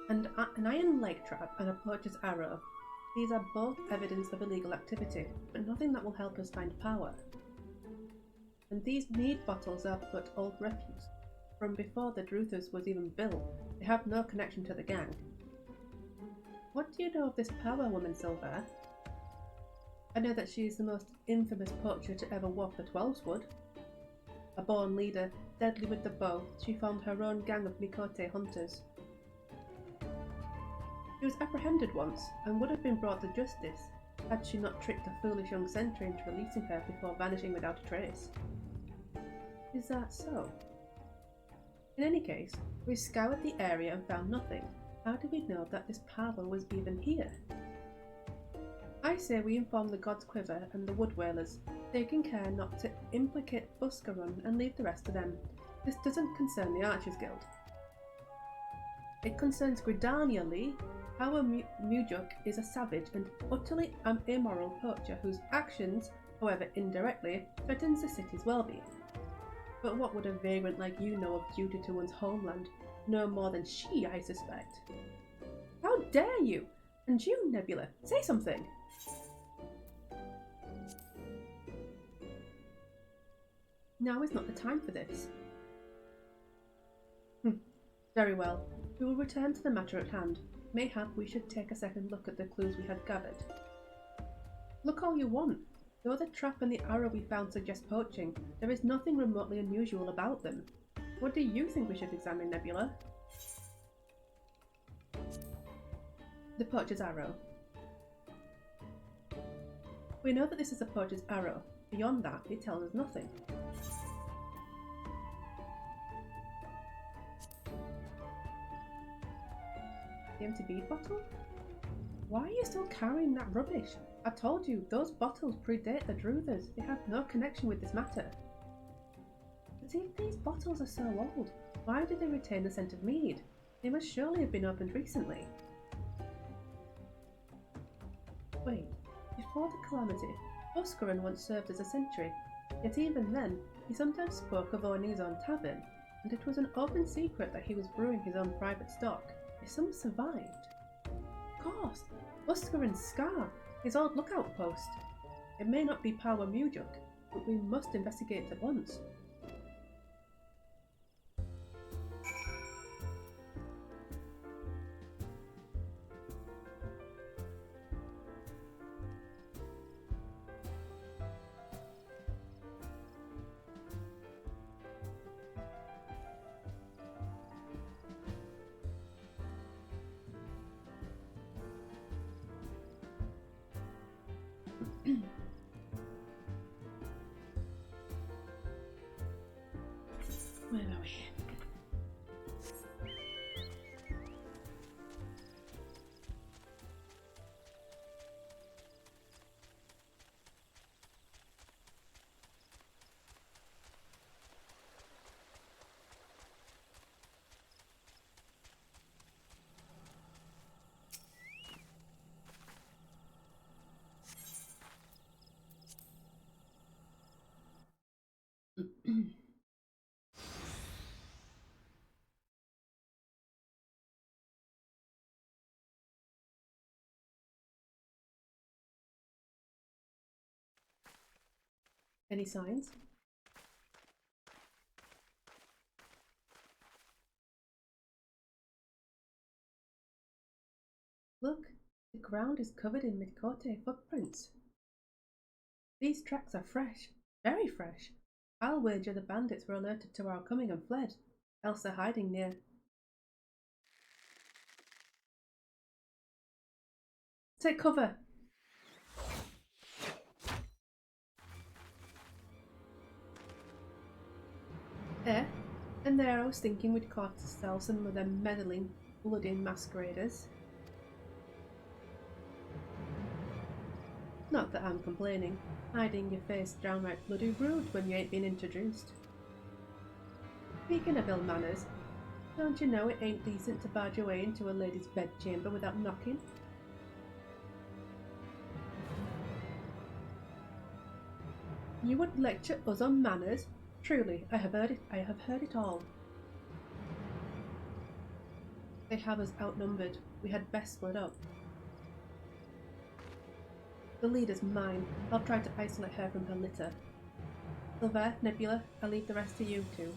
and an iron leg trap and a poacher's arrow. These are both evidence of illegal activity, but nothing that will help us find power. And these mead bottles are but old refuse. From before the Druthers was even built, they have no connection to the gang. What do you know of this power woman, Silver? I know that she is the most infamous poacher to ever walk the Twelveswood. A born leader, deadly with the bow, she formed her own gang of Mikote hunters. She was apprehended once and would have been brought to justice had she not tricked a foolish young sentry into releasing her before vanishing without a trace. Is that so? In any case, we scoured the area and found nothing. How do we know that this power was even here? I say we inform the God's Quiver and the Wood Whalers, taking care not to implicate Buscarun and leave the rest to them. This doesn't concern the Archers Guild. It concerns Gridania Lee. Our Mujuk is a savage and utterly immoral poacher whose actions, however indirectly, threatens the city's well-being. But what would a vagrant like you know of duty to one's homeland? No more than she, I suspect. How dare you! And you, Nebula, say something! Now is not the time for this. Very well. We will return to the matter at hand. Mayhap we should take a second look at the clues we had gathered. Look all you want. Though the trap and the arrow we found suggest poaching, there is nothing remotely unusual about them. What do you think we should examine, Nebula? The poacher's arrow. We know that this is a poacher's arrow. Beyond that, it tells us nothing. The empty bead bottle? Why are you still carrying that rubbish? I told you, those bottles predate the Druthers. They have no connection with this matter. But if these bottles are so old, why do they retain the scent of mead? They must surely have been opened recently. Wait, before the calamity, Buscarun once served as a sentry, yet even then, he sometimes spoke of owning his own tavern, and it was an open secret that he was brewing his own private stock. If some survived. Of course, Buscarun's scar, his old lookout post. It may not be Power Mujuk, but we must investigate at once. Where are we? Any signs? Look, the ground is covered in Mikote footprints. These tracks are fresh, very fresh. I'll wager the bandits were alerted to our coming and fled, else they're hiding near. Take cover! And there I was thinking we'd caught ourselves some of them meddling, bloody masqueraders. Not that I'm complaining. Hiding your face downright bloody rude when you ain't been introduced. Speaking of ill manners, don't you know it ain't decent to barge your way into a lady's bedchamber without knocking? You would lecture us on manners? Truly, I have heard it all. They have us outnumbered. We had best split up. The leader's mine. I'll try to isolate her from her litter. Silver, Nebula, I'll leave the rest to you two.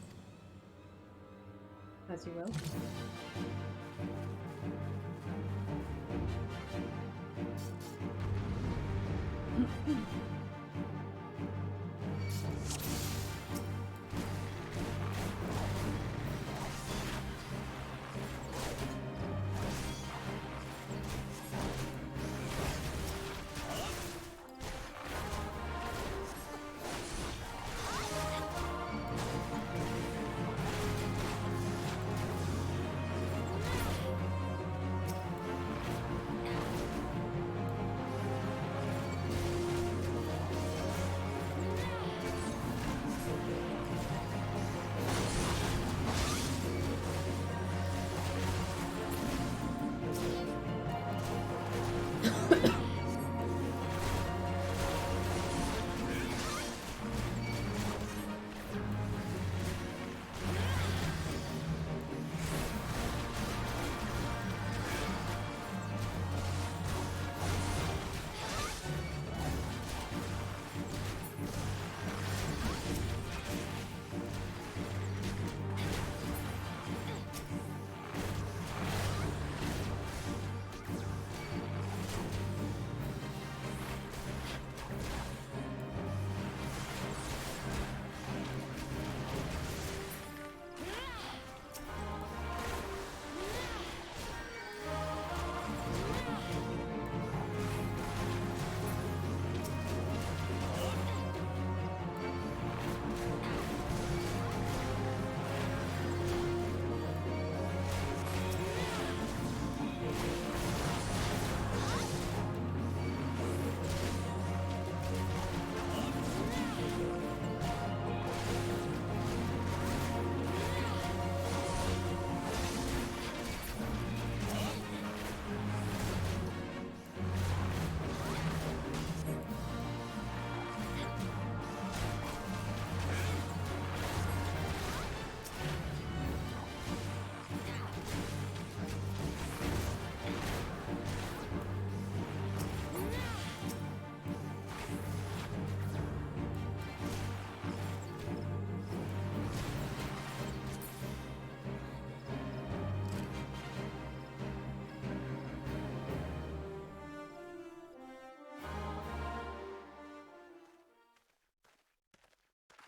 As you will.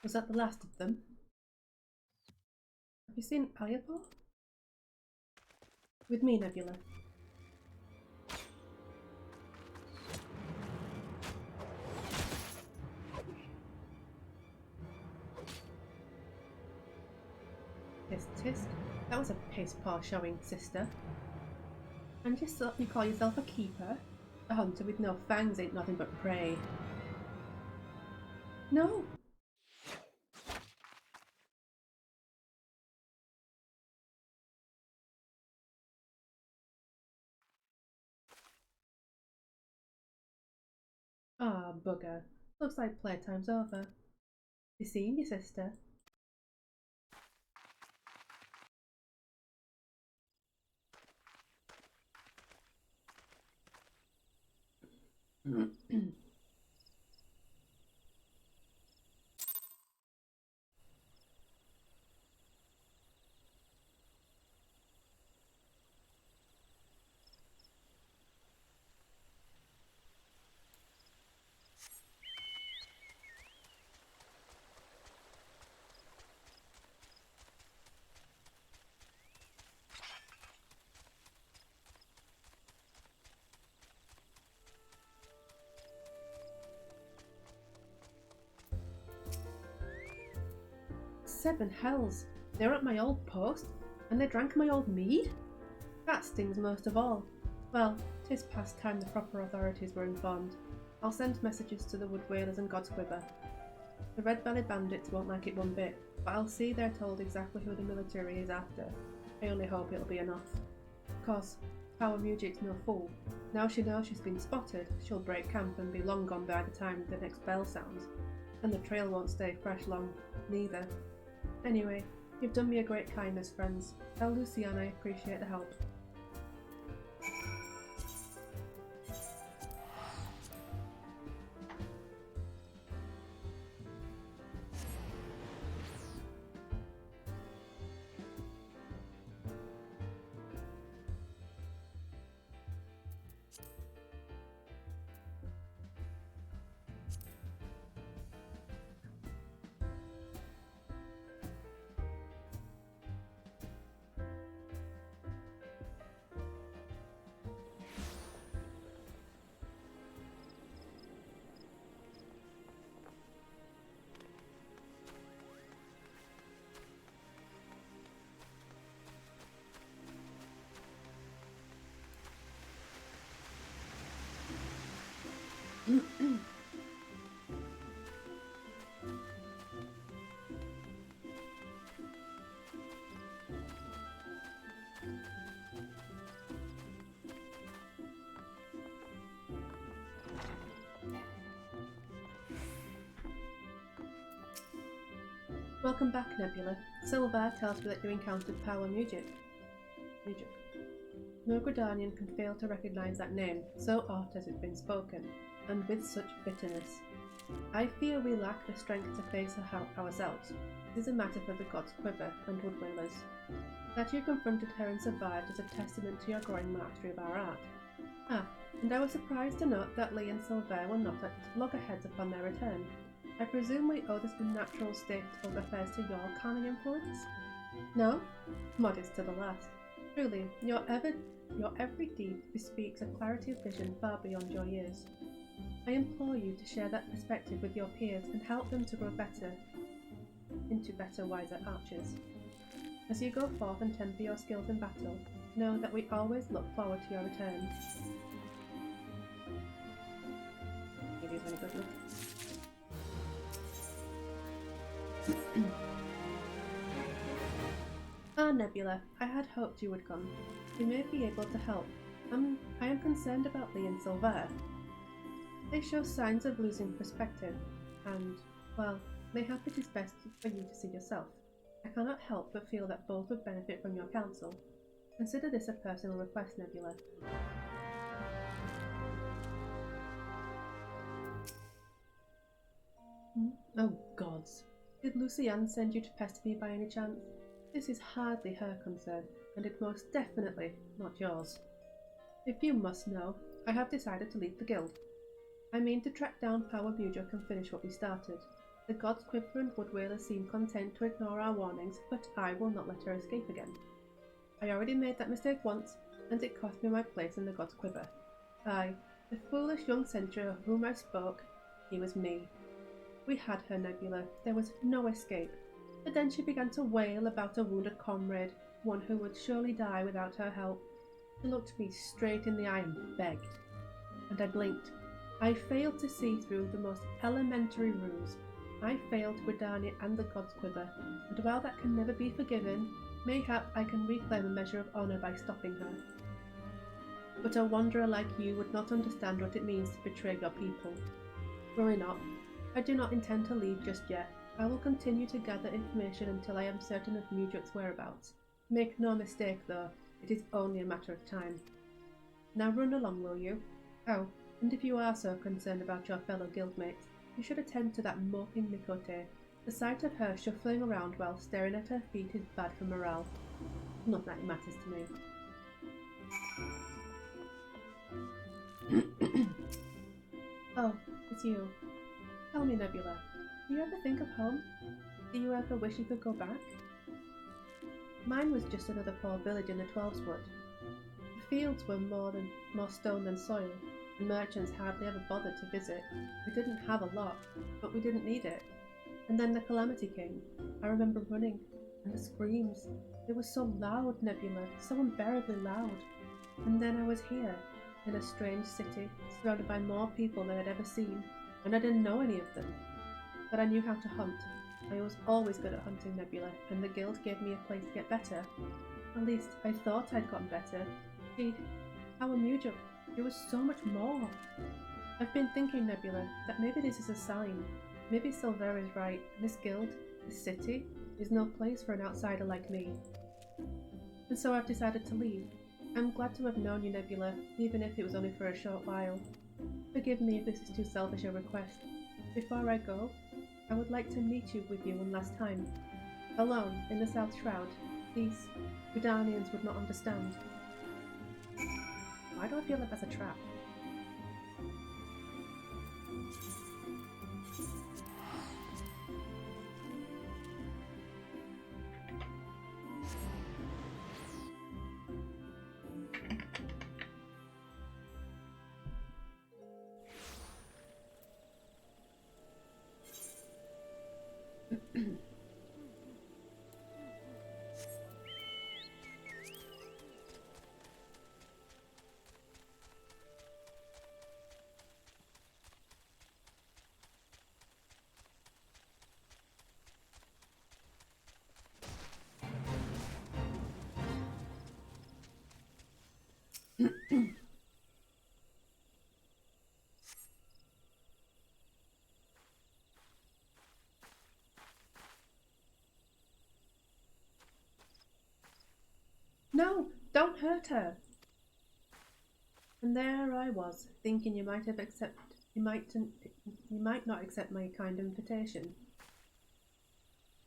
Was that the last of them? Have you seen Ayapor? With me, Nebula. Tisk tisk. That was a piss-poor showing, sister. And just thought you call yourself a keeper? A hunter with no fangs ain't nothing but prey. No! Ah, bugger. Looks like playtime's over. You seen your sister? Seven hells! They're at my old post, and they drank my old mead? That stings most of all. Well, 'tis past time the proper authorities were informed. I'll send messages to the Wood Whalers and Godsquiver. The red-bellied bandits won't like it one bit, but I'll see they're told exactly who the military is after. I only hope it'll be enough. Of course, Power Mugic's no fool. Now she knows she's been spotted, she'll break camp and be long gone by the time the next bell sounds. And the trail won't stay fresh long, neither. Anyway, you've done me a great kindness, friends. Tell Luciana I appreciate the help. Welcome back, Nebula. Silver tells me that you encountered Power Mujic. No Gridanian can fail to recognize that name, so oft has it been spoken, and with such bitterness. I fear we lack the strength to face her ourselves. It is a matter for the gods Quiver and Woodwhalers. That you confronted her and survived is a testament to your growing mastery of our art. Ah, and I was surprised to note that Lee and Silver were not at loggerheads upon their return. I presume we owe this unnatural state of affairs to your calming influence? No? Modest to the last. Truly, your every deed bespeaks a clarity of vision far beyond your years. I implore you to share that perspective with your peers and help them to grow into better, wiser archers. As you go forth and temper your skills in battle, know that we always look forward to your return. Maybe it's any good enough. Ah, Nebula, I had hoped you would come. You may be able to help. I am concerned about Lee and Silver. They show signs of losing perspective, and, well, mayhap it is best for you to see yourself. I cannot help but feel that both would benefit from your counsel. Consider this a personal request, Nebula. Oh, gods. Did Lucienne send you to pester me by any chance? This is hardly her concern, and it most definitely not yours. If you must know, I have decided to leave the guild. I mean to track down Power Mujic and finish what we started. The gods Quiver and Woodwhaler seem content to ignore our warnings, but I will not let her escape again. I already made that mistake once, and it cost me my place in the gods Quiver. Aye, the foolish young sentry of whom I spoke, he was me. We had her, Nebula. There was no escape. But then she began to wail about a wounded comrade, one who would surely die without her help. She looked me straight in the eye and begged. And I blinked. I failed to see through the most elementary ruse. I failed Gridania and the gods Quiver, and while that can never be forgiven, mayhap I can reclaim a measure of honour by stopping her. But a wanderer like you would not understand what it means to betray your people. Worry not. I do not intend to leave just yet. I will continue to gather information until I am certain of Mujic's whereabouts. Make no mistake, though, it is only a matter of time. Now run along, will you? Oh, and if you are so concerned about your fellow guildmates, you should attend to that moping Mikote. The sight of her shuffling around while staring at her feet is bad for morale. Not that it matters to me. Oh, it's you. Tell me, Nebula, do you ever think of home? Do you ever wish you could go back? Mine was just another poor village in the Twelveswood. The fields were more stone than soil, and merchants hardly ever bothered to visit. We didn't have a lot, but we didn't need it. And then the calamity came. I remember running, and the screams. It was so loud, Nebula, so unbearably loud. And then I was here, in a strange city, surrounded by more people than I'd ever seen, and I didn't know any of them. But I knew how to hunt. I was always good at hunting, Nebula, and the guild gave me a place to get better. At least, I thought I'd gotten better. Gee, Power Mujic, it was so much more. I've been thinking, Nebula, that maybe this is a sign. Maybe Silver is right. This guild, this city, is no place for an outsider like me. And so I've decided to leave. I'm glad to have known you, Nebula, even if it was only for a short while. Forgive me if this is too selfish a request. Before I go, I would like to meet with you one last time. Alone, in the South Shroud. These Gridanians would not understand. Why do I feel like that's a trap? No, don't hurt her. And there I was, thinking you might not accept my kind invitation.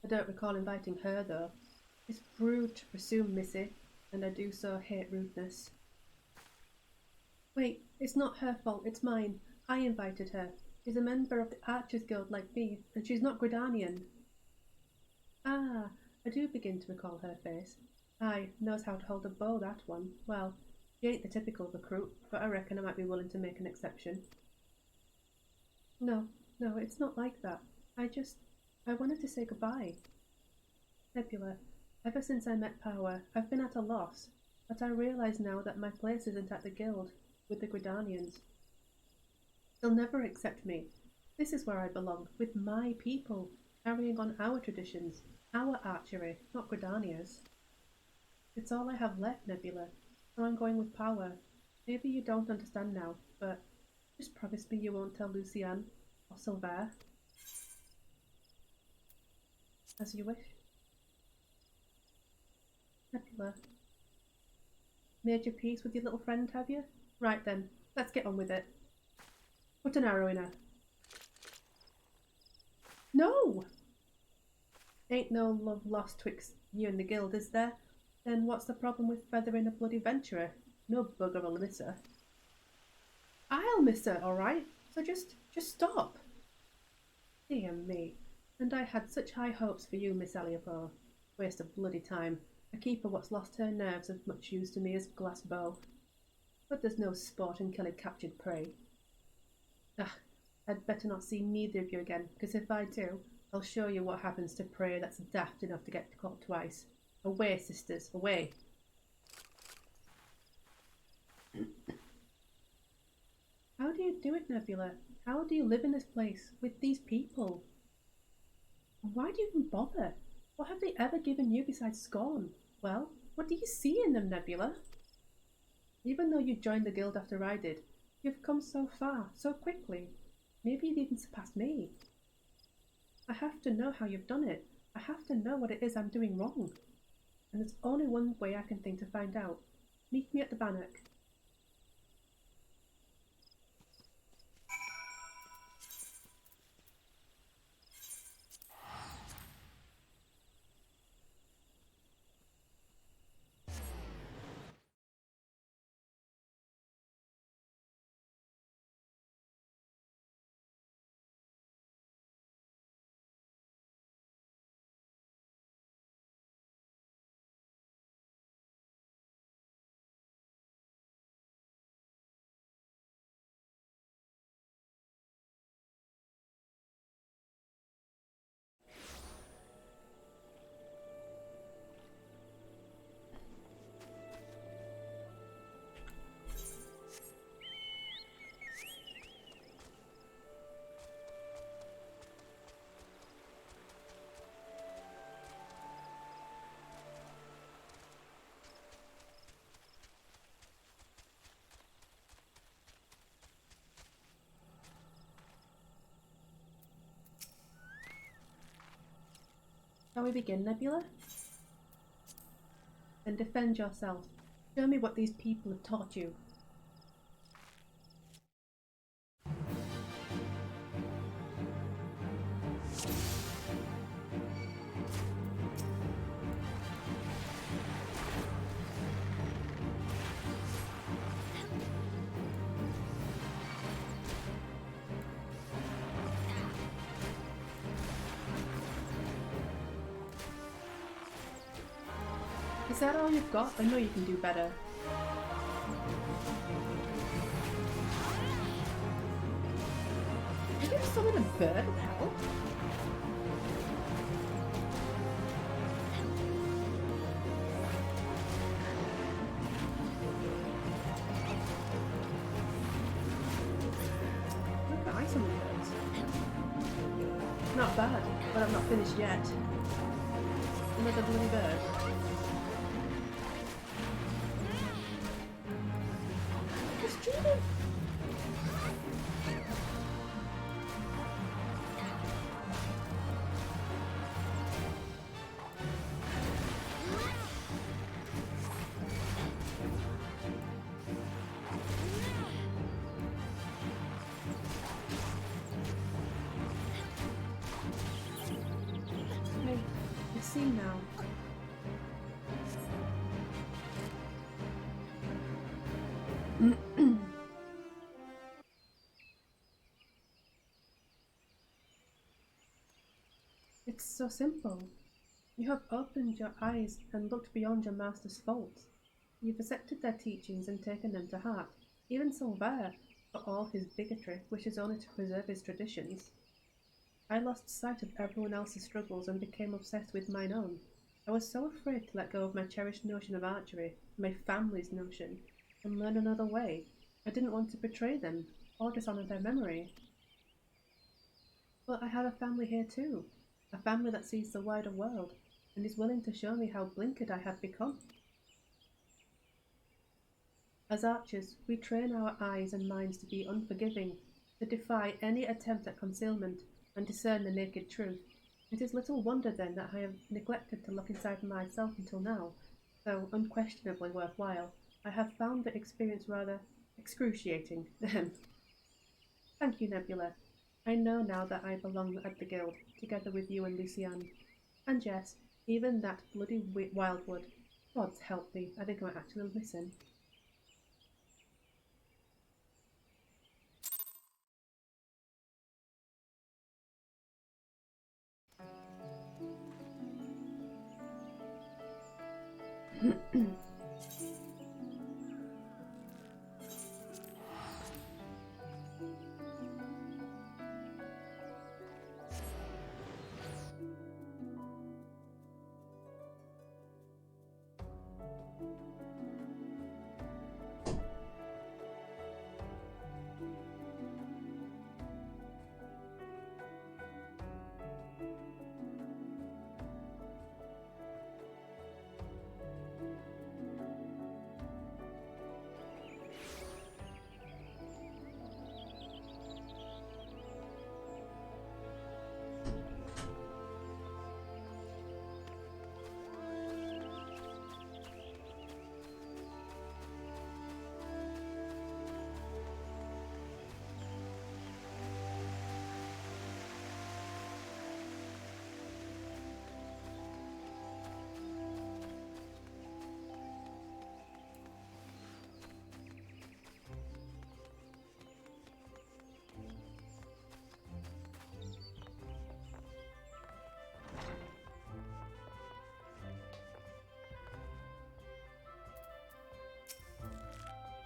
I don't recall inviting her though. It's rude to presume, Missy, and I do so hate rudeness. Wait, it's not her fault, it's mine. I invited her. She's a member of the Archers Guild like me, and she's not Gridanian. Ah, I do begin to recall her face. Aye, knows how to hold a bow, that one. Well, she ain't the typical recruit, but I reckon I might be willing to make an exception. No, it's not like that. I wanted to say goodbye. Nebula, ever since I met Power, I've been at a loss, but I realise now that my place isn't at the guild, with the Gridanians. They'll never accept me. This is where I belong, with my people, carrying on our traditions, our archery, not Gridania's. It's all I have left, Nebula, so I'm going with Power. Maybe you don't understand now, but just promise me you won't tell Lucienne or Sylvain. As you wish. Nebula. Made your peace with your little friend, have you? Right then, let's get on with it. Put an arrow in her. No! Ain't no love lost twixt you and the guild, is there? Then what's the problem with feathering a bloody venturer? No bugger will miss her. I'll miss her, alright? So just stop. Dear me. And I had such high hopes for you, Miss Aliopo. Waste of bloody time. A keeper what's lost her nerves of much use to me as glass bow. But there's no sport in killing captured prey. Ah, I'd better not see neither of you again, because if I do, I'll show you what happens to prey that's daft enough to get caught twice. Away, sisters, away. How do you do it, Nebula? How do you live in this place, with these people? Why do you even bother? What have they ever given you besides scorn? Well, what do you see in them, Nebula? Even though you joined the guild after I did, you've come so far, so quickly. Maybe you've even surpassed me. I have to know how you've done it. I have to know what it is I'm doing wrong. And there's only one way I can think to find out. Meet me at the Bannock. Shall we begin, Nebula? Then defend yourself. Show me what these people have taught you. Is that all you've got? I know you can do better. Did you summon a bird of hell? Look at I summon birds. Not bad, but I'm not finished yet. Another bloody bird. I see now. It's so simple. You have opened your eyes and looked beyond your master's faults. You've accepted their teachings and taken them to heart. Even Silver, for all his bigotry, wishes only to preserve his traditions. I lost sight of everyone else's struggles and became obsessed with mine own. I was so afraid to let go of my cherished notion of archery, my family's notion, and learn another way. I didn't want to betray them, or dishonor their memory. But I have a family here too, a family that sees the wider world, and is willing to show me how blinkered I have become. As archers, we train our eyes and minds to be unforgiving, to defy any attempt at concealment, and discern the naked truth. It is little wonder then that I have neglected to look inside myself until now, though unquestionably worthwhile. I have found the experience rather excruciating. Thank you, Nebula. I know now that I belong at the guild, together with you and Luciane. And yes, even that bloody wildwood. God help me, I think I might actually listen.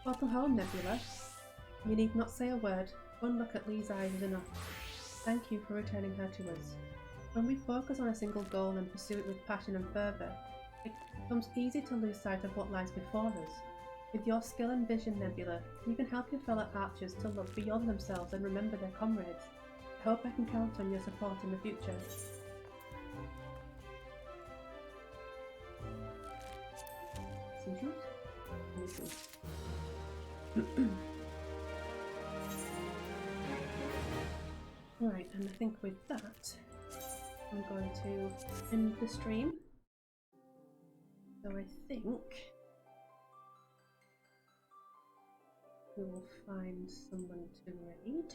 Welcome home, Nebula. You need not say a word. One look at Lee's eyes is enough. Thank you for returning her to us. When we focus on a single goal and pursue it with passion and fervour, it becomes easy to lose sight of what lies before us. With your skill and vision, Nebula, you can help your fellow archers to look beyond themselves and remember their comrades. I hope I can count on your support in the future. Right, and I think with that, I'm going to end the stream. So I think we will find someone to raid.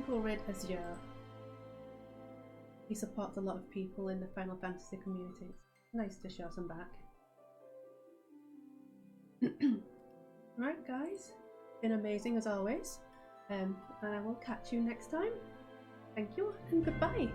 We'll raid Azure. He supports a lot of people in the Final Fantasy community. Nice to show some back. Right, guys, been amazing as always, and I will catch you next time. Thank you and goodbye.